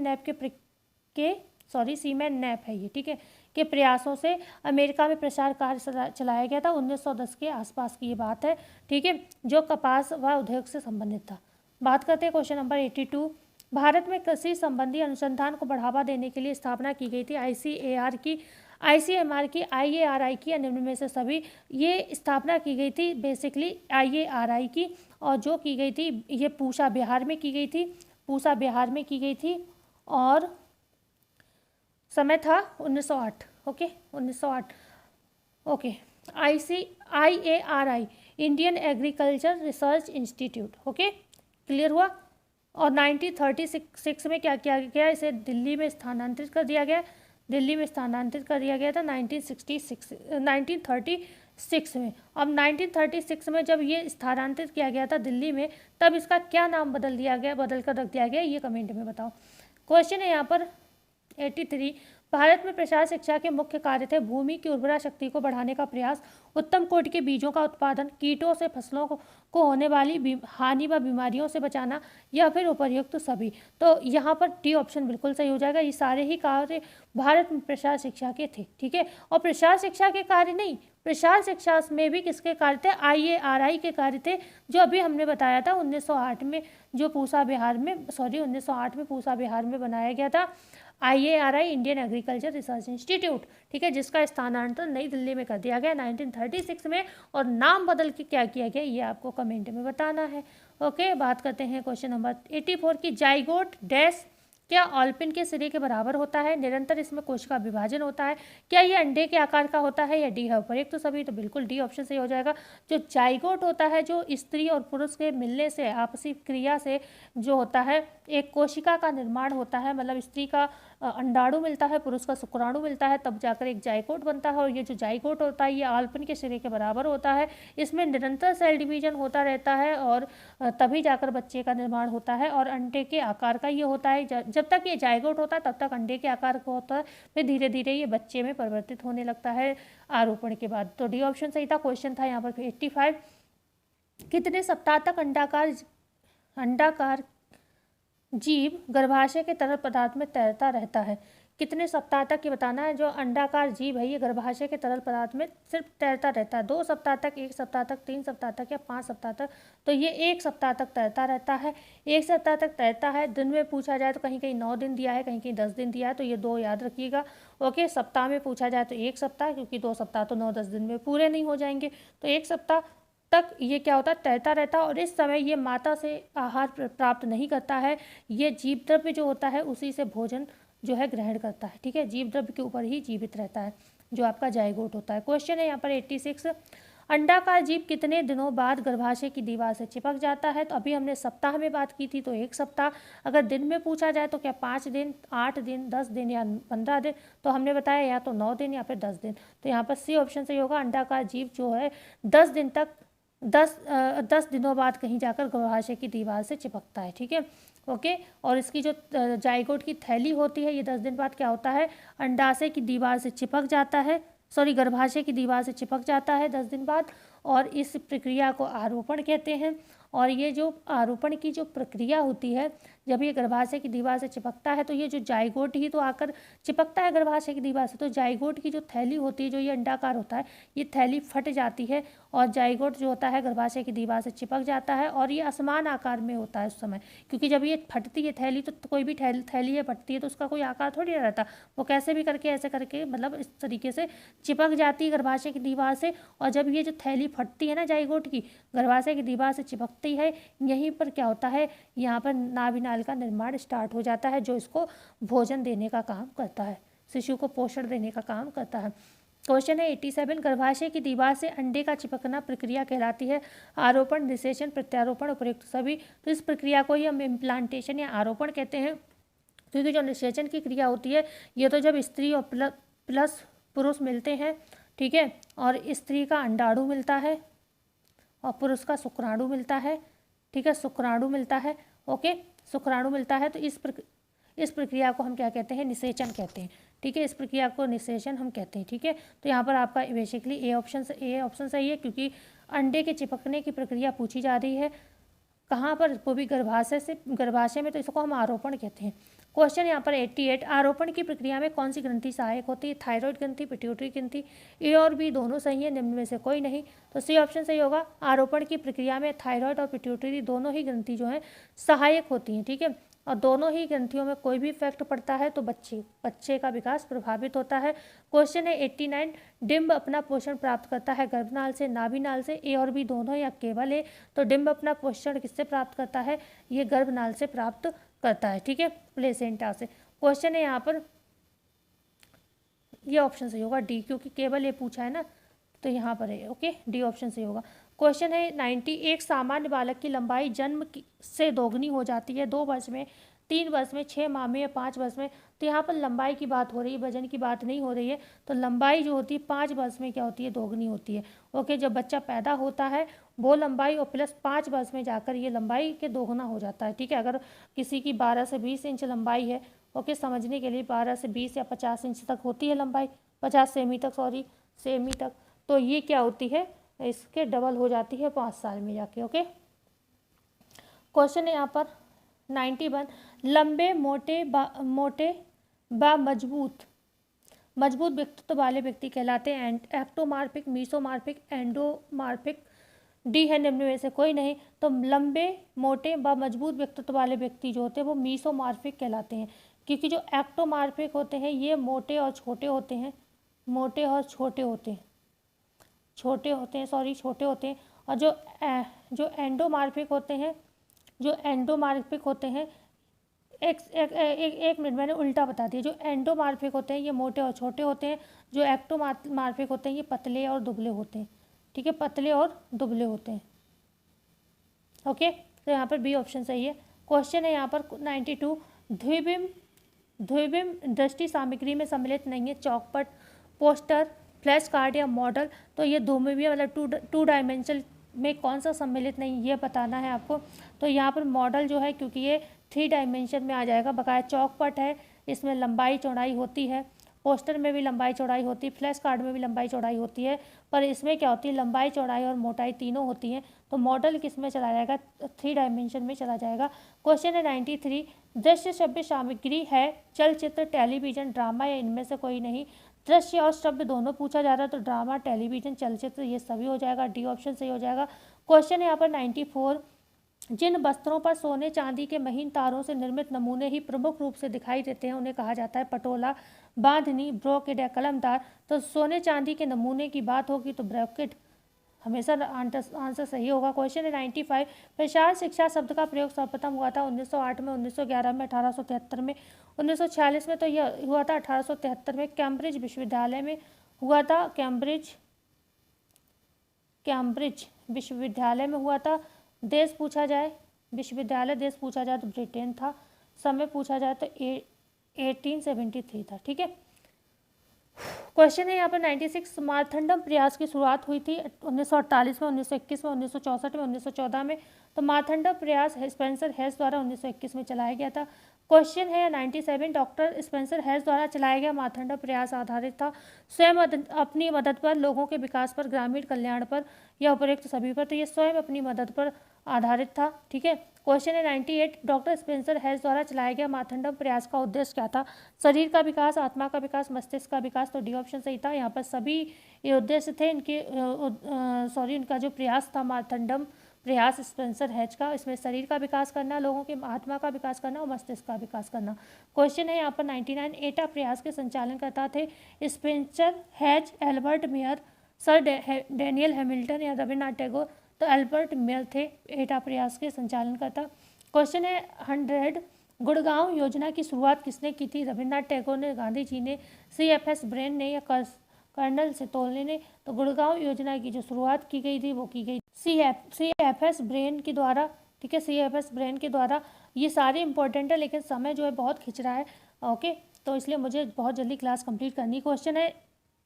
नैप है ये, ठीक है, के प्रयासों से अमेरिका में प्रसार कार्य चलाया गया था। 1910 के आसपास की ये बात है। ठीक है, जो कपास व उद्योग से संबंधित था। बात करते हैं क्वेश्चन नंबर 82, भारत में कृषि संबंधी अनुसंधान को बढ़ावा देने के लिए स्थापना की गई थी ICAR की, ICMR की, IARI की, या निम्न में से सभी। ये स्थापना की गई थी बेसिकली IARI की, और जो की गई थी ये पूसा बिहार में की गई थी, पूसा बिहार में की गई थी, और समय था 1908। Okay, 1908। Okay, IARI, Indian agriculture research institute. Okay, clear हुआ। और 1936 में क्या किया गया? इसे दिल्ली में स्थानांतरित कर दिया गया, दिल्ली में स्थानांतरित कर दिया गया था 1936 में। अब 1936 में जब ये स्थानांतरित किया गया था दिल्ली में, तब इसका क्या नाम बदल दिया गया, बदल कर रख दिया गया, ये कमेंट में बताओ। क्वेश्चन है यहाँ पर 83, भारत में प्रसार शिक्षा के मुख्य कार्य थे भूमि की उर्वरा शक्ति को बढ़ाने का प्रयास, उत्तम कोटि के बीजों का उत्पादन, कीटों से फसलों को होने वाली हानि व बीमारियों से बचाना, या फिर उपर्युक्त सभी। तो यहाँ पर डी ऑप्शन बिल्कुल सही हो जाएगा। ये सारे ही कार्य भारत में प्रसार शिक्षा के थे। ठीक है, और प्रसार शिक्षा के कार्य नहीं, प्रसार शिक्षा में भी किसके कार्य थे? IARI के कार्य थे, जो अभी हमने बताया था 1908 में, जो पूसा बिहार में 1908 में पूसा बिहार में बनाया गया था IARI, Indian agriculture research institute. ठीक है, जिसका स्थानांतरण नई दिल्ली में कर दिया गया 1936 में, और नाम बदल के क्या किया गया ये आपको कमेंट में बताना है। ओके, बात करते हैं क्वेश्चन नंबर 84 की, जाइगोट डैश क्या ऑलपिन के सिरे के बराबर होता है? निरंतर इसमें कोशिका विभाजन होता है? क्या ये अंडे के आकार का होता है? या डी है ऊपर एक तो सभी, तो बिल्कुल डी ऑप्शन सही हो जाएगा। जो जाइगोट होता है, जो स्त्री और पुरुष के मिलने से, आपसी क्रिया से जो होता है, एक कोशिका का निर्माण होता है, मतलब स्त्री का अंडाणु मिलता है, पुरुष का शुक्राणु मिलता है, तब जाकर एक जाइगोट बनता है। और ये जो जाइगोट होता है ये ऑलपिन के सिरे के बराबर होता है। इसमें निरंतर सेल डिवीजन होता रहता है और तभी जाकर बच्चे का निर्माण होता है। और अंडे के आकार का ये होता है, जब तक ये जाइगोट होता है तब तक अंडे के आकार का होता है, फिर धीरे धीरे ये बच्चे में परिवर्तित होने लगता है आरोपण के बाद। तो डी ऑप्शन सही था। क्वेश्चन था यहाँ पर 85, कितने सप्ताह तक अंडाकार जीव गर्भाशय के तरल पदार्थ में तैरता रहता है? कितने सप्ताह तक ये बताना है। जो अंडाकार जीव है ये गर्भाशय के तरल पदार्थ में सिर्फ तैरता रहता है। 2 सप्ताह तक, 1 सप्ताह तक, 3 सप्ताह तक या 5 सप्ताह तक? तो ये 1 सप्ताह तक तैरता रहता है। 1 सप्ताह तक तैरता है। दिन में पूछा जाए तो कहीं कहीं 9 दिन दिया है, कहीं कहीं 10 दिन दिया है, तो ये 2 याद रखिएगा। ओके, सप्ताह में पूछा जाए तो 1 सप्ताह, क्योंकि 2 सप्ताह तो 9-10 दिन में पूरे नहीं हो जाएंगे, तो 1 सप्ताह तक ये क्या होता है, तैरता रहता है। और इस समय ये माता से आहार प्राप्त नहीं करता है, ये जीव द्रव्य जो होता है उसी से भोजन जो है ग्रहण करता है। ठीक है, जीव द्रव्य के ऊपर ही जीवित रहता है, जो आपका जाइगोट होता है। क्वेश्चन है यहाँ पर 86, अंडाकार जीव कितने दिनों बाद गर्भाशय की दीवार से चिपक जाता है? तो अभी हमने सप्ताह में बात की थी, तो 1 सप्ताह। अगर दिन में पूछा जाए तो क्या 5 दिन, 8 दिन, 10 दिन या 15 दिन? तो हमने बताया या तो 9 दिन या फिर 10 दिन। तो यहाँ पर सी ऑप्शन सही होगा। अंडाकार जीव जो है 10 दिन तक 10 दिनों बाद कहीं जाकर गर्भाशय की दीवार से चिपकता है। ठीक है, ओके। और इसकी जो जाइगोट की थैली होती है ये 10 दिन बाद क्या होता है, अंडाशय की दीवार से चिपक जाता है, गर्भाशय की दीवार से चिपक जाता है 10 दिन बाद। और इस प्रक्रिया को आरोपण कहते हैं। और ये जो आरोपण की जो प्रक्रिया होती है, जब ये गर्भाशय की दीवार से चिपकता है तो ये जो जाइगोट ही तो आकर चिपकता है गर्भाशय की दीवार से, तो जाइगोट की जो थैली होती है, जो ये अंडाकार होता है, ये थैली फट जाती है और जाइगोट जो होता है गर्भाशय की दीवार से चिपक जाता है। और ये असमान आकार में होता है उस समय, क्योंकि जब ये फटती है थैली, तो कोई भी थैली है फटती है तो उसका कोई आकार थोड़ी ना रहता, वो कैसे भी करके ऐसे करके मतलब इस तरीके से चिपक जाती है गर्भाशय की दीवार से। और जब ये जो थैली फटती है ना जाइगोट की, गर्भाशय की दीवार से चिपकती है, यहीं पर क्या होता है, यहाँ पर नाभिनाल का निर्माण स्टार्ट हो जाता है, जो इसको भोजन देने का काम करता है, शिशु को पोषण देने का काम करता है। क्वेश्चन है 87, गर्भाशय की दीवार से अंडे का चिपकना प्रक्रिया कहलाती है? आरोपण, निषेचन, प्रत्यारोपण, उपयुक्त सभी? तो इस प्रक्रिया को ही हम इम्प्लांटेशन या आरोपण कहते हैं, क्योंकि जो निषेचन की क्रिया होती है ये तो जब स्त्री और प्लस पुरुष मिलते हैं, ठीक है, और स्त्री का अंडाणु मिलता है और पुरुष का शुक्राणु मिलता है, ठीक है, शुक्राणु मिलता है, ओके, शुक्राणु मिलता है, तो इस प्रक्रिया को हम क्या कहते हैं, निषेचन कहते हैं। ठीक है, इस प्रक्रिया को निषेचन हम कहते हैं। ठीक है, तो यहाँ पर आपका बेसिकली ए ऑप्शन सही है, क्योंकि अंडे के चिपकने की प्रक्रिया पूछी जा रही है कहाँ पर, वो भी गर्भाशय में, तो इसको हम आरोपण कहते हैं। क्वेश्चन यहाँ पर 88, आरोपण की प्रक्रिया में कौन सी ग्रंथि सहायक होती है? थायराइड ग्रंथि, पिट्यूटरी ग्रंथि? ए और बी दोनों सही है, निम्न में से कोई नहीं, तो सी ऑप्शन सही होगा। आरोपण की प्रक्रिया में थायराइड और पिट्यूटरी दोनों ही ग्रंथि जो है सहायक होती हैं। ठीक है, और दोनों ही ग्रंथियों में कोई भी इफेक्ट पड़ता है तो बच्चे का विकास प्रभावित होता है। क्वेश्चन है 89, डिंब अपना पोषण प्राप्त करता है गर्भनाल से, नाभिनाल से? ए और बी दोनों या केवल ए? तो डिंब अपना पोषण किससे प्राप्त करता है, ये गर्भनाल से प्राप्त करता है। ठीक है, प्लेसेंटा से। क्वेश्चन है यहाँ पर, ये ऑप्शन सही होगा डी, क्योंकि केवल ये पूछा है ना, तो यहाँ पर है, ओके, डी ऑप्शन सही होगा। क्वेश्चन है 90, एक सामान्य बालक की लंबाई जन्म से दोगुनी हो जाती है 2 वर्ष में, 3 वर्ष में, 6 माह में या 5 वर्ष में? तो यहाँ पर लंबाई की बात हो रही है, वजन की बात नहीं हो रही है। तो लंबाई जो होती है 5 वर्ष में क्या होती है, दोगुनी होती है। ओके, जब बच्चा पैदा होता है वो लंबाई और प्लस 5 वर्ष में जाकर ये लंबाई के दोगुना हो जाता है। ठीक है, अगर किसी की 12 से 20 इंच लंबाई है, ओके, समझने के लिए 12 से 20 या 50 इंच तक होती है लंबाई, 50 सेमी तक, सेमी तक, तो ये क्या होती है, इसके डबल हो जाती है 5 साल में जाके। ओके, क्वेश्चन है यहाँ पर 91, लंबे मोटे व मजबूत व्यक्तित्व वाले व्यक्ति कहलाते हैं एक्टोमार्फिक, मीसोमार्फिक, एंडोमार्फिक? डी है निम्न में से कोई नहीं। तो लंबे मोटे व मजबूत व्यक्तित्व वाले व्यक्ति जो होते हैं वो मीसोमार्फिक कहलाते हैं, क्योंकि जो एक्टोमार्फिक होते हैं ये मोटे और छोटे होते हैं, छोटे होते हैं। और जो एंडोमार्फिक होते हैं एक मिनट, मैंने उल्टा बता दिया। जो एंडोमार्फिक होते हैं ये मोटे और छोटे होते हैं, जो एक्टोमार्फिक होते हैं ये पतले और दुबले होते हैं। ठीक है, पतले और दुबले होते हैं। ओके, तो यहाँ पर बी ऑप्शन सही है। क्वेश्चन है यहाँ पर 92, द्विबिम दृष्टि सामग्री में सम्मिलित नहीं है, चौकपट, पोस्टर, फ्लैश कार्ड या मॉडल। तो ये दो में भी मतलब टू डायमेंशनल में कौन सा सम्मिलित नहीं, ये बताना है आपको। तो यहाँ पर मॉडल जो है, क्योंकि ये 3 डायमेंशन में आ जाएगा। बकाया चौकपट है, इसमें लंबाई चौड़ाई होती है, पोस्टर में भी लंबाई चौड़ाई होती है, फ्लैश कार्ड में भी लंबाई चौड़ाई होती है, पर इसमें क्या होती है, लंबाई चौड़ाई और मोटाई तीनों होती हैं। तो मॉडल किस में चला जाएगा, 3 डायमेंशन में चला जाएगा। क्वेश्चन है 93, दृश्य श्रव्य सामग्री है चलचित्र, टेलीविजन, ड्रामा या इनमें से कोई नहीं। दृश्य और श्रव्य दोनों पूछा जा रहा है, तो ड्रामा, टेलीविजन, चलचित्र ये सभी हो जाएगा। डी ऑप्शन सही हो जाएगा। क्वेश्चन है यहाँ पर 94, जिन वस्त्रों पर सोने चांदी के महीन तारों से निर्मित नमूने ही प्रमुख रूप से दिखाई देते हैं उन्हें कहा जाता है पटोला, बांधनी, ब्रोकेड या कलमदार। तो सोने चांदी के नमूने की बात होगी तो ब्रोकेड हमेशा आंसर सही होगा। क्वेश्चन है 95, प्रसार शिक्षा शब्द का प्रयोग सर्वप्रथम हुआ था 1908 में, 1911 में, 1873 में, 1946 में। तो यह हुआ था 1873 में, कैम्ब्रिज विश्वविद्यालय में हुआ था। कैम्ब्रिज विश्वविद्यालय में हुआ था। देश पूछा जाए, विश्वविद्यालय देश पूछा जाए तो ब्रिटेन था। समय पूछा जाए तो 1873 था। ठीक है, क्वेश्चन है यहाँ पर 96, मारथंडम प्रयास की शुरुआत हुई थी 1948 में, 1921 में, 1964 में, 1914 में। तो मारथंडम प्रयास स्पेंसर हेस द्वारा 1921 में चलाया गया था। क्वेश्चन है 97, डॉक्टर स्पेंसर हेस द्वारा चलाया गया मारथंडम प्रयास आधारित था स्वयं अपनी मदद पर, लोगों के विकास पर, ग्रामीण कल्याण पर या उपयुक्त सभी पर। तो ये स्वयं अपनी मदद पर आधारित था। ठीक है, क्वेश्चन है 98, डॉक्टर स्पेंसर हेस द्वारा चलाया गया मारथंडम प्रयास का उद्देश्य क्या था, शरीर का विकास, आत्मा का विकास, मस्तिष्क का विकास। तो डी ऑप्शन सही था। यहाँ पर सभी ये उद्देश्य थे इनके, इनका जो प्रयास था मारथंडम प्रयास स्पेंसर हेज का, इसमें शरीर का विकास करना, लोगों के आत्मा का विकास करना और मस्तिष्क का विकास करना। क्वेश्चन है यहाँ पर 99, एटा प्रयास के संचालनकर्ता थे Spencer hedge, Albert mayor, sir Daniel Hamilton या रविन्द्रनाथ टैगोर। तो एल्बर्ट मेयर थे एटा प्रयास के संचालनकर्ता। क्वेश्चन है 100, गुड़गांव योजना की शुरुआत किसने की थी, रविन्द्रनाथ टैगोर ने, गांधी जी ने, CFS ब्रेन ने या कर्नल सेतोले ने। तो गुड़गांव योजना की जो शुरुआत की गई थी वो की गई CFS ब्रेन के द्वारा। ठीक है, CFS ब्रेन के द्वारा। ये सारे इंपॉर्टेंट है, लेकिन समय जो है बहुत खिंच रहा है। ओके, तो इसलिए मुझे बहुत जल्दी क्लास कंप्लीट करनी। क्वेश्चन है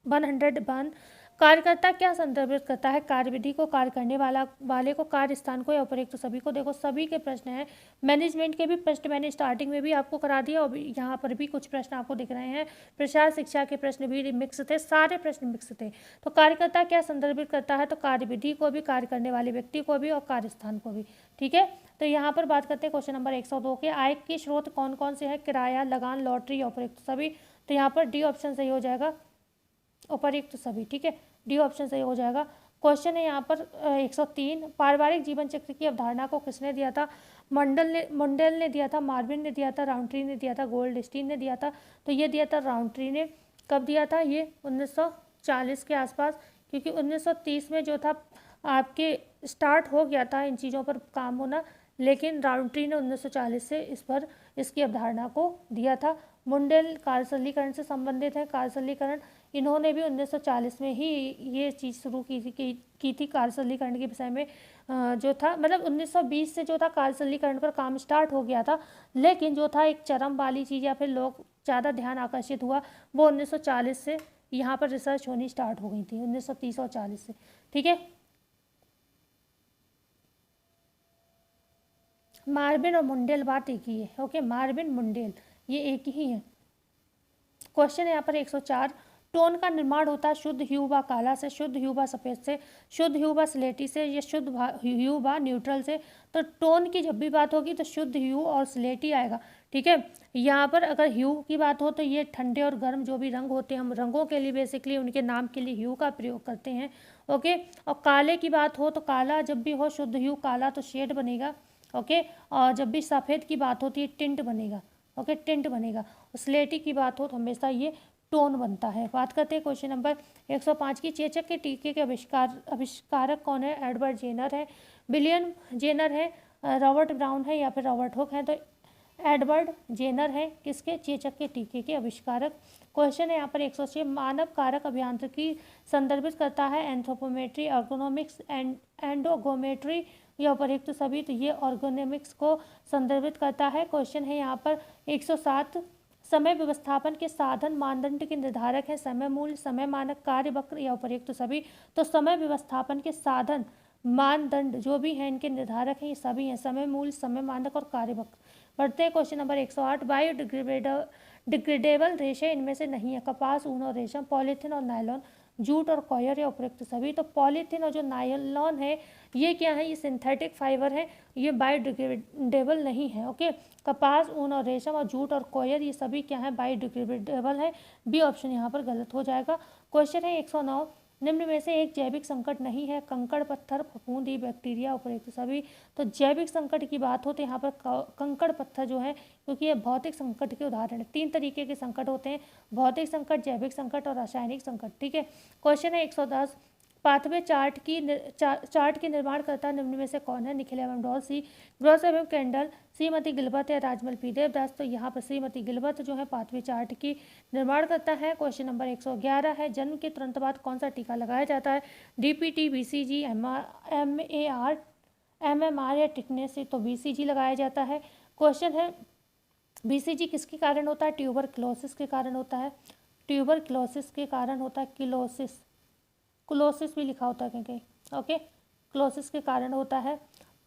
101, कार्यकर्ता क्या संदर्भित करता है, कार्यविधि को, कार्य करने वाले को, कार्य स्थान को या उपयुक्त सभी को। देखो सभी के प्रश्न हैं, मैनेजमेंट के भी प्रश्न मैंने स्टार्टिंग में भी आपको करा दिया और यहाँ पर भी कुछ प्रश्न आपको दिख रहे हैं। प्रसार शिक्षा के प्रश्न भी मिक्स थे, सारे प्रश्न मिक्स थे। तो कार्यकर्ता क्या संदर्भित करता है, तो कार्यविधि को भी, कार्य करने वाले व्यक्ति को भी और कार्य स्थान को भी। ठीक है, तो यहाँ पर बात करते हैं क्वेश्चन नंबर 102 के, आय के स्रोत कौन कौन से हैं, किराया, लगान, लॉटरी, उपयुक्त सभी। तो यहाँ पर डी ऑप्शन सही हो जाएगा, उपयुक्त सभी। ठीक है, डी ऑप्शन सही हो जाएगा। क्वेश्चन है यहाँ पर 103, पारिवारिक जीवन चक्र की अवधारणा को किसने दिया था, मुंडेल ने दिया था, मार्विन ने दिया था, राउंट्री ने दिया था, गोल्डस्टीन ने दिया था। तो ये दिया था राउंट्री ने। कब दिया था, ये 1940 के आसपास, क्योंकि 1930 में जो था आपके स्टार्ट हो गया था इन चीज़ों पर काम होना, लेकिन राउंट्री ने 1940 से इस पर इसकी अवधारणा को दिया था। मुंडेल कार्यशैलीकरण से संबंधित है, कार्यशैलीकरण इन्होंने भी 1940 में ही ये चीज़ शुरू की थी कार्यशैलीकरण के विषय में। जो था मतलब 1920 से जो था कार्यशैलीकरण पर काम स्टार्ट हो गया था, लेकिन जो था एक चरम वाली चीज़ या फिर लोग ज़्यादा ध्यान आकर्षित हुआ वो 1940 से यहाँ पर रिसर्च होनी स्टार्ट हो गई थी, 1930 और 40 से। ठीक है, मार्विन और मुंडेल बात एक ही है। ओके, मार्विन मुंडेल ये एक ही है। क्वेश्चन है यहाँ पर 104, टोन का निर्माण होता है शुद्ध ह्यू व काला से, शुद्ध ह्यू व सफ़ेद से, शुद्ध ह्यू व स्लेटी से या शुद्ध ह्यू व न्यूट्रल से। तो टोन की जब भी बात होगी तो शुद्ध ह्यू और स्लेटी आएगा। ठीक है, यहाँ पर अगर ह्यू की बात हो तो ये ठंडे और गर्म जो भी रंग होते हैं, हम रंगों के लिए बेसिकली उनके नाम के लिए ह्यू का प्रयोग करते हैं। ओके, और काले की बात हो तो काला जब भी हो शुद्ध ह्यू काला तो शेड बनेगा। ओके, और जब भी सफ़ेद की बात होती है टिंट बनेगा। ओके, टिंट बनेगा। स्लेटी की बात हो तो हमेशा ये टोन बनता है। बात करते हैं क्वेश्चन नंबर 105 की, चेचक के टीके के आविष्कारक कौन है, एडवर्ड जेनर है, विलियम जेनर है, रॉबर्ट ब्राउन है या फिर रॉबर्ट हुक है। तो एडवर्ड जेनर है किसके, चेचक के टीके के आविष्कारक। क्वेश्चन है यहाँ पर 106, मानव कारक अभियांत्रिकी संदर्भित करता है एंथ्रोपोमेट्री, अर्गोनोमिक्स, एंडोगोमेट्री या उपर्युक्त सभी। तो ये ऑर्गोनोमिक्स को संदर्भित करता है। क्वेश्चन है यहाँ पर 107, समय व्यवस्थापन के साधन मानदंड के निर्धारक है समय मूल्य, समय मानक, कार्य वक्र या उपर्युक्त सभी। तो समय व्यवस्थापन के साधन मानदंड जो भी हैं इनके निर्धारक हैं ये सभी हैं समय मूल्य, समय मानक और कार्य वक्र। बढ़ते हैं क्वेश्चन नंबर 108, बायोडिग्रेडेबल रेशे इनमें से नहीं है, कपास, ऊन और रेशम, पॉलीथीन और नायलॉन, जूट और कॉयर या उपयुक्त सभी। तो पॉलीथीन और जो नायलॉन है ये क्या है, ये सिंथेटिक फाइबर है, ये बायोडिग्रेडेबल नहीं है। ओके, कपास, ऊन और रेशम और जूट और कॉयर ये सभी क्या है, बायोडिग्रेडेबल है। बी ऑप्शन यहाँ पर गलत हो जाएगा। क्वेश्चन है 109, निम्न में से एक जैविक संकट नहीं है, कंकड़, पत्थर, फफूंदी, बैक्टीरिया, उपयुक्त सभी। तो जैविक संकट की बात हो तो यहाँ पर कंकड़ पत्थर जो है, क्योंकि ये भौतिक संकट के उदाहरण है। 3 तरीके के संकट होते हैं, भौतिक संकट, जैविक संकट और रासायनिक संकट। ठीक है। क्वेश्चन है 110, पाथवे चार्ट के निर्माणकर्ता निम्न में से कौन है, निखिल एवं डॉल, सी ग्रॉस एवं कैंडल, श्रीमती गिलबर्ट या राजमल पी देवदास। तो यहाँ पर श्रीमती गिलबर्ट जो है पाथवे चार्ट की निर्माण करता है। क्वेश्चन नंबर 111 है, जन्म के तुरंत बाद कौन सा टीका लगाया जाता है, डीपीटी, बीसीजी, एमएमआर या टिटनेस से। तो बीसीजी लगाया जाता है। क्वेश्चन है बीसीजी किसके कारण होता है, ट्यूबरक्लोसिस के कारण होता है, ट्यूबरक्लोसिस के कारण होता है, क्लोसिस भी लिखा होता है कहीं। ओके, क्लोसिस के कारण होता है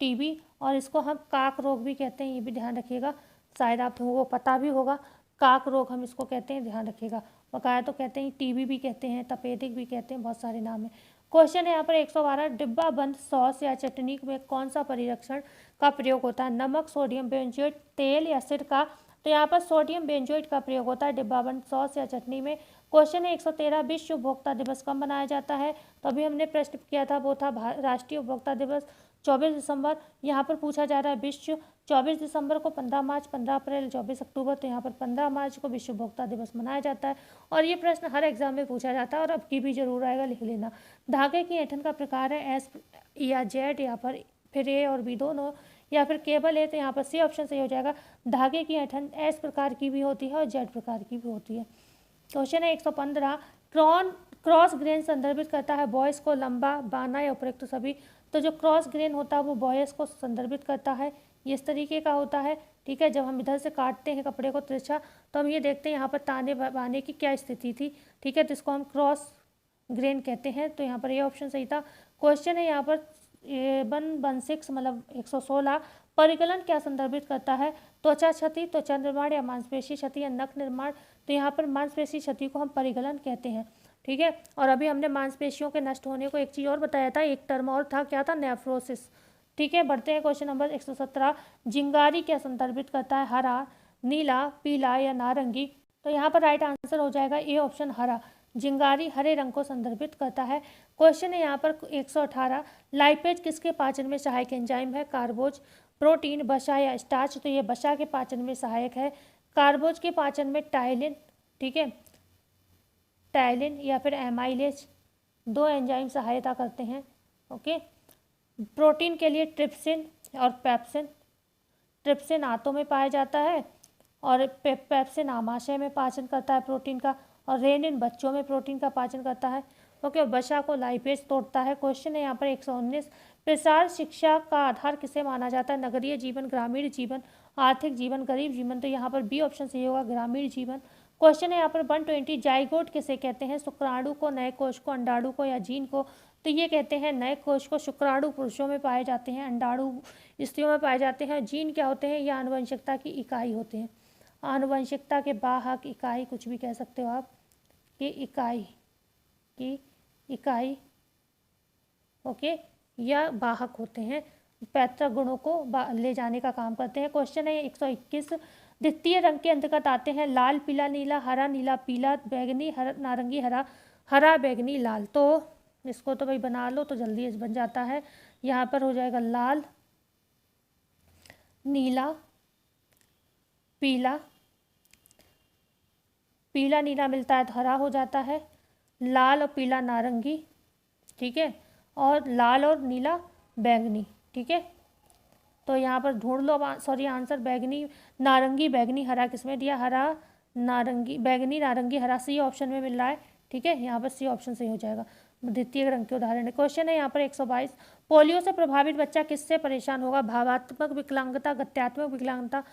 टीबी, और इसको हम काक रोग भी कहते हैं, ये भी ध्यान रखिएगा, शायद आपको पता भी होगा, काक रोग हम इसको कहते हैं, ध्यान रखिएगा। बकाया तो कहते हैं टीबी भी कहते हैं, तपेदिक भी कहते हैं, बहुत सारे नाम हैं। क्वेश्चन है यहाँ पर 112, डिब्बा बंद सॉस या चटनी में कौन सा परिरक्षण का प्रयोग होता है, नमक, सोडियम बेंजोएट, तेल या एसिड का। तो यहाँ पर सोडियम बेंजोएट का प्रयोग होता है डिब्बाबंद सॉस या चटनी में। क्वेश्चन है 113, विश्व उपभोक्ता दिवस कब मनाया जाता है, तो अभी हमने प्रश्न किया था, वो था राष्ट्रीय उपभोक्ता दिवस 24 दिसंबर। यहाँ पर पूछा जा रहा है विश्व 24 दिसंबर को, 15 मार्च, 15 अप्रैल, 24 अक्टूबर। तो यहाँ पर 15 मार्च को विश्व उपभोक्ता दिवस मनाया जाता है, और ये प्रश्न हर एग्जाम में पूछा जाता है, और अब की भी जरूर आएगा, लिख लेना। धागे की ऐंठन का प्रकार है एस या जेड, या फिर ए और बी दोनों, या फिर केबल है। तो यहाँ पर सी ऑप्शन सही हो जाएगा। धागे की ऐंठन एस प्रकार की भी होती है और जेड प्रकार की भी होती है। क्वेश्चन है 115, क्रॉस ग्रेन संदर्भित करता है बॉयस को, लंबा, बाना या उपयुक्त सभी। तो जो क्रॉस ग्रेन होता है वो बॉयस को संदर्भित करता है, ये इस तरीके का होता है। ठीक है, जब हम इधर से काटते हैं कपड़े को तिरछा तो हम ये देखते हैं यहाँ पर ताने बाने की क्या स्थिति थी। ठीक है, तो इसको हम क्रॉस ग्रेन कहते हैं। तो यहाँ पर ये ऑप्शन सही था। क्वेश्चन है यहाँ पर 116 मतलब 116, परिकलन क्या संदर्भित करता है, त्वचा क्षति, त्वचा निर्माण या मांसपेशी क्षति या नख निर्माण। तो यहाँ पर मांसपेशी क्षति को हम परिकलन कहते हैं। ठीक है, और अभी हमने मांसपेशियों के नष्ट होने को एक चीज़ और बताया था, एक टर्म और था, क्या था, नेफ्रोसिस। ठीक है, बढ़ते हैं क्वेश्चन नंबर 117, जिंगारी क्या संदर्भित करता है, हरा, नीला, पीला या नारंगी। तो यहाँ पर राइट आंसर हो जाएगा ए ऑप्शन, हरा। जिंगारी हरे रंग को संदर्भित करता है। क्वेश्चन है यहाँ पर 118, लाइपेज किसके पाचन में सहायक एंजाइम है, कार्बोज, प्रोटीन, वसा या स्टार्च। तो ये वसा के पाचन में सहायक है। कार्बोज के पाचन में टाइलिन, ठीक है, टाइलिन या फिर एमाइलेज, 2 एंजाइम सहायता करते हैं। ओके, प्रोटीन के लिए ट्रिप्सिन और पेप्सिन। ट्रिप्सिन आंतों में पाया जाता है और पेप्सिन आमाशय में पाचन करता है प्रोटीन का, और रेनिन बच्चों में प्रोटीन का पाचन करता है। ओके, वसा को लाइपेज तोड़ता है। क्वेश्चन है यहाँ पर 119, प्रसार शिक्षा का आधार किसे माना जाता है, नगरीय जीवन, ग्रामीण जीवन, आर्थिक जीवन, गरीब जीवन। तो यहाँ पर बी ऑप्शन सही होगा, ग्रामीण जीवन। क्वेश्चन है यहाँ पर 120, जाइगोट किसे कहते हैं, शुक्राणु को, नए कोष को, अंडाणु को या जीन को। तो ये कहते हैं नए कोष को। शुक्राणु पुरुषों में पाए जाते हैं, अंडाणु स्त्रियों में पाए जाते हैं। जीन क्या होते हैं, ये आनुवंशिकता की इकाई होते हैं, आनुवंशिकता के वाहक, इकाई, कुछ भी कह सकते हो आप, ये इकाई ओके या वाहक होते हैं, पैतृक गुणों को ले जाने का काम करते हैं। क्वेश्चन है 121, द्वितीय रंग के अंतर्गत आते हैं लाल, पीला, नीला, हरा, नीला, पीला, बैगनी, हरा, नारंगी, हरा, हरा, बैगनी, लाल। तो इसको तो भाई बना लो तो जल्दी बन जाता है। यहाँ पर हो जाएगा लाल, नीला, पीला, पीला नीला मिलता है तो हरा हो जाता है, लाल और पीला नारंगी, ठीक है, और लाल और नीला बैंगनी। ठीक है, तो तो यहाँ पर ढूंढ लो सॉरी आंसर बैगनी नारंगी बैगनी हरा किसमें दिया, हरा नारंगी बैगनी नारंगी हरा सी ऑप्शन में मिल रहा है। ठीक है, यहाँ पर सी ऑप्शन सही हो जाएगा। द्वितीय रंग के उदाहरण है। क्वेश्चन है यहाँ पर 122, पोलियो से प्रभावित बच्चा किससे परेशान होगा, भावात्मक विकलांगता, गत्यात्मक विकलांगता,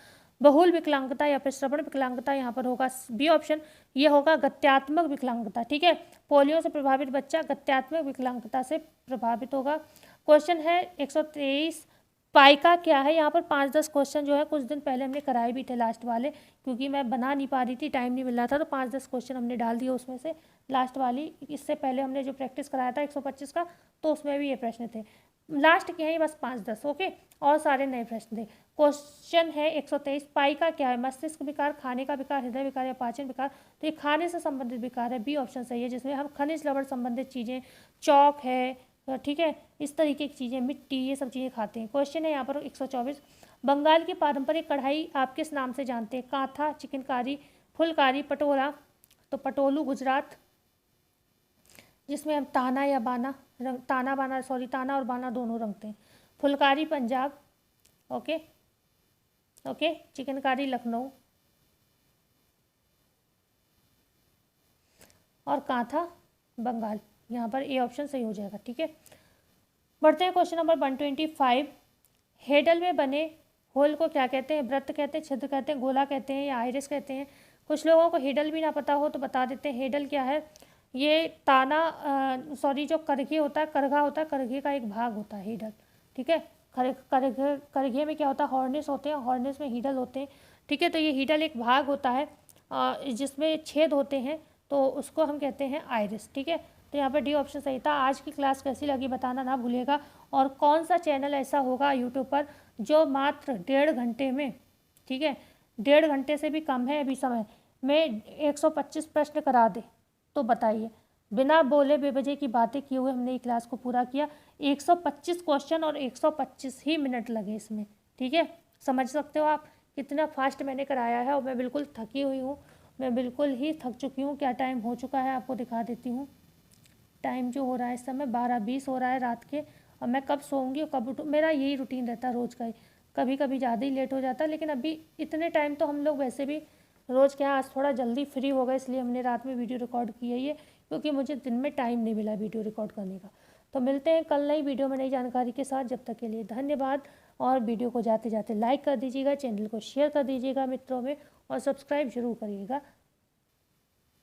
बहुल विकलांगता या फिर श्रवण विकलांगता। यहाँ पर होगा बी ऑप्शन, ये होगा गत्यात्मक विकलांगता। ठीक है, पोलियो से प्रभावित बच्चा गत्यात्मक विकलांगता से प्रभावित होगा। क्वेश्चन है 123, पाइका क्या है। यहाँ पर 5-10 क्वेश्चन जो है कुछ दिन पहले हमने कराए भी थे लास्ट वाले, क्योंकि मैं बना नहीं पा रही थी, टाइम नहीं मिल रहा था, तो 5-10 क्वेश्चन हमने डाल दिए उसमें से लास्ट वाली। इससे पहले हमने जो प्रैक्टिस कराया था 125 का, तो उसमें भी ये प्रश्न थे। लास्ट के हैं बस 5-10, ओके, और सारे नए प्रश्न थे। क्वेश्चन है 123, पाइका क्या है, मस्तिष्क विकार, खाने का विकार, हृदय विकार या पाचन विकार। तो ये खाने से संबंधित विकार है, बी ऑप्शन सही है, जिसमें हम खनिज लवण संबंधित चीज़ें, चौक है, ठीक है, इस तरीके की चीज़ें, मिट्टी, ये सब चीज़ें खाते हैं। क्वेश्चन है यहाँ पर 124, बंगाल की पारंपरिक कढ़ाई आप किस नाम से जानते हैं, कांथा, चिकनकारी, फुलकारी, पटोला। तो पटोलू गुजरात, जिसमें हम ताना या बाना रंग, ताना और बाना दोनों रंगते हैं। फुलकारी पंजाब, ओके ओके, चिकनकारी लखनऊ और कांथा बंगाल। यहाँ पर ए ऑप्शन सही हो जाएगा। ठीक है, बढ़ते हैं क्वेश्चन नंबर 125, हेडल में बने होल को क्या कहते हैं, वृत्त कहते हैं, छिद्र कहते हैं, गोला कहते हैं या आइरिस कहते हैं। कुछ लोगों को हेडल भी ना पता हो तो बता देते हैं, हेडल क्या है, ये जो करघे होता है, करघा होता है, करघे का एक भाग होता है हेडल। ठीक है, करघे में क्या होता है, हॉर्निस होते हैं, हॉर्निस में हीडल होते हैं। ठीक है, तो ये हीडल एक भाग होता है जिसमें छेद होते हैं, तो उसको हम कहते हैं आइरिस। ठीक है, तो यहाँ पर डी ऑप्शन सही था। आज की क्लास कैसी लगी बताना ना भूलिएगा, और कौन सा चैनल ऐसा होगा यूट्यूब पर जो मात्र 1.5 घंटे में, ठीक है, 1.5 घंटे से भी कम है अभी समय में 125 प्रश्न करा दे, तो बताइए। बिना बोले बेवजह की बातें किए हुए हमने ये क्लास को पूरा किया। 125 क्वेश्चन और 125 ही मिनट लगे इसमें। ठीक है, समझ सकते हो आप कितना फास्ट मैंने कराया है, और मैं बिल्कुल थकी हुई हूँ, मैं बिल्कुल ही थक चुकी हूँ। क्या टाइम हो चुका है आपको दिखा देती हूँ। टाइम जो हो रहा है इस समय 12:20 हो रहा है रात के, और मैं कब सोऊंगी और कब उठूँ, मेरा यही रूटीन रहता है रोज़ का ही। कभी कभी ज़्यादा ही लेट हो जाता है, लेकिन अभी इतने टाइम तो हम लोग वैसे भी रोज़ क्या, आज थोड़ा जल्दी फ्री हो गए, इसलिए हमने रात में वीडियो रिकॉर्ड की है ये, क्योंकि मुझे दिन में टाइम नहीं मिला वीडियो रिकॉर्ड करने का। तो मिलते हैं कल नई वीडियो में नई जानकारी के साथ, जब तक के लिए धन्यवाद। और वीडियो को जाते जाते लाइक कर दीजिएगा, चैनल को शेयर कर दीजिएगा मित्रों में, और सब्सक्राइब जरूर करिएगा।